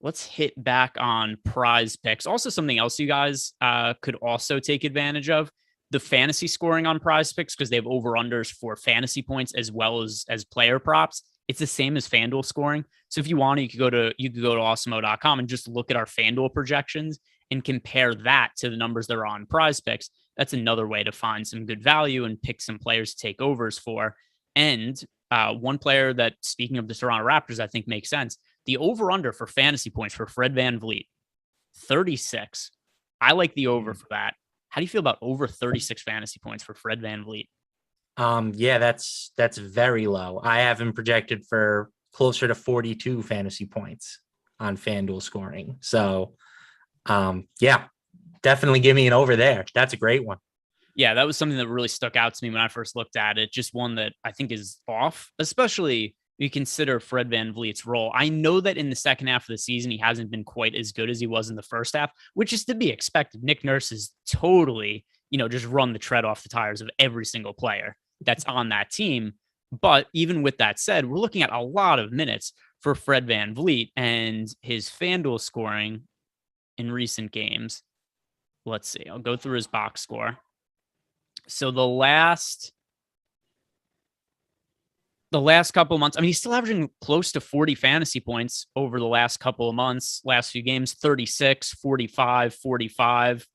Let's hit back on Prize Picks. Also, something else you guys could also take advantage of: the fantasy scoring on Prize Picks, because they have over-unders for fantasy points as well as player props. It's the same as FanDuel scoring. So if you want to, you could go to Awesemo.com and just look at our FanDuel projections and compare that to the numbers that are on Prize Picks. That's another way to find some good value and pick some players to take overs for. And one player that, speaking of the Toronto Raptors, I think makes sense. The over-under for fantasy points for Fred VanVleet, 36. I like the over for that. How do you feel about over 36 fantasy points for Fred VanVleet? Yeah, that's very low. I have him projected for closer to 42 fantasy points on FanDuel scoring. So, yeah, definitely give me an over there. That's a great one. Yeah, that was something that really stuck out to me when I first looked at it. Just one that I think is off, especially you consider Fred VanVleet's role. I know that in the second half of the season, he hasn't been quite as good as he was in the first half, which is to be expected. Nick Nurse is totally, just run the tread off the tires of every single player that's on that team. But even with that said, we're looking at a lot of minutes for Fred VanVleet, and his FanDuel scoring in recent games. Let's see. I'll go through his box score. So the last couple of months, I mean, he's still averaging close to 40 fantasy points over the last couple of months, last few games, 36, 45, 45.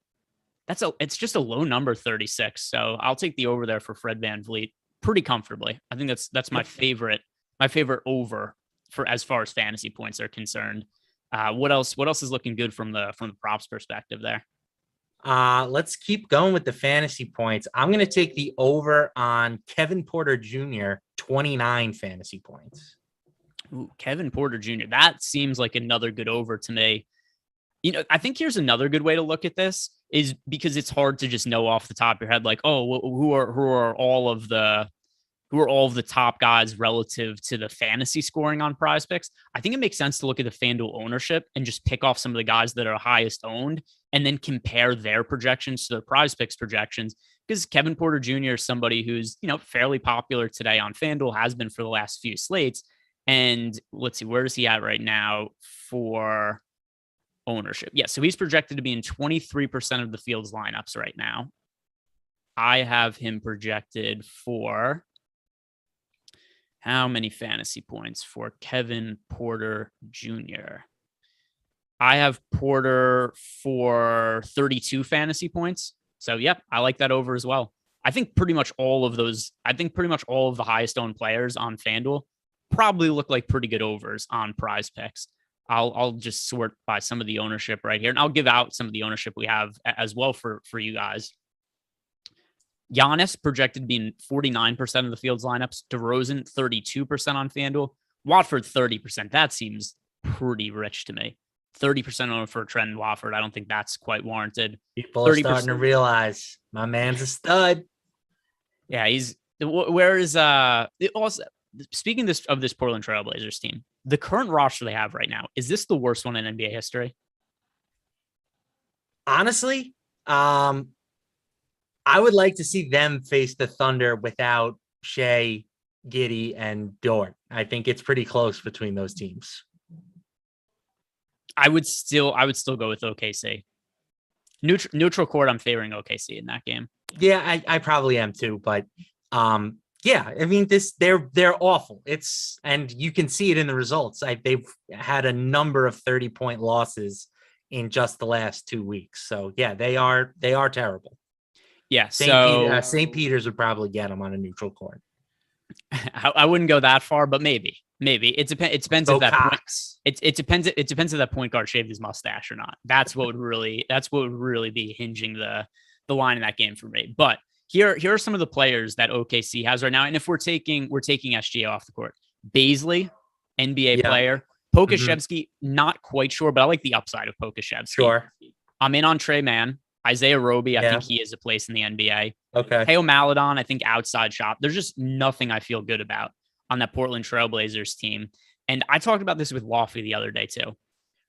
It's just a low number, 36. So I'll take the over there for Fred VanVleet pretty comfortably. I think that's my favorite over for as far as fantasy points are concerned. What else is looking good from the props perspective there? Let's keep going with the fantasy points. I'm going to take the over on Kevin Porter Jr., 29 fantasy points. Ooh, Kevin Porter Jr. That seems like another good over to me. I think here's another good way to look at this is because it's hard to just know off the top of your head, like, oh, who are all of the top guys relative to the fantasy scoring on Prize Picks. I think it makes sense to look at the FanDuel ownership and just pick off some of the guys that are highest owned and then compare their projections to the Prize Picks projections. Because Kevin Porter Jr. is somebody who's, fairly popular today on FanDuel, has been for the last few slates. And let's see, where is he at right now for ownership? Yeah, so he's projected to be in 23% of the field's lineups right now. I have him projected for how many fantasy points for Kevin Porter Jr.? I have Porter for 32 fantasy points. So, yep, I like that over as well. I think pretty much all of the highest owned players on FanDuel probably look like pretty good overs on Prize Picks. I'll just sort by some of the ownership right here, and I'll give out some of the ownership we have as well for you guys. Giannis projected to be in 49% of the field's lineups. DeRozan, 32% on FanDuel. Watford, 30%. That seems pretty rich to me. 30% owner for Trent Watford. I don't think that's quite warranted. People are starting to realize my man's a stud. Yeah, where is also speaking of this Portland Trailblazers team, the current roster they have right now, is this the worst one in NBA history? Honestly, I would like to see them face the Thunder without Shea, Giddey, and Dort. I think it's pretty close between those teams. I would still go with OKC. Neutral court, I'm favoring OKC in that game. Yeah, I probably am too, but yeah, I mean they're awful. And you can see it in the results. They've had a number of 30-point losses in just the last 2 weeks. So yeah, they are terrible. Yeah, St. Peter's would probably get them on a neutral court. I wouldn't go that far, but maybe it depends if that Cox. it depends if that point guard shaved his mustache or not. That's what would really be hinging the line in that game for me. But here are some of the players that OKC has right now, and if we're taking SGA off the court, Baisley, NBA player, Pokashevsky, not quite sure, but I like the upside of Pokashevsky. Sure, I'm in on Trey Mann. Isaiah Roby, I think he is a place in the NBA. Okay. Teo Maledon, I think outside shop. There's just nothing I feel good about on that Portland Trailblazers team. And I talked about this with Lofty the other day too.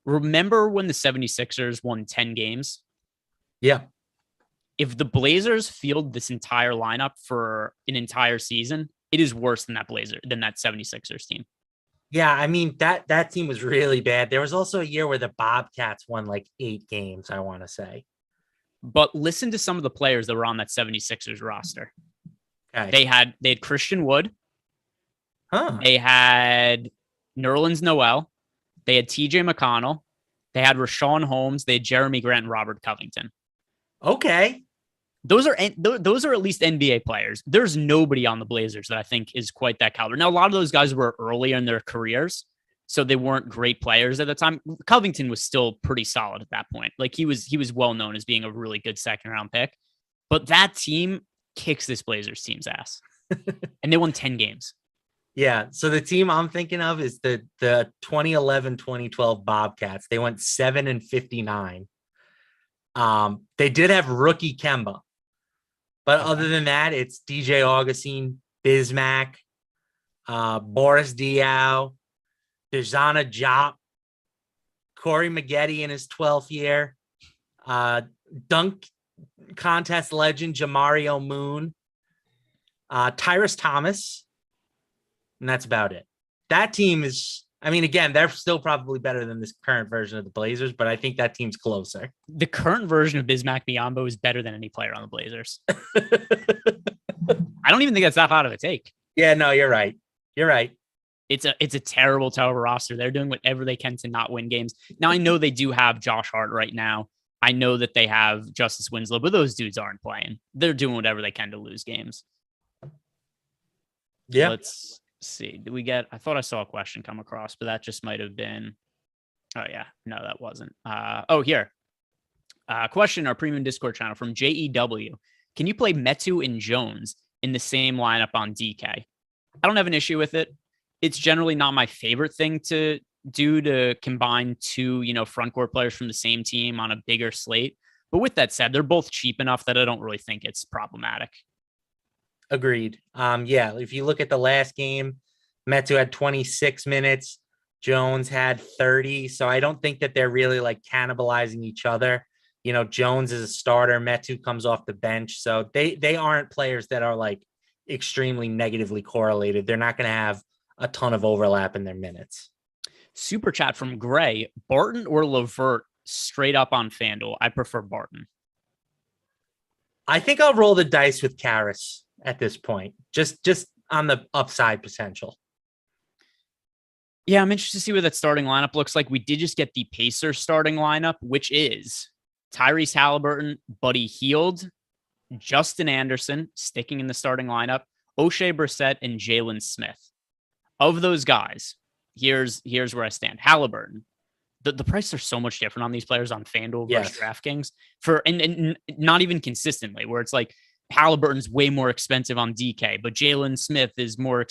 Remember when the 76ers won 10 games? Yeah. If the Blazers field this entire lineup for an entire season, it is worse than that 76ers team. Yeah, I mean, that team was really bad. There was also a year where the Bobcats won like 8 games, I want to say. But listen to some of the players that were on that 76ers roster. Okay. They had Christian Wood. Huh. They had Nerlens Noel. They had TJ McConnell. They had Rashawn Holmes. They had Jeremy Grant and Robert Covington. Okay. Those are at least NBA players. There's nobody on the Blazers that I think is quite that caliber. Now, a lot of those guys were earlier in their careers, so they weren't great players at the time. Covington was still pretty solid at that point. Like he was well known as being a really good second round pick. But that team kicks this Blazers team's ass. And they won 10 games. Yeah. So the team I'm thinking of is the 2011-2012 Bobcats. They went 7-59. They did have rookie Kemba. But other than that, it's DJ Augustine, Bismack, Boris Diaw, Dejana Diop, Corey Maggette in his 12th year, dunk contest legend Jamario Moon, Tyrus Thomas, and that's about it. That team is, I mean, again, they're still probably better than this current version of the Blazers, but I think that team's closer. The current version of Bismack Biyombo is better than any player on the Blazers. I don't even think that's that hot of a take. Yeah, no, you're right. You're right. It's a terrible roster. They're doing whatever they can to not win games. Now, I know they do have Josh Hart right now. I know that they have Justice Winslow, but those dudes aren't playing. They're doing whatever they can to lose games. Yeah. Let's see. Did we get, I thought I saw a question come across, but that just might have been, oh yeah, no, that wasn't. Here. Question, our premium Discord channel from JEW. Can you play Metu and Jones in the same lineup on DK? I don't have an issue with it. It's generally not my favorite thing to do to combine two, front court players from the same team on a bigger slate. But with that said, they're both cheap enough that I don't really think it's problematic. Agreed. Yeah, if you look at the last game, Metu had 26 minutes. Jones had 30. So I don't think that they're really like cannibalizing each other. Jones is a starter. Metu comes off the bench. So they aren't players that are like extremely negatively correlated. They're not going to have a ton of overlap in their minutes. Super chat from Gray. Barton or LeVert straight up on FanDuel? I prefer Barton. I think I'll roll the dice with Karras at this point. Just on the upside potential. Yeah, I'm interested to see what that starting lineup looks like. We did just get the Pacers starting lineup, which is Tyrese Halliburton, Buddy Hield, Justin Anderson sticking in the starting lineup, O'Shea Brissett, and Jalen Smith. Of those guys, here's where I stand. Halliburton. The prices are so much different on these players on FanDuel versus DraftKings and not even consistently, where it's like Halliburton's way more expensive on DK, but Jalen Smith is more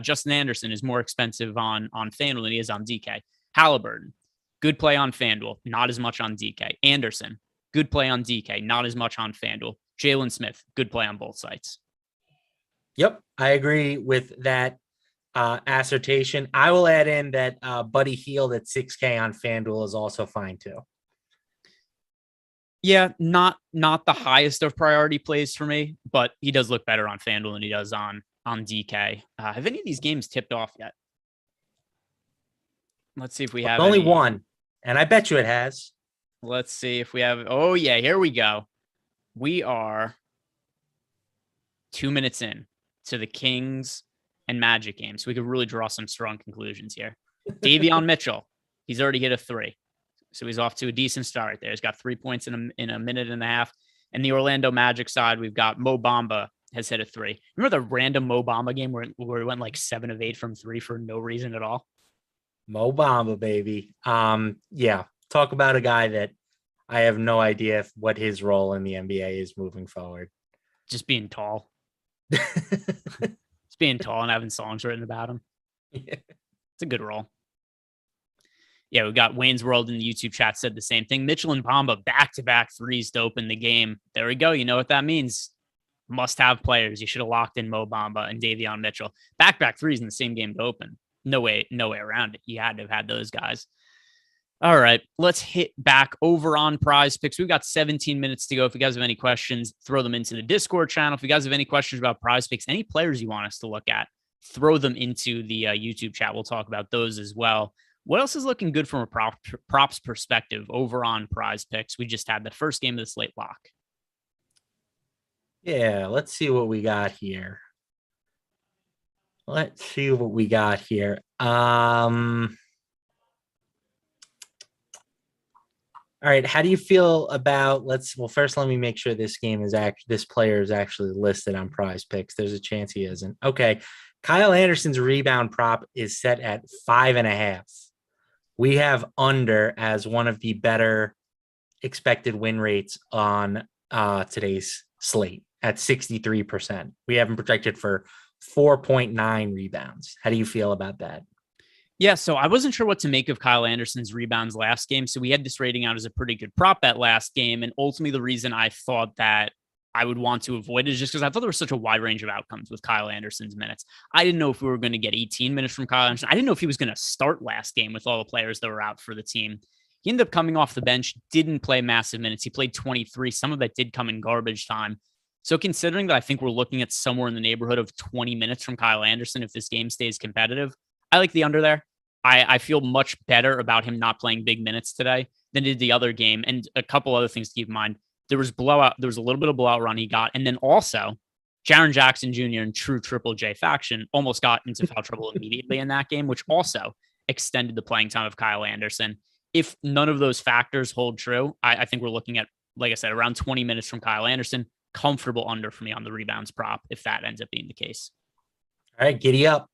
Justin Anderson is more expensive on FanDuel than he is on DK. Halliburton, good play on FanDuel, not as much on DK. Anderson, good play on DK, not as much on FanDuel. Jalen Smith, good play on both sites. Yep, I agree with that assertion. I will add in that Buddy Hield at 6K on FanDuel is also fine too. Yeah, not the highest of priority plays for me, but he does look better on FanDuel than he does on DK. Have any of these games tipped off yet? Let's see if we have only one, and I bet you it has. Let's see if we have. Oh yeah, here we go. We are 2 minutes in to the Kings and Magic game, so we could really draw some strong conclusions here. Davion Mitchell, he's already hit a 3. So he's off to a decent start there. He's got 3 points in a minute and a half. And the Orlando Magic side, we've got Mo Bamba, has hit a three. Remember the random Mo Bamba game where he went like 7 of 8 from three for no reason at all? Mo Bamba, baby. Yeah. Talk about a guy that I have no idea what his role in the NBA is moving forward. Just being tall. Just being tall and having songs written about him. Yeah. It's a good role. Yeah, we got Wayne's World in the YouTube chat said the same thing. Mitchell and Bamba back-to-back threes to open the game. There we go. You know what that means. Must-have players. You should have locked in Mo Bamba and Davion Mitchell. Back-to-back threes in the same game to open. No way around it. You had to have had those guys. All right, let's hit back over on Prize Picks. We've got 17 minutes to go. If you guys have any questions, throw them into the Discord channel. If you guys have any questions about Prize Picks, any players you want us to look at, throw them into the YouTube chat. We'll talk about those as well. What else is looking good from a props perspective over on Prize Picks? We just had the first game of the slate lock. Yeah, let's see what we got here. All right, how do you feel about first let me make sure this player is actually listed on Prize Picks. There's a chance he isn't. Okay. Kyle Anderson's rebound prop is set at 5.5. We have under as one of the better expected win rates on today's slate at 63%. We have him projected for 4.9 rebounds. How do you feel about that? Yeah, so I wasn't sure what to make of Kyle Anderson's rebounds last game. So we had this rating out as a pretty good prop bet last game. And ultimately, the reason I thought that I would want to avoid it is just because I thought there was such a wide range of outcomes with Kyle Anderson's minutes. I didn't know if we were going to get 18 minutes from Kyle Anderson. I didn't know if he was going to start last game with all the players that were out for the team. He ended up coming off the bench, didn't play massive minutes. He played 23. Some of that did come in garbage time. So considering that I think we're looking at somewhere in the neighborhood of 20 minutes from Kyle Anderson if this game stays competitive, I like the under there. I feel much better about him not playing big minutes today than did the other game. And a couple other things to keep in mind. There was a little bit of blowout run he got. And then also, Jaren Jackson Jr. in true Triple J faction almost got into foul trouble immediately in that game, which also extended the playing time of Kyle Anderson. If none of those factors hold true, I think we're looking at, like I said, around 20 minutes from Kyle Anderson. Comfortable under for me on the rebounds prop if that ends up being the case. All right, giddy up.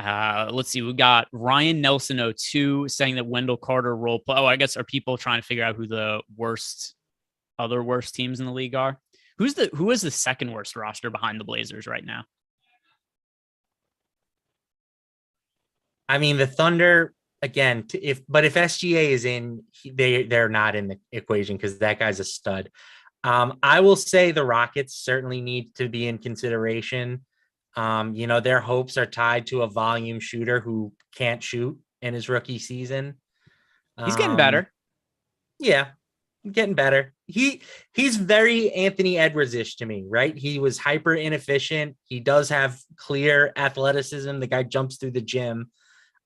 Let's see. We got Ryan Nelson 02 saying that Wendell Carter role play. Oh, I guess are people trying to figure out who the other worst teams in the league are? Who is the second worst roster behind the Blazers right now? I mean, the Thunder again. If SGA is in, they're not in the equation because that guy's a stud. I will say the Rockets certainly need to be in consideration. Their hopes are tied to a volume shooter who can't shoot in his rookie season. He's getting better. Yeah, getting better. He's very Anthony Edwards-ish to me, right? He was hyper inefficient. He does have clear athleticism. The guy jumps through the gym.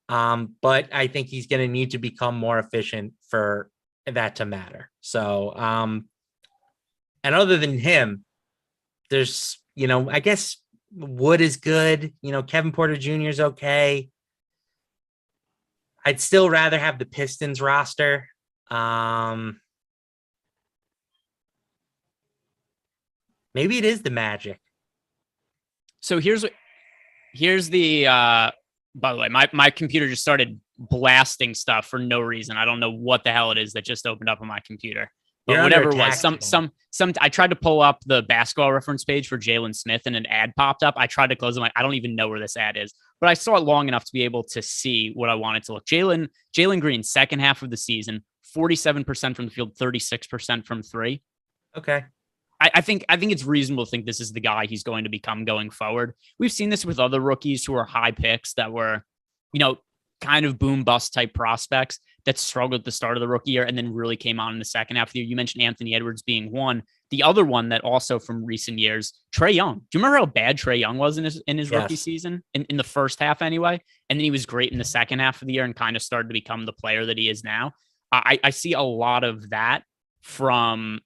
But I think he's going to need to become more efficient for that to matter. So, and other than him, there's, I guess Wood is good. Kevin Porter Jr. is okay. I'd still rather have the Pistons roster. Maybe it is the Magic. So here's the, by the way, my computer just started blasting stuff for no reason. I don't know what the hell it is that just opened up on my computer. But whatever it was, I tried to pull up the basketball reference page for Jalen Smith and an ad popped up. I tried to close it. I don't even know where this ad is, but I saw it long enough to be able to see what I wanted to look. Jalen Green, second half of the season, 47% from the field, 36% from three. Okay. I think it's reasonable to think this is the guy he's going to become going forward. We've seen this with other rookies who are high picks that were, kind of boom bust type prospects that struggled at the start of the rookie year and then really came on in the second half of the year. You mentioned Anthony Edwards being one. The other one that also from recent years, Trae Young. Do you remember how bad Trae Young was in his rookie season in the first half anyway? And then he was great in the second half of the year and kind of started to become the player that he is now. I see a lot of that from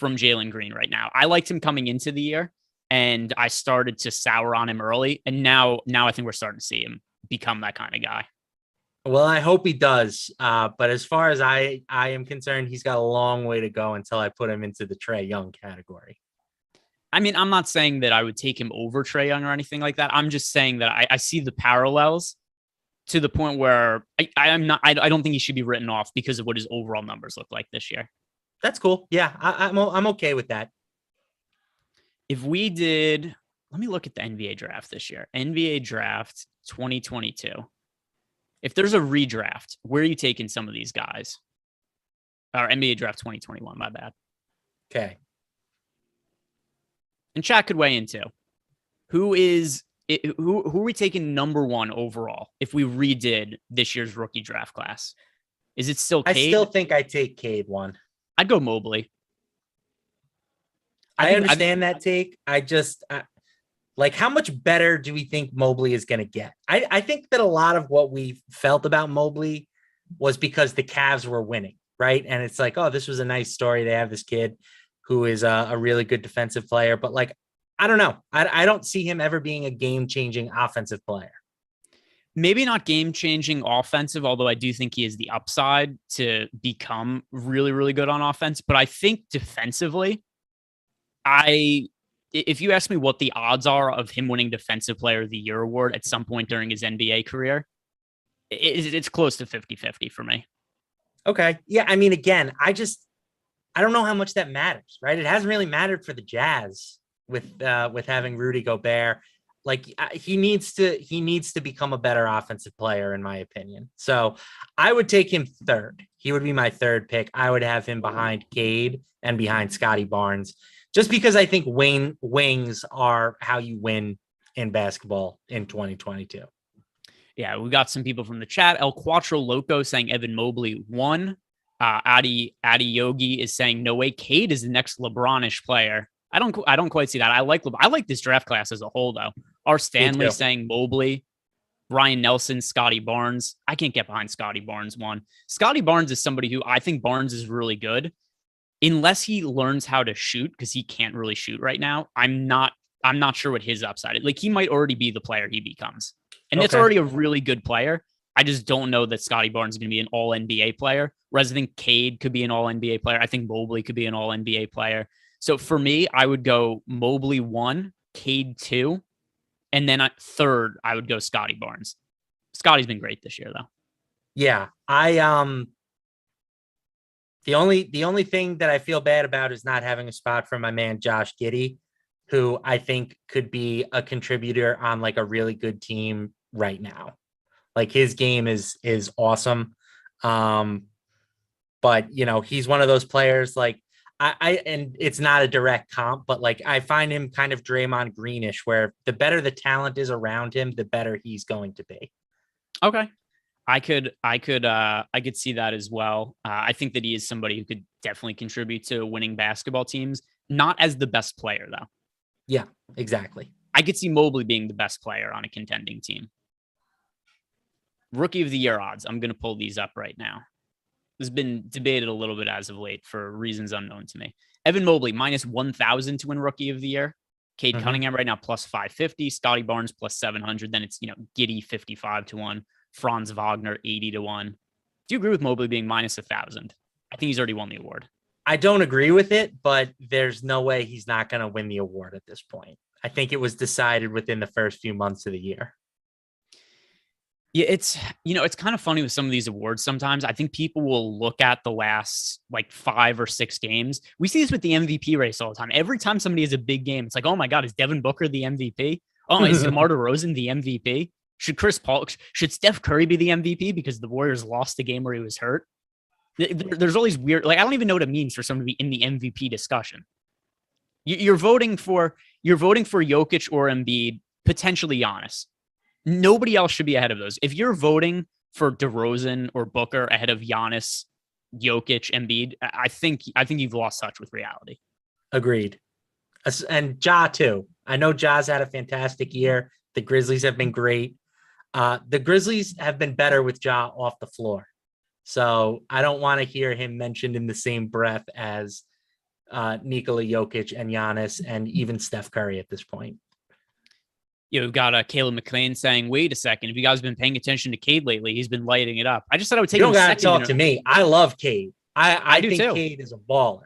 Jalen Green right now. I liked him coming into the year and I started to sour on him early. And now I think we're starting to see him become that kind of guy. Well, I hope he does. But as far as I am concerned, he's got a long way to go until I put him into the Trae Young category. I mean, I'm not saying that I would take him over Trae Young or anything like that. I'm just saying that I see the parallels to the point where I don't think he should be written off because of what his overall numbers look like this year. That's cool. Yeah, I'm okay with that. If we did, let me look at the NBA draft this year. NBA draft 2022. If there's a redraft, where are you taking some of these guys? Or NBA draft 2021, my bad. Okay. And chat could weigh in too. Who are we taking number one overall if we redid this year's rookie draft class? Is it still Cade? I still think I take Cade one. I'd go Mobley. I understand that take. Like, how much better do we think Mobley is going to get? I think that a lot of what we felt about Mobley was because the Cavs were winning, right? And it's like, oh, this was a nice story. They have this kid who is a really good defensive player. But, like, I don't know. I don't see him ever being a game-changing offensive player. Maybe not game-changing offensive, although I do think he has the upside to become really, really good on offense. But I think defensively, if you ask me what the odds are of him winning Defensive Player of the Year award at some point during his NBA career, it's close to 50-50 for me. Okay. Yeah. I mean, again, I don't know how much that matters, right? It hasn't really mattered for the Jazz with having Rudy Gobert. Like, he needs to become a better offensive player, in my opinion. So I would take him third. He would be my third pick. I would have him behind Cade and behind Scotty Barnes, just because I think wings are how you win in basketball in 2022. Yeah, we got some people from the chat. El Quattro Loco saying Evan Mobley won. Adi Yogi is saying no way. Cade is the next LeBron-ish player. I don't quite see that. I like this draft class as a whole though. R. Stanley saying Mobley, Ryan Nelson, Scotty Barnes. I can't get behind Scotty Barnes one. Scotty Barnes is somebody who I think Barnes is really good, unless he learns how to shoot, because he can't really shoot right now. I'm not sure what his upside is. Like, he might already be the player he becomes, and it's already a really good player. I just don't know that Scotty Barnes is going to be an all NBA player. Whereas I think Cade could be an all NBA player. I think Mobley could be an all NBA player. So for me, I would go Mobley 1, Cade 2, and then third, I would go Scotty Barnes. Scotty's been great this year, though. Yeah, the only thing that I feel bad about is not having a spot for my man Josh Giddey, who I think could be a contributor on like a really good team right now. Like, his game is awesome. But he's one of those players like and it's not a direct comp, but like, I find him kind of Draymond Greenish, where the better the talent is around him, the better he's going to be. Okay. I could see that as well. I think that he is somebody who could definitely contribute to winning basketball teams, not as the best player though. Yeah, exactly. I could see Mobley being the best player on a contending team. Rookie of the Year odds. I'm going to pull these up right now. This has been debated a little bit as of late for reasons unknown to me. Evan Mobley, minus 1,000 to win Rookie of the Year. Cade Cunningham right now, plus 550. Scotty Barnes, plus 700. Then it's, Giddey, 55 to 1. Franz Wagner, 80 to 1. Do you agree with Mobley being minus 1,000? I think he's already won the award. I don't agree with it, but there's no way he's not going to win the award at this point. I think it was decided within the first few months of the year. Yeah, it's kind of funny with some of these awards sometimes. I think people will look at the last like 5 or 6 games. We see this with the MVP race all the time. Every time somebody has a big game, it's like, oh my God, is Devin Booker the MVP? Oh, is DeMar DeRozan the MVP? Should Steph Curry be the MVP because the Warriors lost the game where he was hurt? There's all these weird, like, I don't even know what it means for someone to be in the MVP discussion. You're voting for Jokic or Embiid, potentially Giannis. Nobody else should be ahead of those. If you're voting for DeRozan or Booker ahead of Giannis, Jokic, Embiid, I think you've lost touch with reality. Agreed. And Ja too. I know Ja's had a fantastic year. The Grizzlies have been great. The Grizzlies have been better with Ja off the floor. So I don't want to hear him mentioned in the same breath as Nikola Jokic and Giannis and even Steph Curry at this point. We've got Caleb McLean saying, wait a second, if you guys have been paying attention to Cade lately, he's been lighting it up. I just said I would take him. You don't got to talk to me. I love Cade. I think too. Cade is a baller.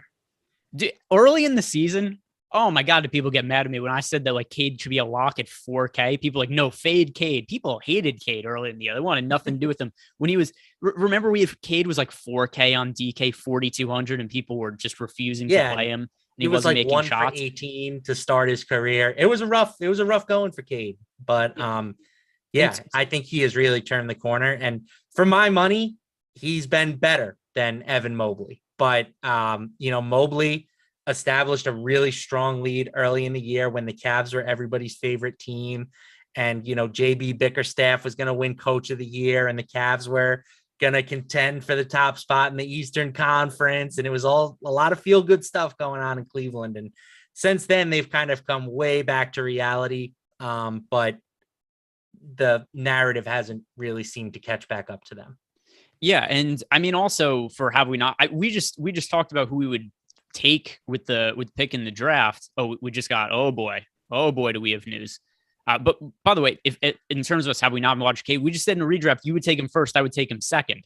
Early in the season, Oh my God, did people get mad at me when I said that like Cade should be a lock at 4K? People like, no, fade Cade. People hated Cade early in the year. They wanted nothing to do with him. When he was, remember Cade was like 4K on DK 4,200 and people were just refusing to play him. And he was wasn't like making 1 shots. for 18 to start his career. It was a rough going for Cade, but I think he has really turned the corner. And for my money, he's been better than Evan Mobley. But Mobley established a really strong lead early in the year when the Cavs were everybody's favorite team. And, JB Bickerstaff was going to win coach of the year and the Cavs were going to contend for the top spot in the Eastern Conference. And it was all a lot of feel good stuff going on in Cleveland. And since then they've kind of come way back to reality. But the narrative hasn't really seemed to catch back up to them. Yeah. And I mean, also for have we not, we just talked about who we would take with pick in the draft. We just got, oh boy, do we have news. But by the way, if in terms of us, have we not watched Cade? We just said in a redraft, you would take him first. I would take him second.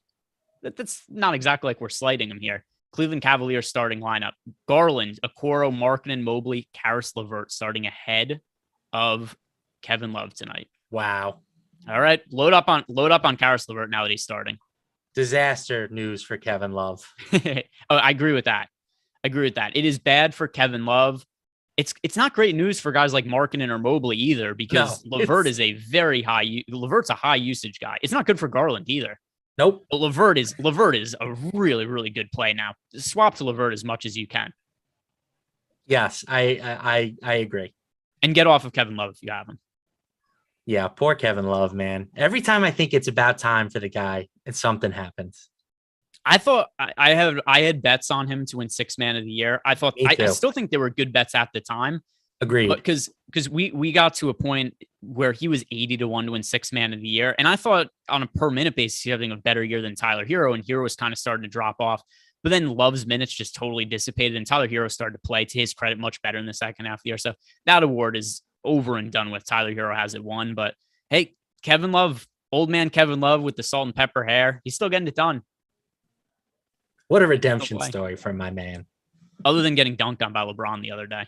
That's not exactly like we're slighting him here. Cleveland Cavaliers starting lineup: Garland, Okoro, Markkanen, Mobley, Karis LeVert starting ahead of Kevin Love tonight. Wow. All right. Load up on Karis LeVert now that he's starting. Disaster news for Kevin Love. I agree with that. It is bad for Kevin Love. It's not great news for guys like Markkanen or Mobley either, because LeVert is LeVert's a high usage guy. It's not good for Garland either. Nope. But LeVert is a really, really good play now. Swap to LeVert as much as you can. Yes, I agree. And get off of Kevin Love if you have him. Yeah, poor Kevin Love, man. Every time I think it's about time for the guy, and something happens. I thought I had bets on him to win 6th man of the year. I still think they were good bets at the time. Agreed. But because we got to a point where he was 80-1 to win 6th man of the year. And I thought on a per minute basis, he's having a better year than Tyler Hero, and Hero was kind of starting to drop off. But then Love's minutes just totally dissipated, and Tyler Hero started to play, to his credit, much better in the second half of the year. So that award is over and done with. Tyler Hero has it won. But hey, Kevin Love, old man Kevin Love with the salt and pepper hair, he's still getting it done. What a redemption story for my man. Other than getting dunked on by LeBron the other day.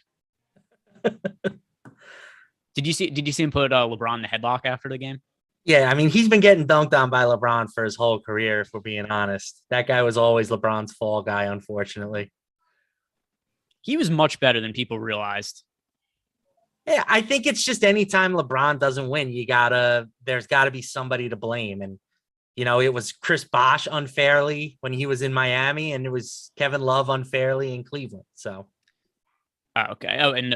Did you see him put LeBron in the headlock after the game? Yeah, I mean, he's been getting dunked on by LeBron for his whole career, if we're being honest. That guy was always LeBron's fall guy, unfortunately. He was much better than people realized. Yeah, I think it's just anytime LeBron doesn't win, there's gotta be somebody to blame. And it was Chris Bosh unfairly when he was in Miami, and it was Kevin Love unfairly in Cleveland. So, okay. Oh, and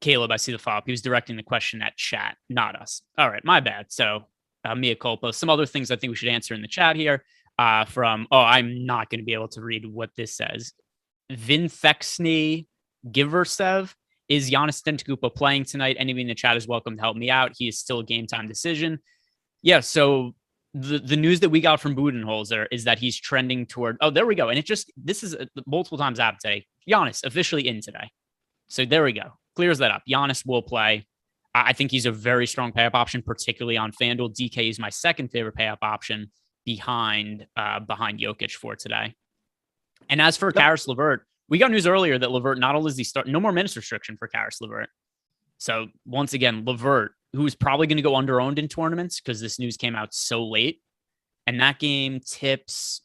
Caleb, I see the follow-up. He was directing the question at chat, not us. All right, my bad. So, mea culpa. Some other things I think we should answer in the chat here. I'm not going to be able to read what this says. Vinthexny Giversev. Is Giannis Antetokounmpo playing tonight? Anybody in the chat is welcome to help me out. He is still a game time decision. Yeah, so the news that we got from Budenholzer is that he's trending toward, there we go. And this is multiple times out today. Giannis officially in today. So there we go. Clears that up. Giannis will play. I think he's a very strong pay-up option, particularly on FanDuel. DK is my second favorite pay-up option behind Jokic for today. And as for Karis LeVert, we got news earlier that LeVert, not only is he no more minutes restriction for Karis LeVert. So once again, LeVert, who is probably going to go under-owned in tournaments because this news came out so late. And that game tips.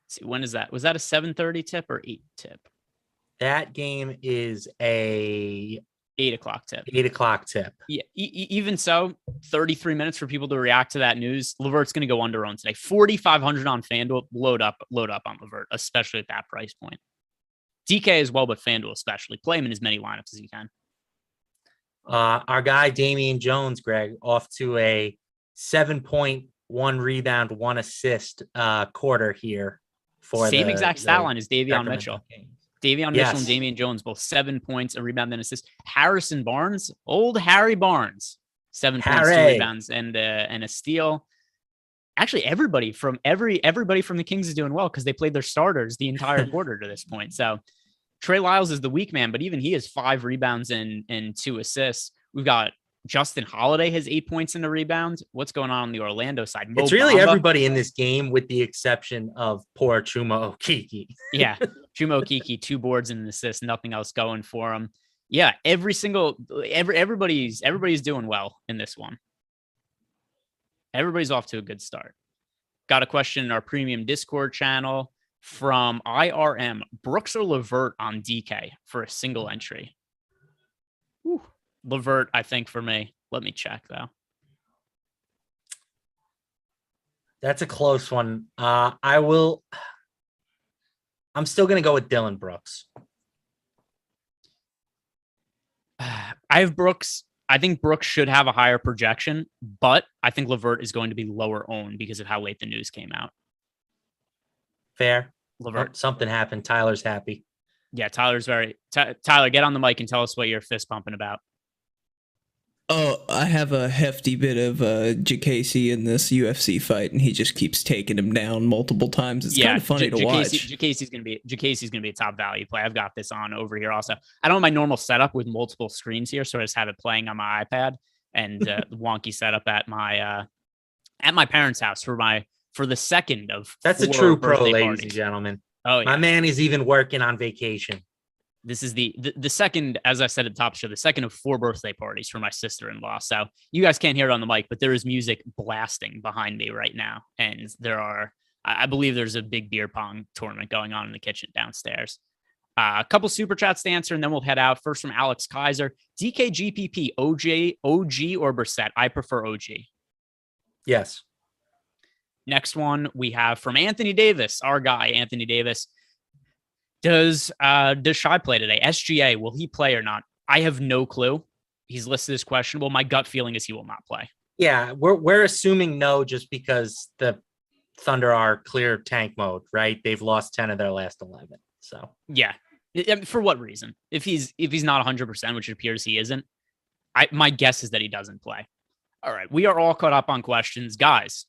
Let's see, when is that? Was that a 7:30 tip or 8 tip? That game is a 8 o'clock tip. 8 o'clock tip. Yeah. Even so, 33 minutes for people to react to that news. LeVert's going to go under-owned today. 4,500 on FanDuel. Load up on LeVert, especially at that price point. DK as well, but FanDuel especially. Play him in as many lineups as you can. Our guy Damian Jones, Greg, off to a 7.1 rebound, 1 assist quarter here. For same exact stat line as Davion Mitchell. Davion Mitchell Yes. and Damian Jones, both 7 points, a rebound, and assist. Harrison Barnes, old Harry Barnes, 7 points, 2 rebounds, and a steal. Actually, everybody from the Kings is doing well because they played their starters the entire quarter to this point. So Trey Lyles is the weak man, but even he has 5 rebounds and 2 assists. We've got Justin Holiday has 8 points in the rebound. What's going on the Orlando side? It's really everybody in this game with the exception of poor Chuma Okeke. Yeah. Chuma Okeke, 2 boards and an assist, nothing else going for him. Yeah. Everybody's doing well in this one. Everybody's off to a good start. Got a question in our premium Discord channel from IRM. Brooks or LeVert on DK for a single entry? Whew. LeVert, I think, for me. Let me check, though. That's a close one. I'm still going to go with Dylan Brooks. I have Brooks. I think Brooks should have a higher projection, but I think LeVert is going to be lower owned because of how late the news came out. Fair. LeVert. Oh, something happened. Tyler's happy. Yeah, Tyler's Tyler, get on the mic and tell us what you're fist pumping about. Oh, I have a hefty bit of JKC in this UFC fight, and he just keeps taking him down multiple times. It's kind of funny to watch. JKC's gonna be a top value play. I've got this on over here also. I don't have my normal setup with multiple screens here, so I just have it playing on my iPad and the wonky setup at my parents' house for the second of. That's a true pro, ladies and gentlemen. Oh, yeah. My man is even working on vacation. This is the second, as I said at the top of the show, the second of 4 birthday parties for my sister-in-law. So you guys can't hear it on the mic, but there is music blasting behind me right now. And I believe there's a big beer pong tournament going on in the kitchen downstairs. A couple super chats to answer, and then we'll head out. First from Alex Kaiser. DKGPP, OG or Brissett? I prefer OG. Yes. Next one we have from Anthony Davis, our guy, Anthony Davis. Does Shai play today? SGA, will he play or not? I have no clue. He's listed as questionable. My gut feeling is he will not play. Yeah, we're assuming no, just because the Thunder are clear tank mode, right? They've lost 10 of their last 11. So yeah, for what reason? If he's not 100%, which it appears he isn't, my guess is that he doesn't play. All right, we are all caught up on questions, guys.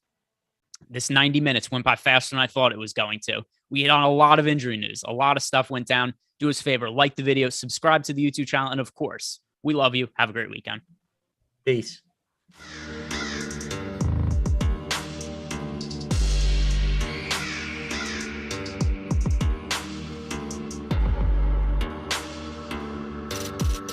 This 90 minutes went by faster than I thought it was going to. We hit on a lot of injury news. A lot of stuff went down. Do us a favor, like the video, subscribe to the YouTube channel, and of course, we love you. Have a great weekend. Peace.